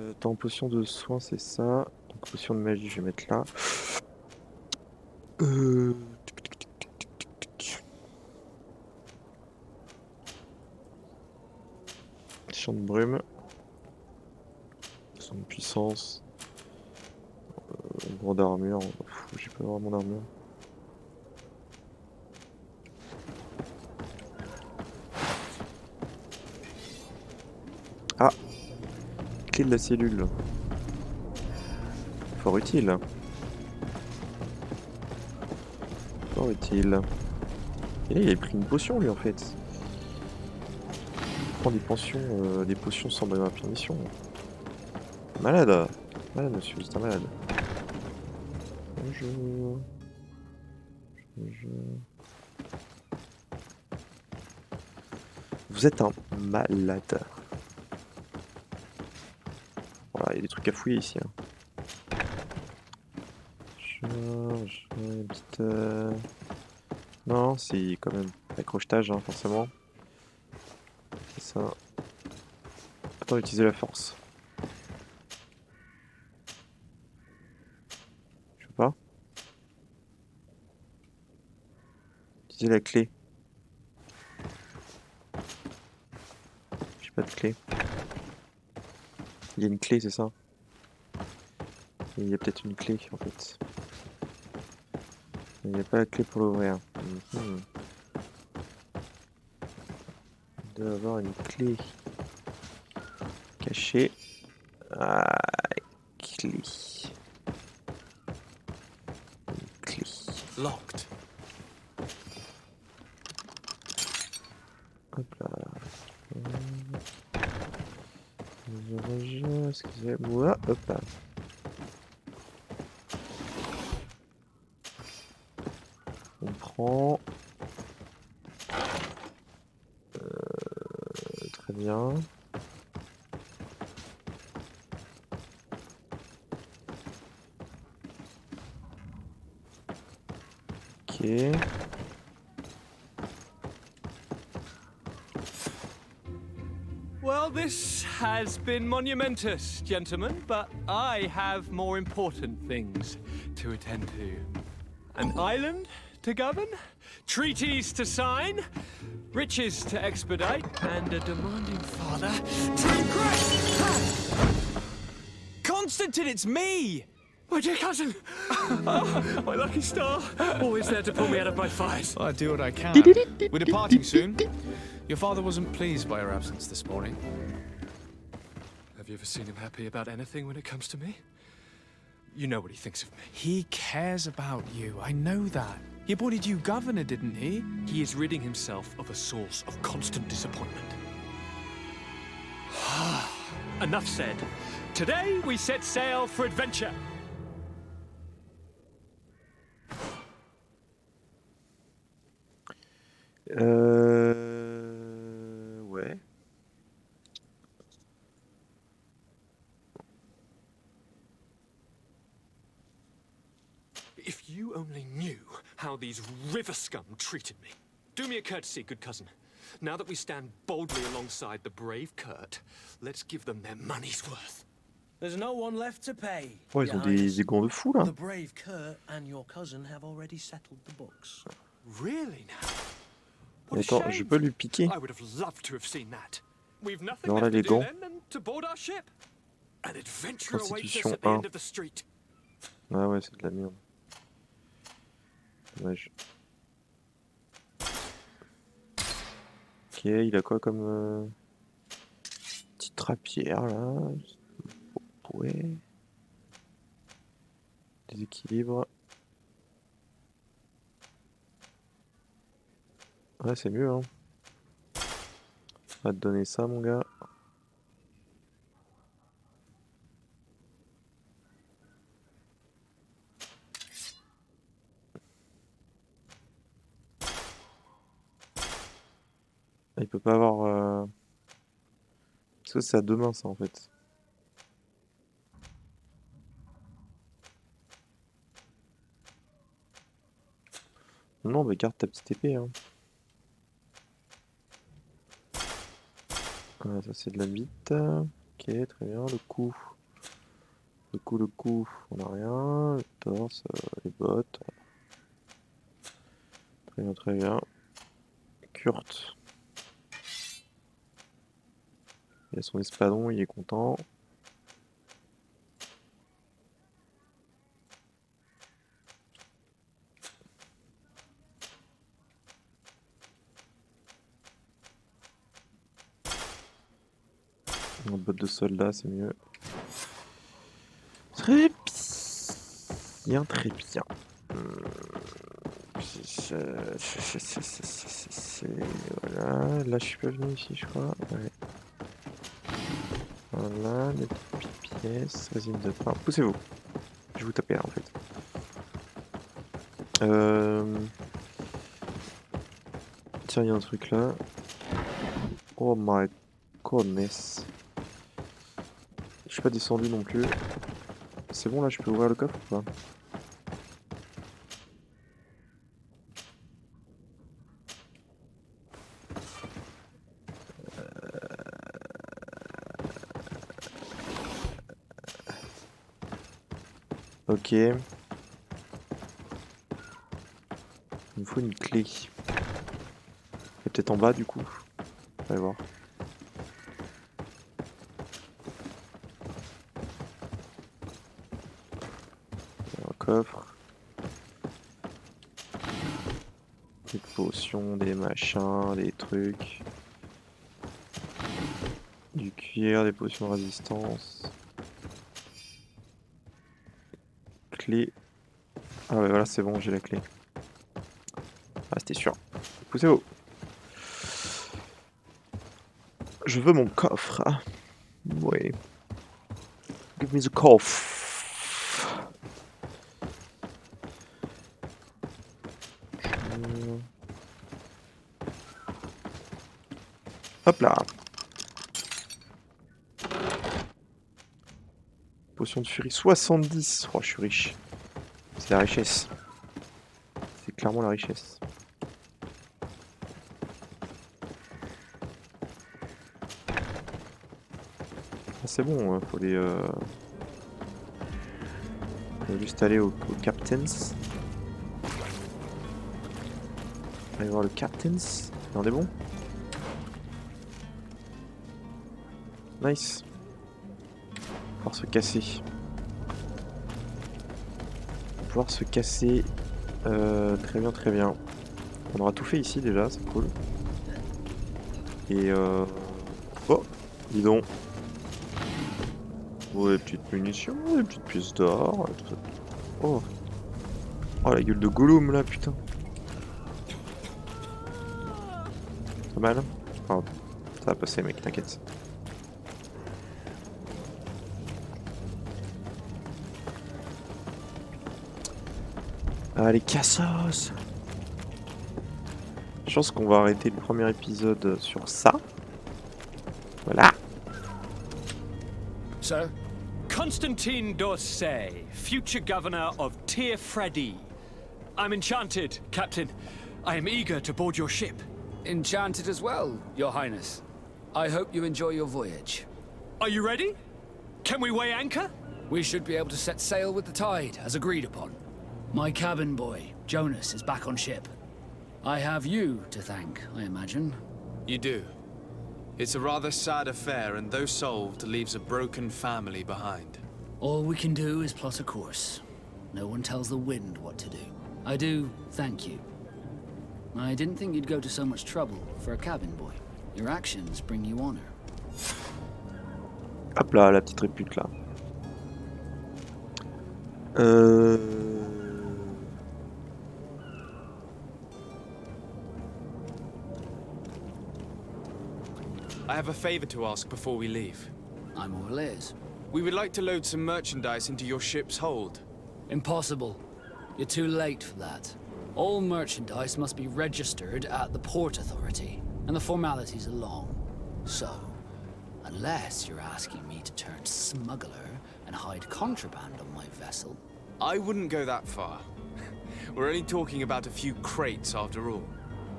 Speaker 1: Attends, potion de soin, c'est ça. Donc, potion de magie, je vais mettre là. Champ de brume. Son de puissance. Gros d'armure. J'ai pas vraiment d'armure. Ah! Clé de la cellule. Fort utile. Fort utile. Et là, il avait pris une potion, lui, en fait. Il prend des potions sans bonne permission. Malade. Malade, monsieur, c'est un malade. Bonjour. Bonjour. Vous êtes un malade. Voilà, il y a des trucs à fouiller ici. Hein. Une petite... Non, c'est quand même accrochetage, hein, forcément. C'est ça. Attends, utiliser la force. Je peux pas. Utiliser la clé. J'ai pas de clé. Il y a une clé, c'est ça? Il y a peut-être une clé en fait. Il n'y a pas la clé pour l'ouvrir. Il doit y avoir une clé cachée. Ah, clé. Une clé.
Speaker 12: Locked.
Speaker 1: Hop là. Excusez-moi. Hop là. On prend. Très bien. Ok.
Speaker 20: Well, this has been monumentous, gentlemen, but I have more important things to attend to. An island to govern, treaties to sign, riches to expedite, and a demanding father to impress.
Speaker 12: Constantine, it's me!
Speaker 20: My dear cousin! Oh, my lucky star! Always there to pull me out of my fires.
Speaker 3: Well, I do what I can. We're departing soon. Your father wasn't pleased by your absence this morning.
Speaker 20: Have you ever seen him happy about anything when it comes to me? You know what he thinks of me.
Speaker 3: He cares about you, I know that. He appointed you governor, didn't he?
Speaker 20: He is ridding himself of a source of constant disappointment. Enough said. Today we set sail for adventure.
Speaker 1: Ouais.
Speaker 20: If you only knew how these river scum treated me. Do me a courtesy, good cousin. Now that we stand boldly alongside the brave Kurt, let's give them their money's worth.
Speaker 2: There's no one left to pay.
Speaker 1: Oh, ils ont des gants de fou là.
Speaker 2: The brave Kurt and your cousin have already settled the books.
Speaker 20: Really now?
Speaker 1: Attends, je peux lui piquer.
Speaker 20: I would have loved to have seen that. We've nothing
Speaker 1: Alors là,
Speaker 20: left
Speaker 1: les
Speaker 20: to do
Speaker 1: gants.
Speaker 20: then than to board our ship.
Speaker 1: Constitution 1. Ah ouais, c'est de la merde. Dommage. Ok, il a quoi comme... petite rapière, là. Ouais. Déséquilibre. Ouais, c'est mieux, hein. On va te donner ça, mon gars. Il peut pas avoir... Parce que c'est à deux mains, ça, en fait. Non, bah garde ta petite épée, hein. Ah, ça c'est de la bite. Ok, très bien. Le cou. Le cou, on a rien. Le torse, les bottes. Très bien, très bien. Kurt. Il a son espadon, il est content. En botte de soldat, c'est mieux. Très bien, très bien. Voilà, là je suis pas venu ici, je crois. Ouais. Voilà, les petites pièces, résine de pain. Poussez-vous. Je vais vous taper là en fait. Tiens, il y a un truc là. Oh my goodness. Je suis pas descendu non plus. C'est bon là, je peux ouvrir le coffre ou pas? Ok. Il me faut une clé. Et peut-être en bas du coup. On va voir. Un coffre. Des potions, des machins, des trucs. Du cuir, des potions de résistance. Clé. Ah ouais, voilà, c'est bon, j'ai la clé. Ah, c'était sûr. Poussez-vous. Je veux mon coffre. Oui. Give me the coffre. Hop là. Potion de furie 70. Oh, je suis riche. C'est la richesse. C'est clairement la richesse. Ah, c'est bon, faut les... faut juste aller au Captains. Allez voir le Captains. Il y en a des bons. Nice. Pouvoir se casser. Pouvoir se casser. Très bien, très bien. On aura tout fait ici déjà, c'est cool. Et oh, dis donc. Oh, des petites munitions, des petites pièces d'or, tout ça. Oh. Oh, la gueule de Gollum là, putain. Pas mal. Oh, ça va passer, mec, t'inquiète. Allez, cassos! Je pense qu'on va arrêter le premier épisode sur ça. Voilà.
Speaker 20: Sir? Constantine d'Orsay, future governor of Tir Freddy. I'm enchanted, Captain. I am eager to board your ship.
Speaker 14: Enchanted as well, Your Highness. I hope you enjoy your voyage.
Speaker 20: Are you ready? Can we weigh anchor?
Speaker 14: We should be able to set sail with the tide, as agreed upon. My cabin boy, Jonas, is back on ship. I have you to thank, I imagine.
Speaker 12: You do. It's a rather sad affair, and though solved, leaves a broken family behind.
Speaker 14: All we can do is plot a course. No one tells the wind what to do. I do thank you. I didn't think you'd go to so much trouble for a cabin boy. Your actions bring you honor.
Speaker 1: Hop là, la petite répute là.
Speaker 12: I have a favor to ask before we leave.
Speaker 14: I'm all ears.
Speaker 12: We would like to load some merchandise into your ship's hold.
Speaker 14: Impossible. You're too late for that. All merchandise must be registered at the Port Authority, and the formalities are long. So, unless you're asking me to turn smuggler and hide contraband on my vessel...
Speaker 12: I wouldn't go that far. We're only talking about a few crates after all.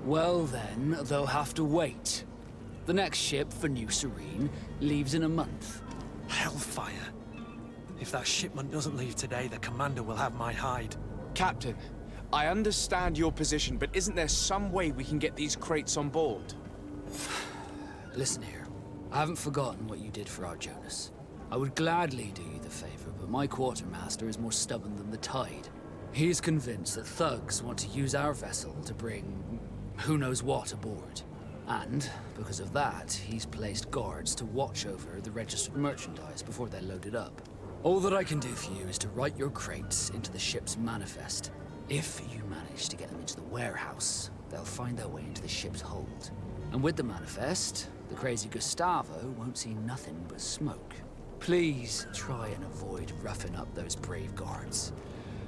Speaker 14: Well then, they'll have to wait. The next ship for New Serene leaves in a month.
Speaker 2: Hellfire. If that shipment doesn't leave today, the commander will have my hide.
Speaker 12: Captain, I understand your position, but isn't there some way we can get these crates on board?
Speaker 14: Listen here. I haven't forgotten what you did for our Jonas. I would gladly do you the favor, but my quartermaster is more stubborn than the tide. He is convinced that thugs want to use our vessel to bring who knows what aboard. And, because of that, he's placed guards to watch over the registered merchandise before they're loaded up. All that I can do for you is to write your crates into the ship's manifest. If you manage to get them into the warehouse, they'll find their way into the ship's hold. And with the manifest, the crazy Gustavo won't see nothing but smoke. Please try and avoid roughing up those brave guards.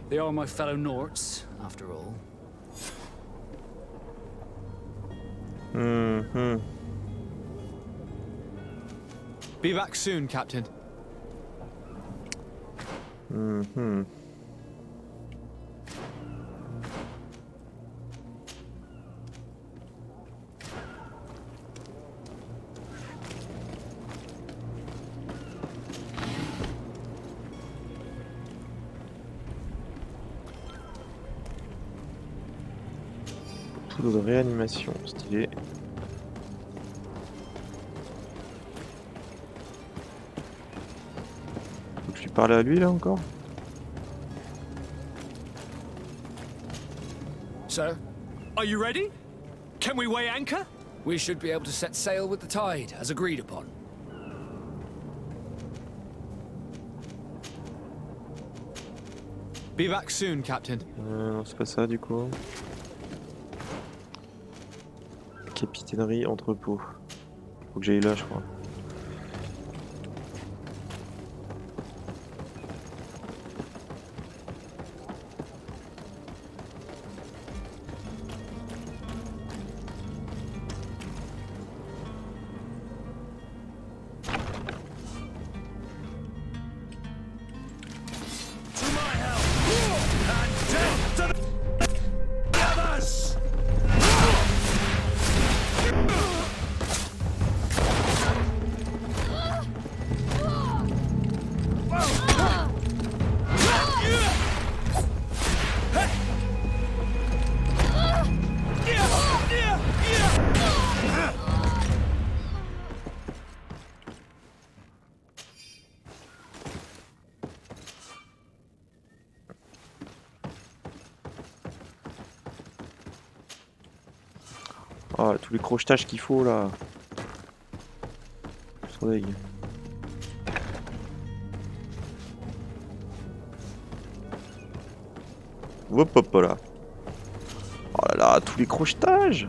Speaker 14: They are my fellow Norts, after all.
Speaker 12: Be back soon, Captain.
Speaker 1: Poudre de réanimation, stylé. Faut que je lui parle à lui là encore?
Speaker 20: Sir, are you ready? Can we weigh anchor?
Speaker 14: We should be able to set sail with the tide, as agreed upon.
Speaker 12: Be back soon, Captain.
Speaker 1: Non, c'est pas ça du coup. Capitainerie, entrepôt. Faut que j'aille là, je crois. Oh, tous les crochetages qu'il faut là. Soleil. Hop hop là. Oh là là, tous les crochetages.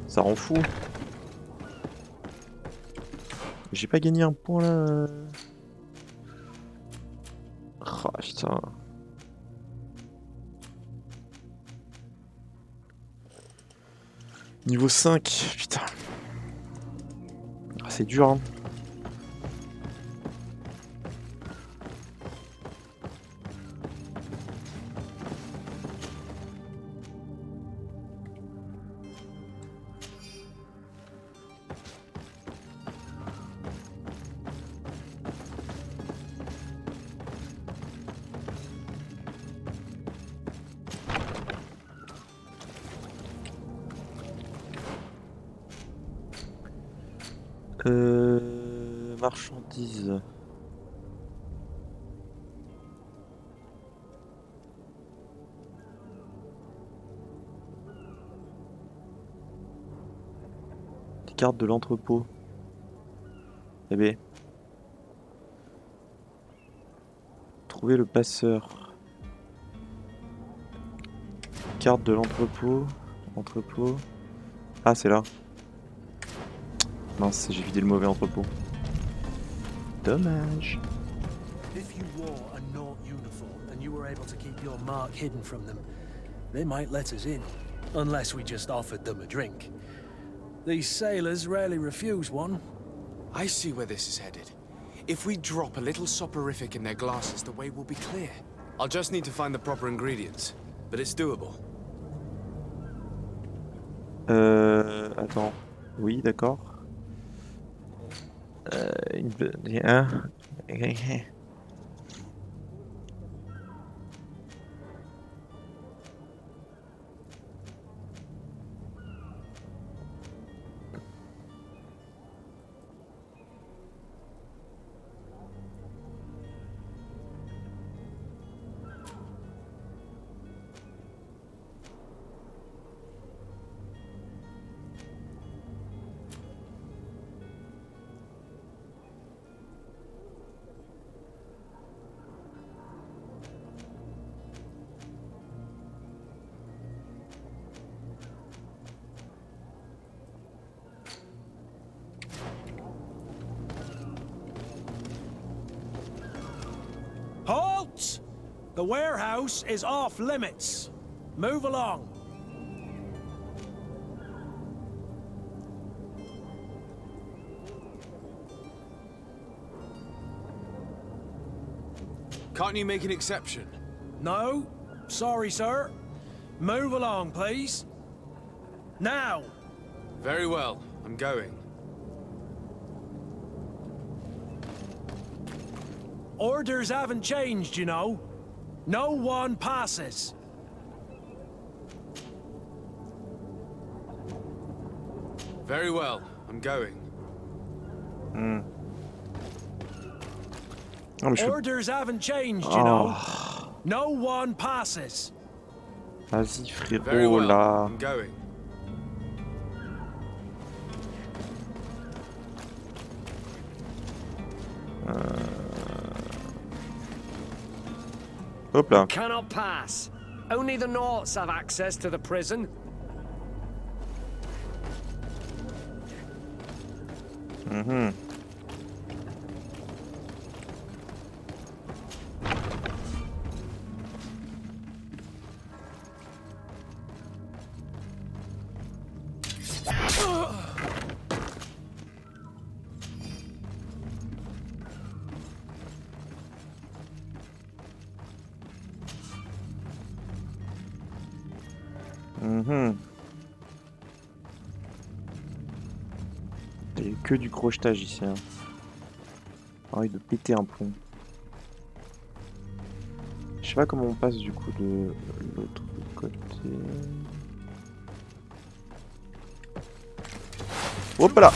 Speaker 1: Ça rend fou. J'ai pas gagné un point là. Oh putain. Niveau 5, putain. Ah, c'est dur hein. Marchandises. Des cartes de l'entrepôt. Eh bien. Trouver le passeur. Carte de l'entrepôt. Entrepôt. Ah, c'est là. Mince, j'ai vidé le mauvais entrepôt. Dommage.
Speaker 2: If you wore a Naught uniform and you were able to keep your mark hidden from them, they might let us in, unless we just offered them a drink. These sailors rarely refuse one.
Speaker 12: I see where this is headed. If we drop a little soporific in their glasses, the way will be clear. I'll just need to find the proper ingredients, but it's doable.
Speaker 1: Attends. Oui, d'accord.
Speaker 2: Halt! The warehouse is off limits. Move along.
Speaker 12: Can't you make an exception?
Speaker 2: No, sorry, sir. Move along, please. Now!
Speaker 12: Very well, I'm going.
Speaker 2: Orders haven't changed, you know. No one passes.
Speaker 12: Very well, I'm going.
Speaker 2: Orders haven't changed, you know. No one passes.
Speaker 1: Vas-y,
Speaker 12: Very
Speaker 1: frérot,
Speaker 12: well,
Speaker 1: là.
Speaker 12: I'm going.
Speaker 1: Hop là.
Speaker 11: Cannot pass. Only the Naughts have access to the prison.
Speaker 1: Il y a que du crochetage ici. Hein. Envie de péter un pont. Je sais pas comment on passe du coup de l'autre côté. Hop là.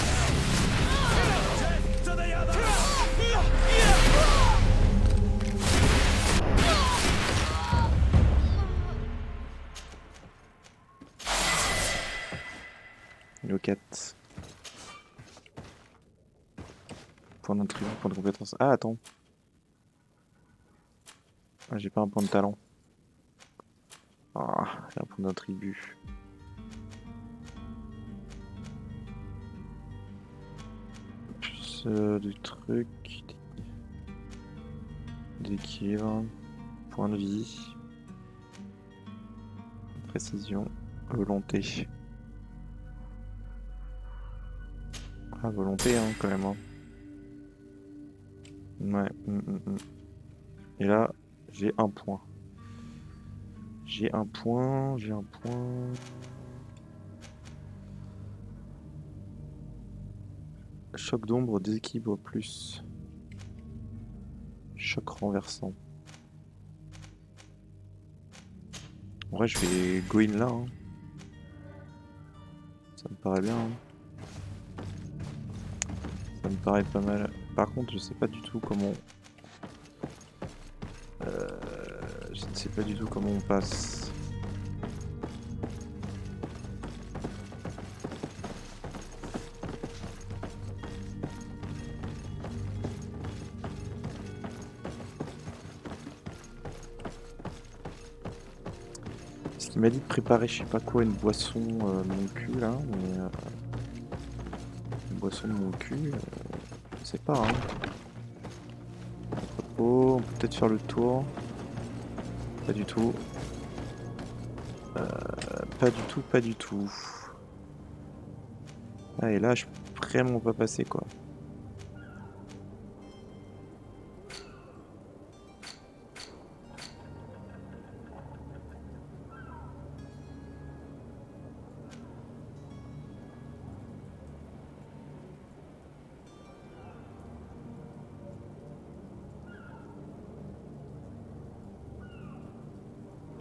Speaker 1: Niveau 4. Point d'attribut, point de compétence. Ah, attends. Ah, j'ai pas un point de talent. Ah, j'ai un point d'attribut. Plus du truc. D'équilibre. Point de vie. Précision. Volonté. Ah, volonté, hein, quand même. Hein. Ouais. Et là, j'ai un point. J'ai un point. Choc d'ombre, déséquilibre plus. Choc renversant. En vrai, je vais go in là. Hein. Ça me paraît bien. Hein. Ça me paraît pas mal. Par contre, je sais pas du tout comment... je ne sais pas du tout comment on passe. Parce qu'il m'a dit de préparer je sais pas quoi, une boisson de mon cul là, mais... une boisson de mon cul, je sais pas hein. Oh, on peut peut-être faire le tour. Pas du tout. Pas du tout, pas du tout. Ah, et là, je peux vraiment pas passer, quoi.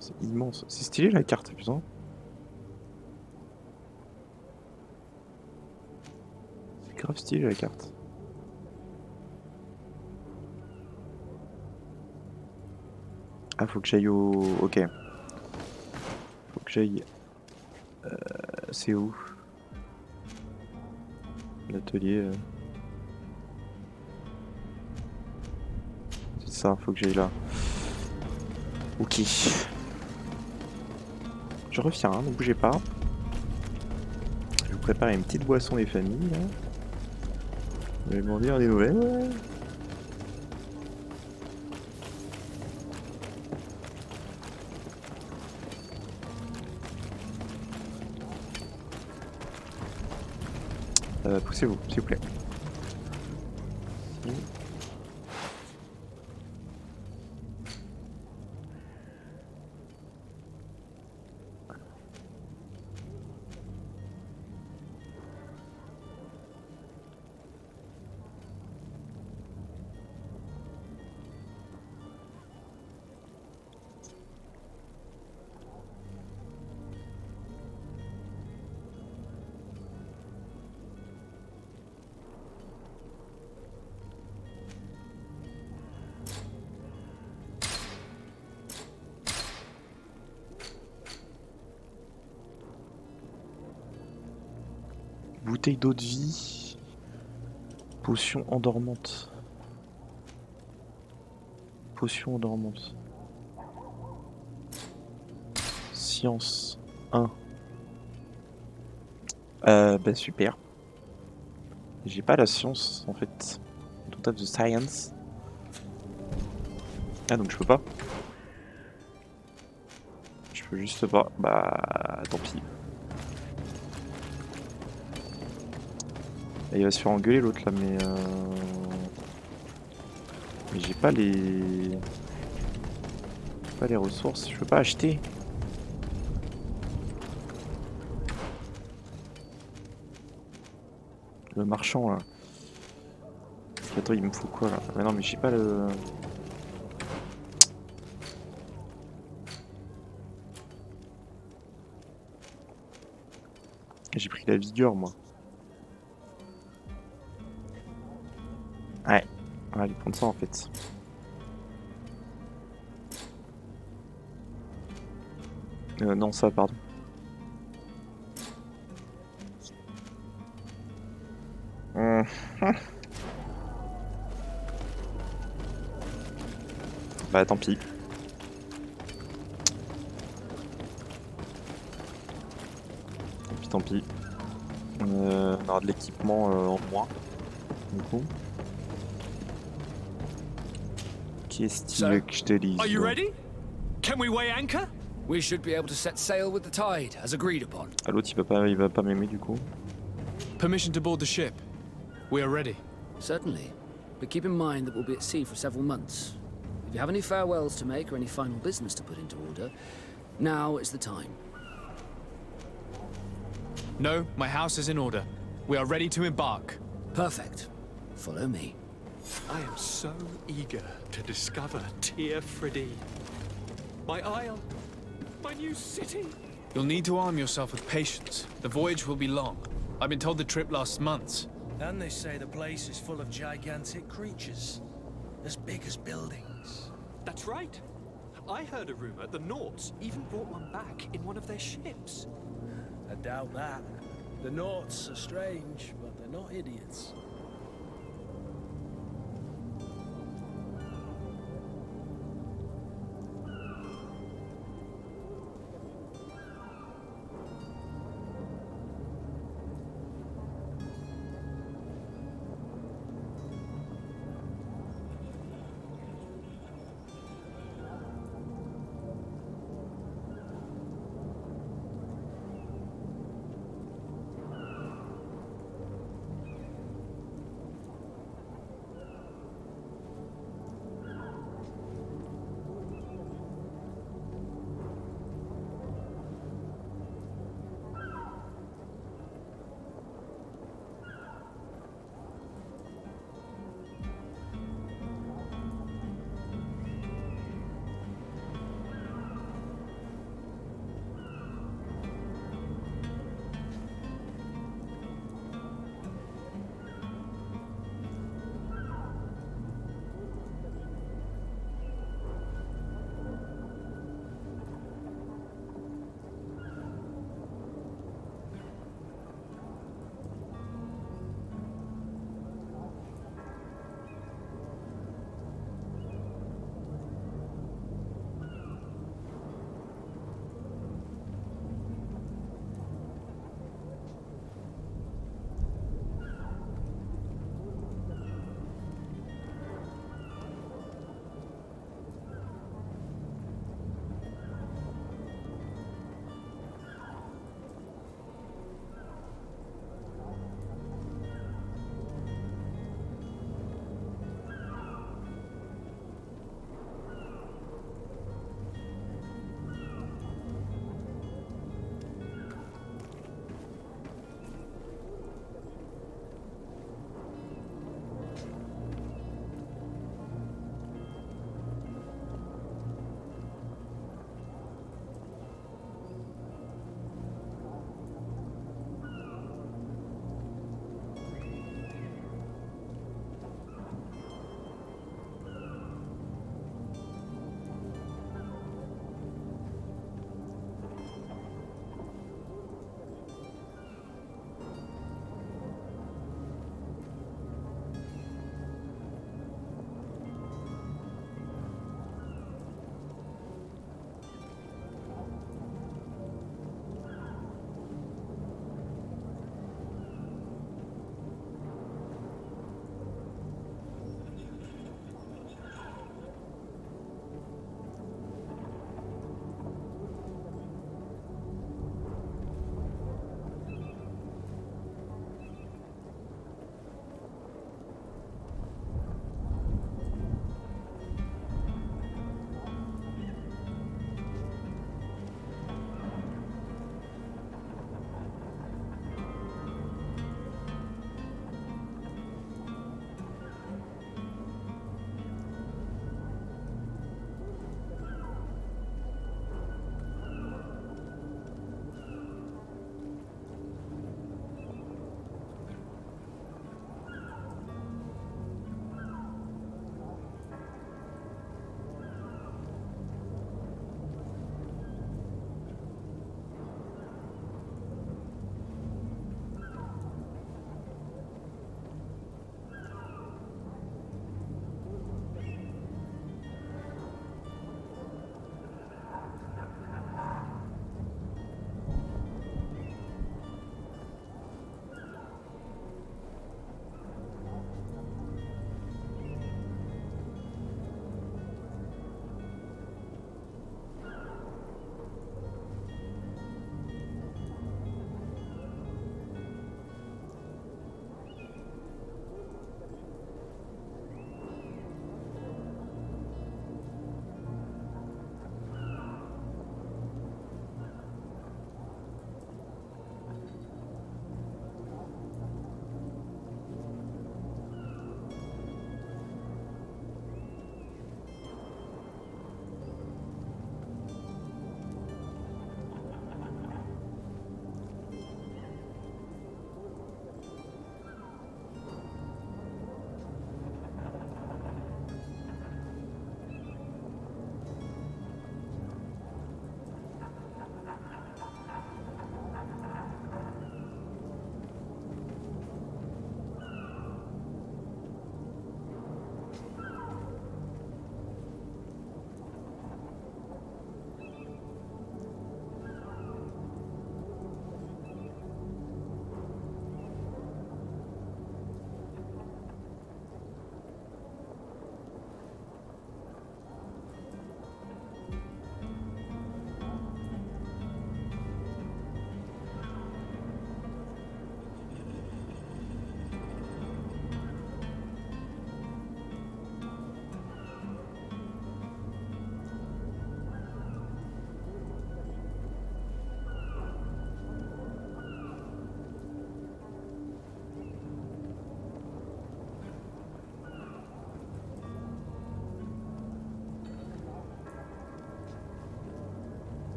Speaker 1: C'est immense. C'est stylé la carte, putain. C'est grave stylé la carte. Ah, faut que j'aille au... Ok. Faut que j'aille... c'est où? L'atelier... C'est ça, faut que j'aille là. Ok. Je reviens, hein, ne bougez pas. Je vais vous préparer une petite boisson les familles. Là. Vous allez m'en dire des nouvelles. Poussez-vous, s'il vous plaît. Bouteille d'eau de vie. Potion endormante. Potion endormante. Science 1. Bah super. J'ai pas la science en fait. Don't have the science. Ah donc je peux pas. Je peux juste pas. Bah tant pis. Et il va se faire engueuler l'autre là, mais j'ai pas les ressources, je peux pas acheter. Le marchand là. Attends, il me faut quoi là? Mais non mais j'ai pas le... J'ai pris la vigueur moi. Ouais, on va aller prendre ça en fait. Non, ça, pardon. Bah tant pis. Tant pis. On aura de l'équipement en moins. Du coup. Qu'est-ce que tu veux que je te dise?
Speaker 21: Are you ready? Can we weigh anchor? We should be able to set sail with the tide, as agreed upon.
Speaker 1: Ah, l'autre il va pas m'aimer du coup.
Speaker 3: Permission to board the ship. We are ready.
Speaker 14: Certainly. But keep in mind that we'll be at sea for several months. If you have any farewells to make or any final business to put into order, now is the time.
Speaker 3: No, my house is in order. We are ready to embark.
Speaker 14: Perfect. Follow me.
Speaker 21: I am so eager to discover Tir Friddy. My isle, my new city.
Speaker 3: You'll need to arm yourself with patience. The voyage will be long. I've been told the trip lasts months.
Speaker 2: And they say the place is full of gigantic creatures, as big as buildings.
Speaker 21: That's right. I heard a rumor the Norts even brought one back in one of their ships.
Speaker 2: I doubt that. The Norts are strange, but they're not idiots.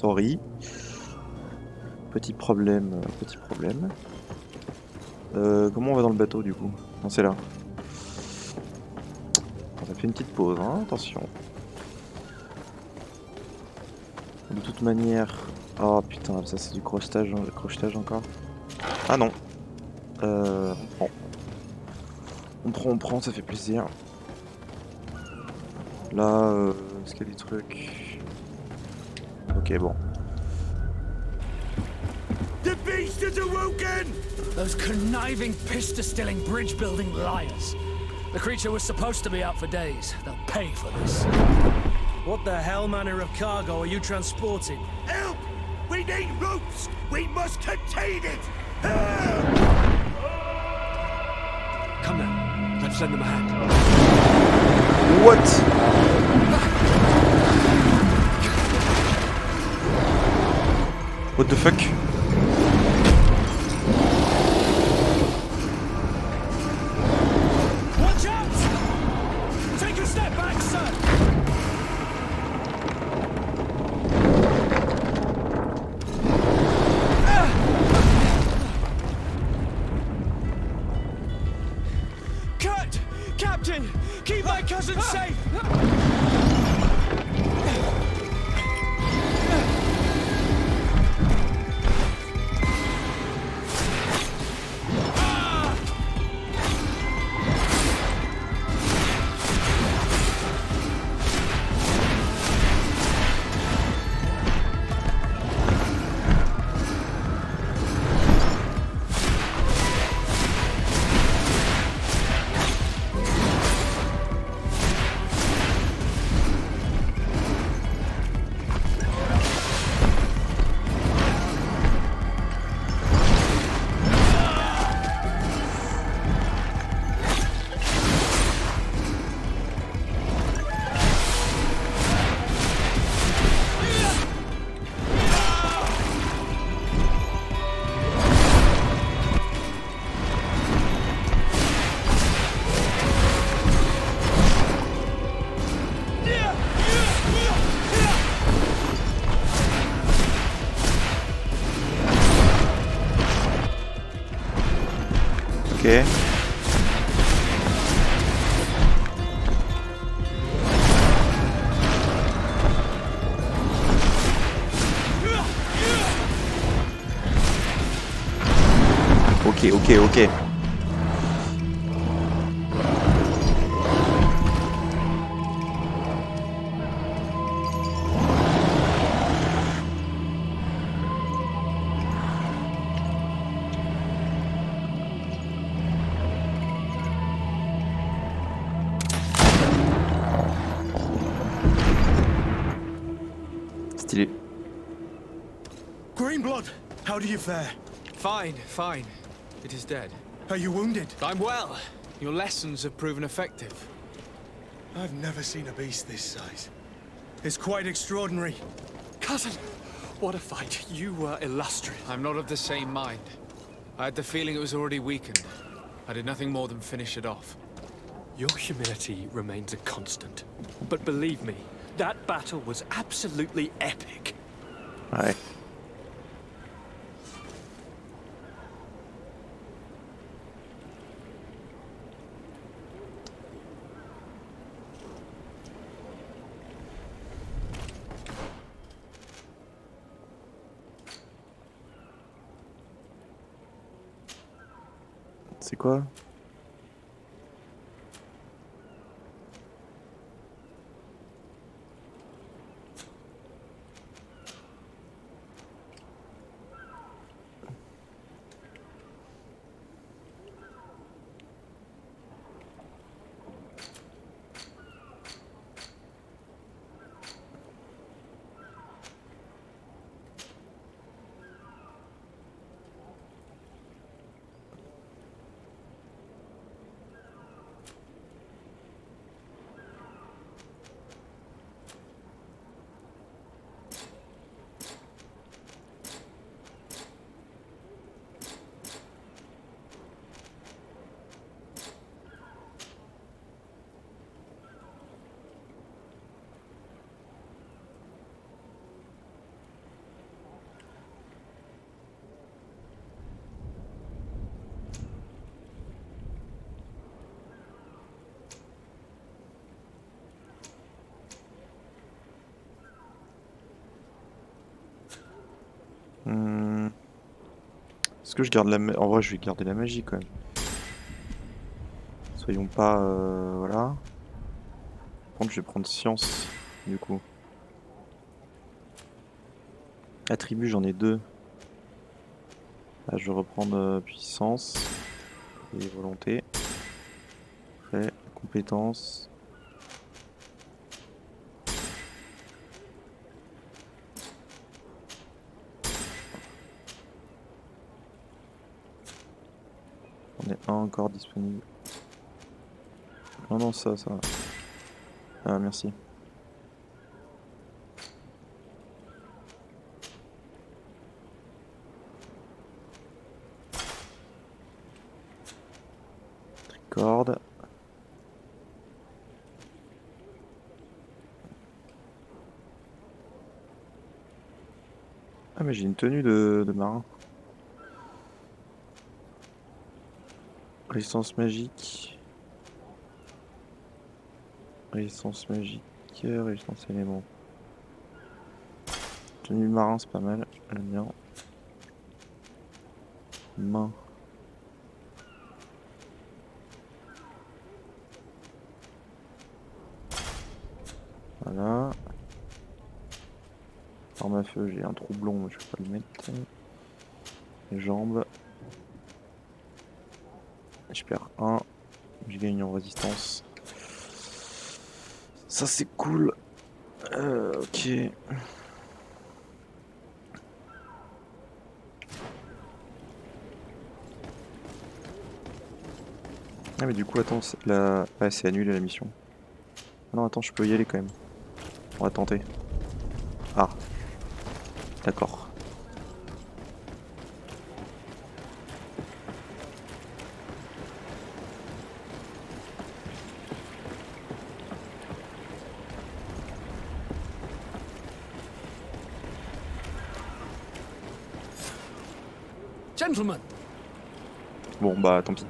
Speaker 1: Sorry. Petit problème, petit problème. Comment on va dans le bateau du coup? Non, c'est là. On a fait une petite pause, hein, attention. De toute manière... Oh putain, ça c'est du crochetage encore. Ah non. On prend, ça fait plaisir. Là, est-ce qu'il y a des trucs? Ok, bon.
Speaker 2: The beast is awoken!
Speaker 14: Those conniving, pista-stilling, bridge-building liars. The creature was supposed to be out for days. They'll pay for this.
Speaker 2: What the hell manner of cargo are you transporting?
Speaker 7: Help! We need ropes! We must contain it!
Speaker 21: Come now, let's lend them a hand.
Speaker 1: What? What the fuck?
Speaker 14: Watch out! Take a step back, sir!
Speaker 2: Cut! Captain! Keep my cousin safe!
Speaker 1: Ok. Ok. Stylé.
Speaker 2: Greenblood, how do you fare?
Speaker 3: Fine. It is dead.
Speaker 2: Are you wounded?
Speaker 3: I'm well. Your lessons have proven effective.
Speaker 2: I've never seen a beast this size. It's quite extraordinary.
Speaker 21: Cousin, what a fight. You were illustrious.
Speaker 3: I'm not of the same mind. I had the feeling it was already weakened. I did nothing more than finish it off.
Speaker 21: Your humility remains a constant. But believe me, that battle was absolutely epic.
Speaker 1: Ouais. C'est quoi? Est-ce que je garde la magie? En vrai, je vais garder la magie quand même. Soyons pas... voilà. Par contre, je vais prendre science, du coup. Attribut, j'en ai 2. Là, je vais reprendre puissance et volonté. Après, compétence. On est un encore disponible. Non, non, ça. Ah, merci. Tricorde. Ah, mais j'ai une tenue de marin. Résistance magique. Résistance magique. Résistance élément. Tenue de marin, c'est pas mal. J'aime bien. Main. Voilà. Arme à feu, j'ai un trou blond, mais je vais pas le mettre. Les jambes. Je perds 1. Je gagne en résistance. Ça c'est cool. Ok. Ah mais du coup attends, c'est annulé la mission. Non attends, je peux y aller quand même. On va tenter. Ah. D'accord.
Speaker 14: Gentlemen.
Speaker 1: Bon bah tant pis.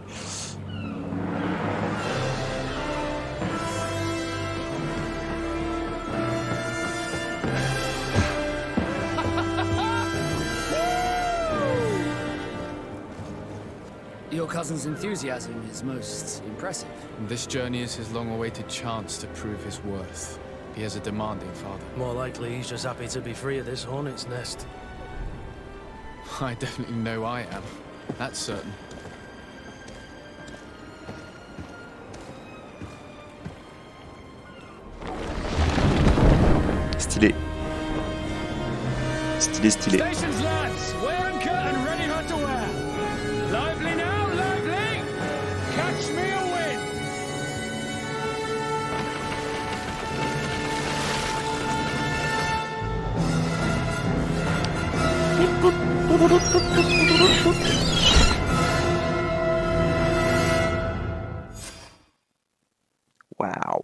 Speaker 14: Your cousin's enthusiasm is most impressive.
Speaker 3: This journey is his long-awaited chance to prove his worth. He has a demanding father.
Speaker 5: More likely he's just happy to be free of this hornet's nest.
Speaker 3: I definitely know I am. That's certain.
Speaker 1: Stylé. Stylé.
Speaker 20: Stations, lads! Wear and cut and ready hot to wear. Lively now, lively! Catch me a win!
Speaker 1: Wow.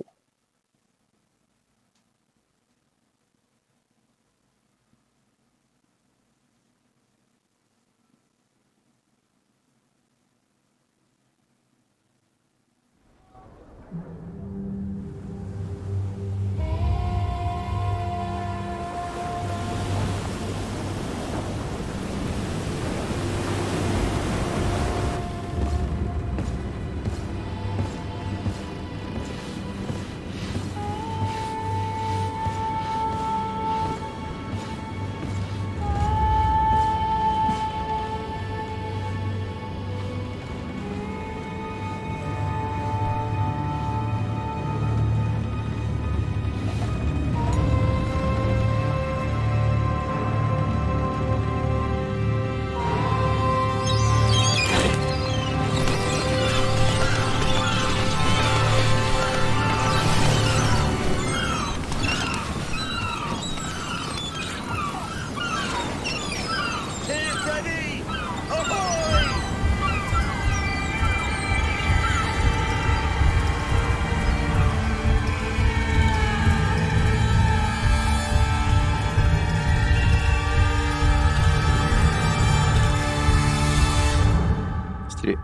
Speaker 1: Stylé.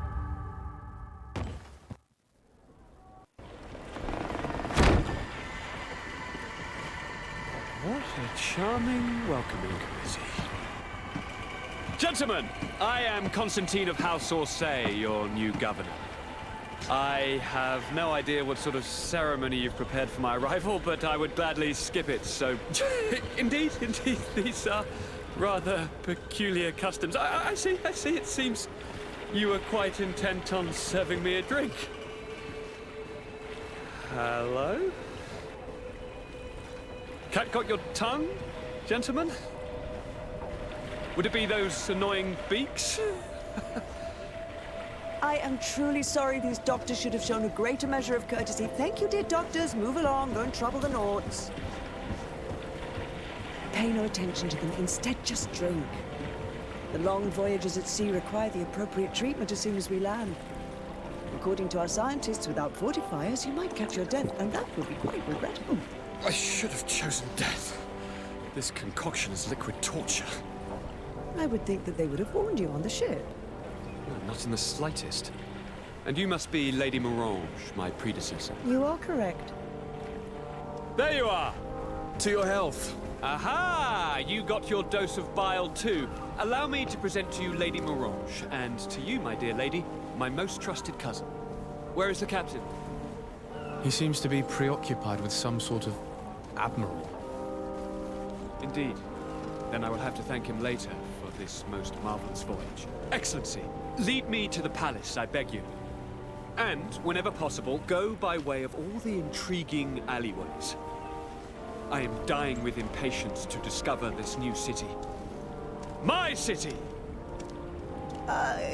Speaker 21: What a charming welcoming committee.
Speaker 20: Gentlemen, I am Constantine of House Orsay, your new governor. I have no idea what sort of ceremony you've prepared for my arrival, but I would gladly skip it, so... indeed, these are rather peculiar customs. I see, it seems you were quite intent on serving me a drink. Hello? Cat got your tongue, gentlemen? Would it be those annoying beaks?
Speaker 10: I am truly sorry. These doctors should have shown a greater measure of courtesy. Thank you, dear doctors. Move along. Don't trouble the Nords. Pay no attention to them. Instead, just drink. The long voyages at sea require the appropriate treatment as soon as we land. According to our scientists, without fortifiers, you might catch your death, and that would be quite regrettable.
Speaker 20: I should have chosen death. This concoction is liquid torture.
Speaker 10: I would think that they would have warned you on the ship.
Speaker 20: No, not in the slightest. And you must be Lady Morange, my predecessor.
Speaker 10: You are correct.
Speaker 20: There you are!
Speaker 13: To your health.
Speaker 20: Aha! You got your dose of bile too. Allow me to present to you Lady Morange, and to you, my dear lady, my most trusted cousin. Where is the captain?
Speaker 3: He seems to be preoccupied with some sort of admiral.
Speaker 20: Indeed. Then I will have to thank him later for this most marvelous voyage. Excellency, lead me to the palace, I beg you. And, whenever possible, go by way of all the intriguing alleyways. I am dying with impatience to discover this new city. My city!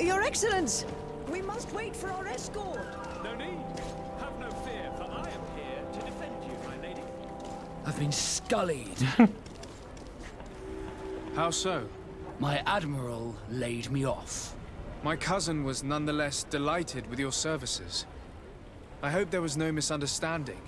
Speaker 10: Your Excellence! We must wait for our escort!
Speaker 20: No need. Have no fear, for I am here to defend you, my lady.
Speaker 14: I've been scullied.
Speaker 3: How so?
Speaker 14: My admiral laid me off.
Speaker 3: My cousin was nonetheless delighted with your services. I hope there was no misunderstanding.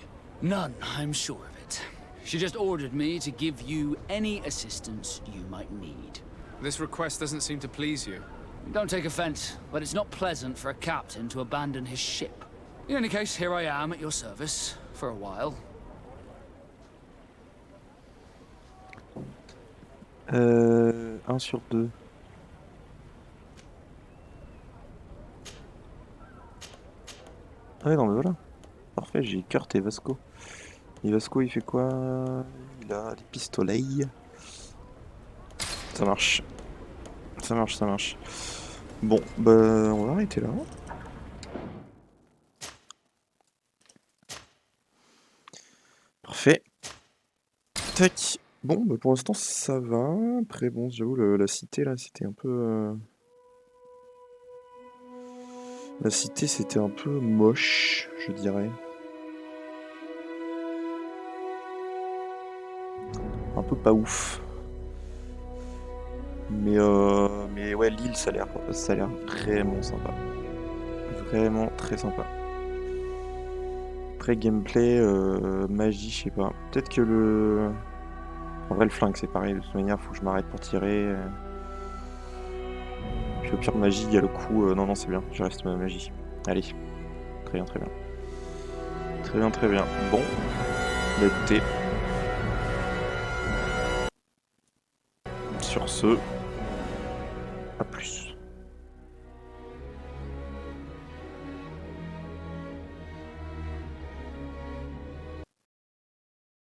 Speaker 14: None, I'm sure of it. She just ordered me to give you any assistance you might need.
Speaker 3: This request doesn't seem to please you.
Speaker 14: Don't take offense, but it's not pleasant for a captain to abandon his ship. In any case, here I am at your service, for a while.
Speaker 1: 1 sur 2. Ah ouais, non mais voilà. Parfait, j'ai Kurt et Vasco. Et Vasco il fait quoi? Il a des pistolets. Ça marche. Ça marche, ça marche. Bon, bah on va arrêter là. Parfait. Tac. Bon, bah pour l'instant ça va. Après bon, j'avoue la cité là, c'était un peu... La cité c'était un peu moche, je dirais. Un peu pas ouf. Mais ouais, l'île ça a l'air vraiment sympa. Vraiment très sympa. Après gameplay, magie, je sais pas. Peut-être que le... En vrai le flingue c'est pareil, de toute manière faut que je m'arrête pour tirer. Puis au pire magie, il y a le coup... non, c'est bien, je reste ma magie. Allez. Très bien, très bien. Très bien, très bien. Bon. Bah écoutez. Sur ce. À plus.